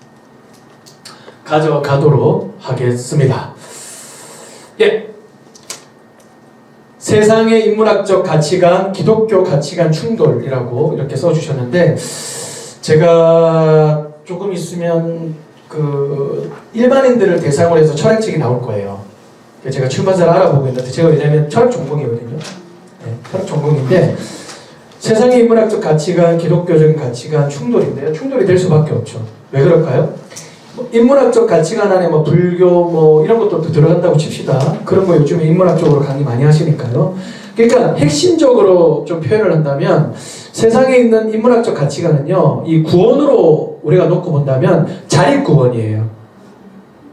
가져가도록 하겠습니다. 예. 세상의 인문학적 가치관, 기독교 가치관 충돌이라고 이렇게 써주셨는데, 제가 조금 있으면 그 일반인들을 대상으로 해서 철학책이 나올 거예요. 제가 출판사를 알아보고 있는데, 제가 왜냐면 철학 전공이거든요. 네, 철학 전공인데, 세상의 인문학적 가치관, 기독교적인 가치관 충돌인데요. 충돌이 될 수밖에 없죠. 왜 그럴까요? 인문학적 가치관 안에 불교 이런 것도 들어간다고 칩시다. 그런 거 요즘에 인문학적으로 강의 많이 하시니까요. 그러니까 핵심적으로 좀 표현을 한다면 세상에 있는 인문학적 가치관은요, 이 구원으로 우리가 놓고 본다면 자립구원이에요.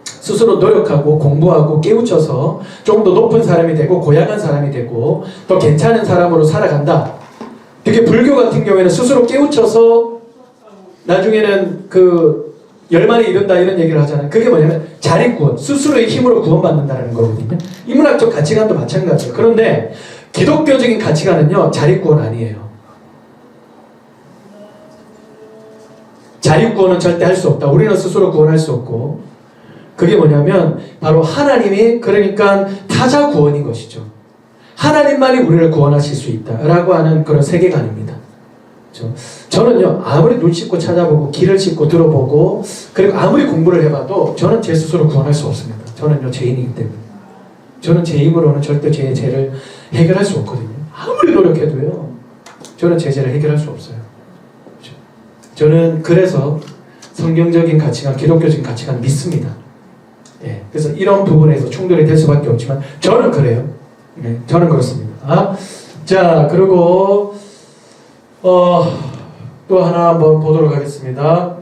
스스로 노력하고 공부하고 깨우쳐서 좀 더 높은 사람이 되고 고양한 사람이 되고 더 괜찮은 사람으로 살아간다. 되게 불교 같은 경우에는 스스로 깨우쳐서 나중에는 그 열만에 이른다 이런 얘기를 하잖아요. 그게 뭐냐면 자립구원, 스스로의 힘으로 구원받는다는 거거든요. 인문학적 가치관도 마찬가지예요. 그런데 기독교적인 가치관은요, 자립구원 아니에요. 자립구원은 절대 할 수 없다. 우리는 스스로 구원할 수 없고, 그게 뭐냐면 바로 하나님이, 그러니까 타자 구원인 것이죠. 하나님만이 우리를 구원하실 수 있다라고 하는 그런 세계관입니다. 저는요, 아무리 눈 씻고 찾아보고 길을 씻고 들어보고 그리고 아무리 공부를 해봐도 저는 제 스스로 구원할 수 없습니다. 저는요, 죄인이기 때문에. 저는 제 힘으로는 절대 제 죄를 해결할 수 없거든요. 아무리 노력해도요, 저는 제 죄를 해결할 수 없어요. 저는 그래서 성경적인 가치관, 기독교적인 가치관 믿습니다. 예, 그래서 이런 부분에서 충돌이 될 수밖에 없지만 저는 그래요. 네, 저는 그렇습니다. 자, 그리고 또 하나 한번 보도록 하겠습니다.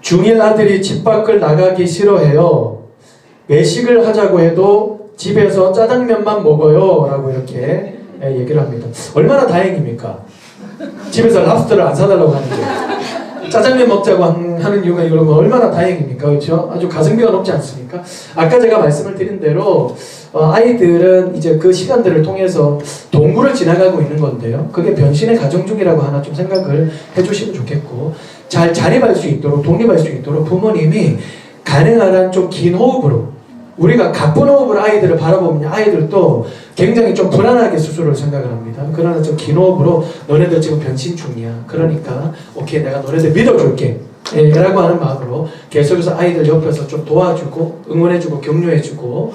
중1 아들이 집 밖을 나가기 싫어해요. 외식을 하자고 해도 집에서 짜장면만 먹어요. 라고 이렇게 얘기를 합니다. 얼마나 다행입니까? 집에서 랍스터를 안 사달라고 하는 게. 짜장면 먹자고 하는 이유가 이거는 얼마나 다행입니까? 그렇죠? 아주 가성비가 높지 않습니까? 아까 제가 말씀을 드린 대로 아이들은 이제 그 시간들을 통해서 동굴을 지나가고 있는 건데요. 그게 변신의 과정 중이라고 하나 좀 생각을 해주시면 좋겠고, 잘 자립할 수 있도록, 독립할 수 있도록 부모님이 가능한 한 좀 긴 호흡으로, 우리가 가쁜 호흡으로 아이들을 바라보면 아이들도 굉장히 좀 불안하게 스스로를 생각을 합니다. 그러나 좀 긴 호흡으로 너네들 지금 변신 중이야. 그러니까 오케이, 내가 너네들 믿어줄게. 라고 하는 마음으로 계속해서 아이들 옆에서 좀 도와주고 응원해주고 격려해주고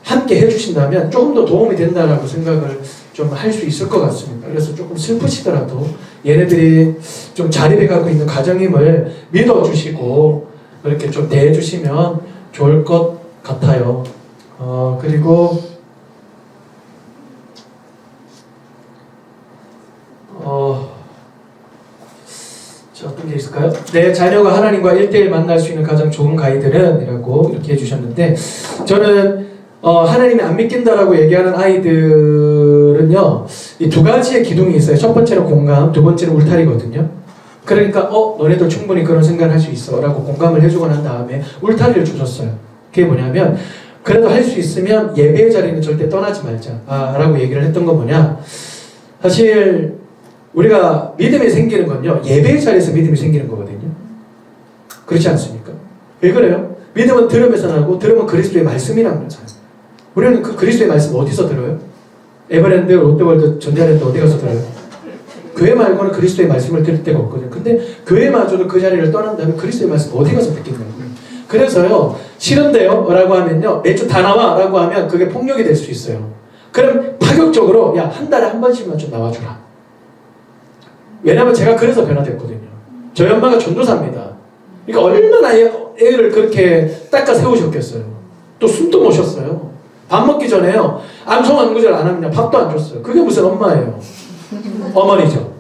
함께 해주신다면 조금 더 도움이 된다라고 생각을 좀 할 수 있을 것 같습니다. 그래서 조금 슬프시더라도 얘네들이 좀 자립해 갖고 있는 가정임을 믿어주시고 그렇게 좀 대해주시면 좋을 것 같아요. 그리고 자, 어떤 게 있을까요? 내 자녀가 하나님과 1대1 만날 수 있는 가장 좋은 가이드는? 이라고 이렇게 해주셨는데, 저는 하나님이 안 믿긴다라고 얘기하는 아이들은요, 이 두 가지의 기둥이 있어요. 첫 번째는 공감, 두 번째는 울타리거든요. 그러니까 너네도 충분히 그런 생각을 할 수 있어 라고 공감을 해주고 난 다음에 울타리를 주셨어요. 그게 뭐냐면, 그래도 할 수 있으면 예배의 자리는 절대 떠나지 말자 라고 얘기를 했던 건 뭐냐, 사실 우리가 믿음이 생기는 건요, 예배의 자리에서 믿음이 생기는 거거든요. 그렇지 않습니까? 왜 그래요? 믿음은 들으면서 나고, 들으면 그리스도의 말씀이라는 거잖아요. 우리는 그 그리스도의 말씀 어디서 들어요? 에버랜드, 롯데월드, 전자랜드 어디 가서 들어요? 교회 말고는 그리스도의 말씀을 들을 데가 없거든요. 근데 교회마저도 그 자리를 떠난다면 그리스도의 말씀 어디 가서 듣겠냐고요. 그래서요, 싫은데요? 라고 하면요, 매주 다 나와 라고 하면 그게 폭력이 될 수 있어요. 그럼 파격적으로, 야, 한 달에 한 번씩만 좀 나와주라. 왜냐면 제가 그래서 변화됐거든요. 저희 엄마가 전도사입니다. 그러니까 얼마나 애를 그렇게 닦아 세우셨겠어요. 또 숨도 모셨어요. 밥 먹기 전에요. 암송 한 구절 안 하면 밥도 안 줬어요. 그게 무슨 엄마예요? 어머니죠.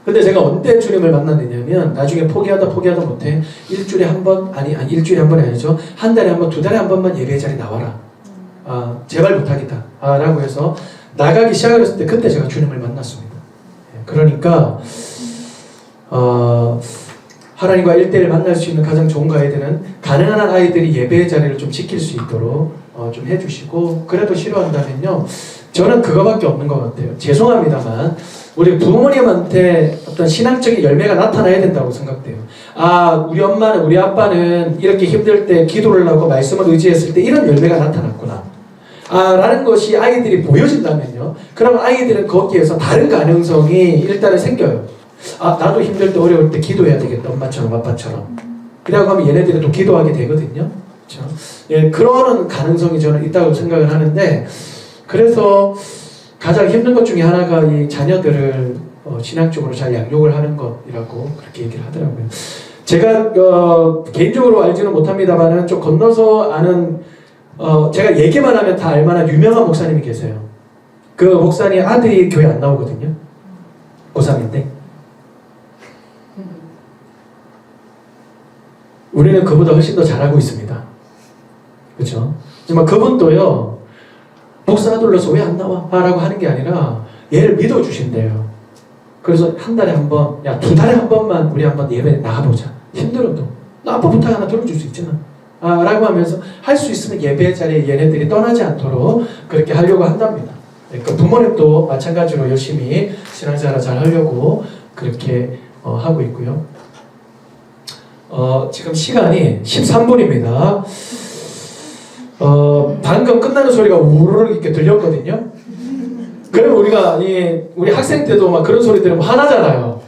근데 제가 언제 주님을 만났느냐면 나중에 포기하다 못해 일주일에 한 번, 아니 일주일에 한 번이 아니죠. 한 달에 한 번, 두 달에 한 번만 예배 자리 나와라. 제발 못하겠다. 라고 해서 나가기 시작을 했을 때 그때 제가 주님을 만났습니다. 그러니까 하나님과 1대1 만날 수 있는 가장 좋은 가이드는 가능한 한 아이들이 예배의 자리를 좀 지킬 수 있도록 좀 해주시고, 그래도 싫어한다면요, 저는 그거밖에 없는 것 같아요. 죄송합니다만 우리 부모님한테 어떤 신앙적인 열매가 나타나야 된다고 생각돼요. 우리 엄마는, 우리 아빠는 이렇게 힘들 때 기도를 하고 말씀을 의지했을 때 이런 열매가 나타났구나 라는 것이 아이들이 보여진다면요, 그럼 아이들은 거기에서 다른 가능성이 일단은 생겨요. 나도 힘들 때 어려울 때 기도해야 되겠다, 엄마처럼 아빠처럼. 그래고 하면 얘네들이 또 기도하게 되거든요. 그렇죠? 예, 그런 가능성이 저는 있다고 생각을 하는데, 그래서 가장 힘든 것 중에 하나가 이 자녀들을 신앙적으로 잘 양육을 하는 것이라고 그렇게 얘기를 하더라고요. 제가 개인적으로 알지는 못합니다만은 좀 건너서 아는, 제가 얘기만 하면 다 알만한 유명한 목사님이 계세요. 그 목사님 아들이 교회 안 나오거든요. 고3인데. 우리는 그보다 훨씬 더 잘하고 있습니다. 그렇죠? 하지만 그분도요, 목사 둘러서 왜 안 나와? 라고 하는 게 아니라 얘를 믿어주신대요. 그래서 한 달에 한 번, 두 달에 한 번만 우리 한번 예배 나가보자. 힘들어도 나 아빠 부탁 하나 들어줄 수 있잖아. 라고 하면서 할 수 있으면 예배 자리에 얘네들이 떠나지 않도록 그렇게 하려고 한답니다. 그러니까 부모님도 마찬가지로 열심히 신앙생활을 잘 하려고 그렇게 하고 있고요. 지금 시간이 13분입니다. 방금 끝나는 소리가 우르르 이렇게 들렸거든요. 그러면 우리 학생 때도 막 그런 소리 들으면 화나잖아요.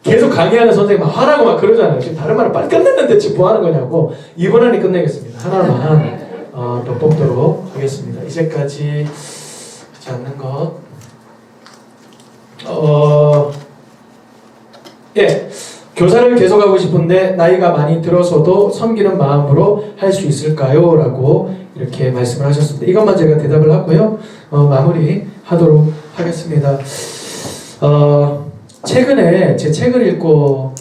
계속 강의하는 선생님 막 화나고 막 그러잖아요. 지금 다른 말은 빨리 끝냈는데 지금 뭐 하는 거냐고. 이번 안에 끝내겠습니다. 하나만 또 뽑도록 하겠습니다. 이제까지 하지 않는 것. 예. 교사를 계속하고 싶은데 나이가 많이 들어서도 섬기는 마음으로 할 수 있을까요? 라고 이렇게 말씀을 하셨습니다. 이것만 제가 대답을 하고요. 마무리 하도록 하겠습니다. 최근에 제 책을 읽고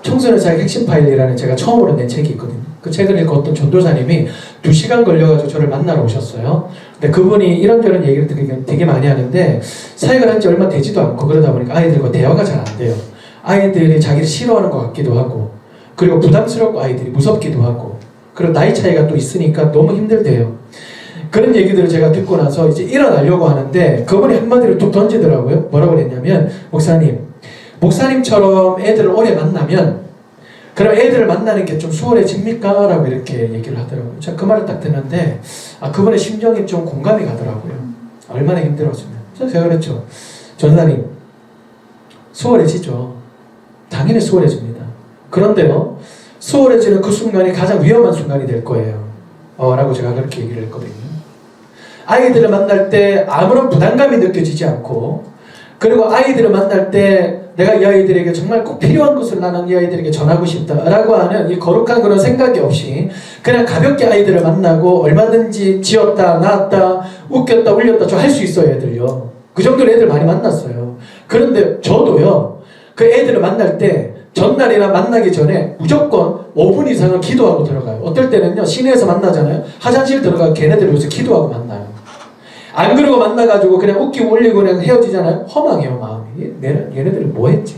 청소년 사역 핵심 파일이라는 제가 처음으로 낸 책이 있거든요. 그 책을 읽고 어떤 전도사님이 2시간 걸려가지고 저를 만나러 오셨어요. 근데 그분이 이런저런 얘기를 되게 많이 하는데 사역을 한 지 얼마 되지도 않고 그러다 보니까 아이들과 대화가 잘 안 돼요. 아이들이 자기를 싫어하는 것 같기도 하고, 그리고 부담스럽고 아이들이 무섭기도 하고, 그리고 나이 차이가 또 있으니까 너무 힘들대요. 그런 얘기들을 제가 듣고 나서 이제 일어나려고 하는데 그분이 한마디를 툭 던지더라고요. 뭐라고 그랬냐면, 목사님처럼 애들을 오래 만나면 그럼 애들을 만나는 게 좀 수월해집니까? 라고 이렇게 얘기를 하더라고요. 제가 그 말을 딱 듣는데 그분의 심정이 좀 공감이 가더라고요. 얼마나 힘들었으면. 그래서 제가 그랬죠. 전사님, 수월해지죠. 당연히 수월해집니다. 그런데요, 수월해지는 그 순간이 가장 위험한 순간이 될 거예요. 라고 제가 그렇게 얘기를 했거든요. 아이들을 만날 때 아무런 부담감이 느껴지지 않고, 그리고 아이들을 만날 때 내가 이 아이들에게 정말 꼭 필요한 것을 나는 이 아이들에게 전하고 싶다라고 하는 이 거룩한 그런 생각이 없이 그냥 가볍게 아이들을 만나고 얼마든지 지었다, 낳았다, 웃겼다, 울렸다 저 할 수 있어요, 애들요. 그 정도로 애들 많이 만났어요. 그런데 저도요, 그 애들을 만날 때 전날이나 만나기 전에 무조건 5분 이상은 기도하고 들어가요. 어떨 때는요, 시내에서 만나잖아요. 화장실 들어가 걔네들 요새 기도하고 만나요. 안 그러고 만나가지고 그냥 웃기고 울리고 그냥 헤어지잖아요. 허망해요, 마음이. 얘네들은 뭐 했지?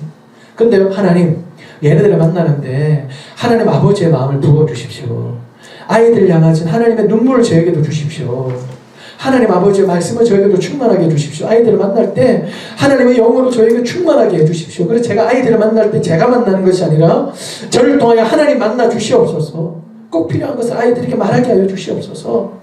근데 하나님, 얘네들을 만나는데 하나님 아버지의 마음을 부어주십시오. 아이들 향하신 하나님의 눈물을 저에게도 주십시오. 하나님 아버지의 말씀을 저에게도 충만하게 해주십시오. 아이들을 만날 때 하나님의 영으로 저에게 충만하게 해주십시오. 그래서 제가 아이들을 만날 때 제가 만나는 것이 아니라 저를 통하여 하나님 만나 주시옵소서. 꼭 필요한 것을 아이들에게 말하게 하여 주시옵소서.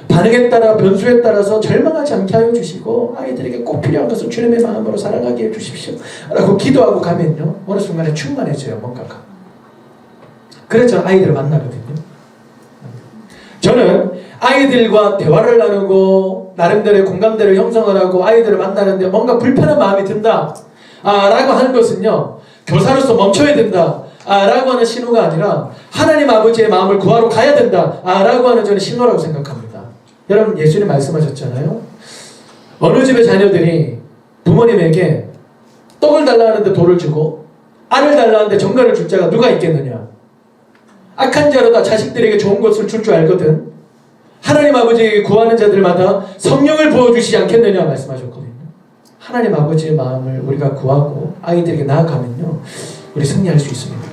반응에 따라 변수에 따라서 절망하지 않게 하여 주시고 아이들에게 꼭 필요한 것을 주님의 마음으로 사랑하게 해 주십시오 라고 기도하고 가면요, 어느 순간에 충만해져요, 뭔가가. 그래서 아이들을 만나거든요. 저는 아이들과 대화를 나누고 나름대로의 공감대를 형성을 하고 아이들을 만나는데 뭔가 불편한 마음이 든다 라고 하는 것은요, 교사로서 멈춰야 된다 라고 하는 신호가 아니라 하나님 아버지의 마음을 구하러 가야 된다 라고 하는 저는 신호라고 생각합니다. 여러분 예수님 말씀하셨잖아요. 어느 집의 자녀들이 부모님에게 떡을 달라 하는데 돌을 주고 알을 달라 하는데 정갈을 줄 자가 누가 있겠느냐. 악한 자로다 자식들에게 좋은 것을 줄 줄 알거든. 하나님 아버지에게 구하는 자들마다 성령을 부어주시지 않겠느냐 말씀하셨거든요. 하나님 아버지의 마음을 우리가 구하고 아이들에게 나아가면요 우리 승리할 수 있습니다.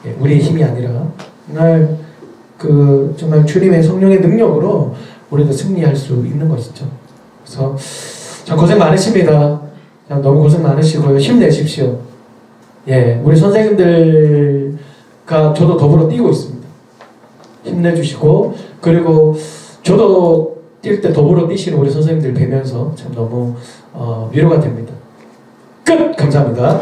예, 우리의 힘이 아니라 정말 정말 주님의 성령의 능력으로 우리도 승리할 수 있는 것이죠. 그래서 참 고생 많으십니다. 참 너무 고생 많으시고요. 힘내십시오. 예, 우리 선생님들과 저도 더불어 뛰고 있습니다. 힘내주시고 그리고 저도 뛸 때 더불어 뛰시는 우리 선생님들 뵈면서 참 너무 위로가 됩니다. 끝! 감사합니다.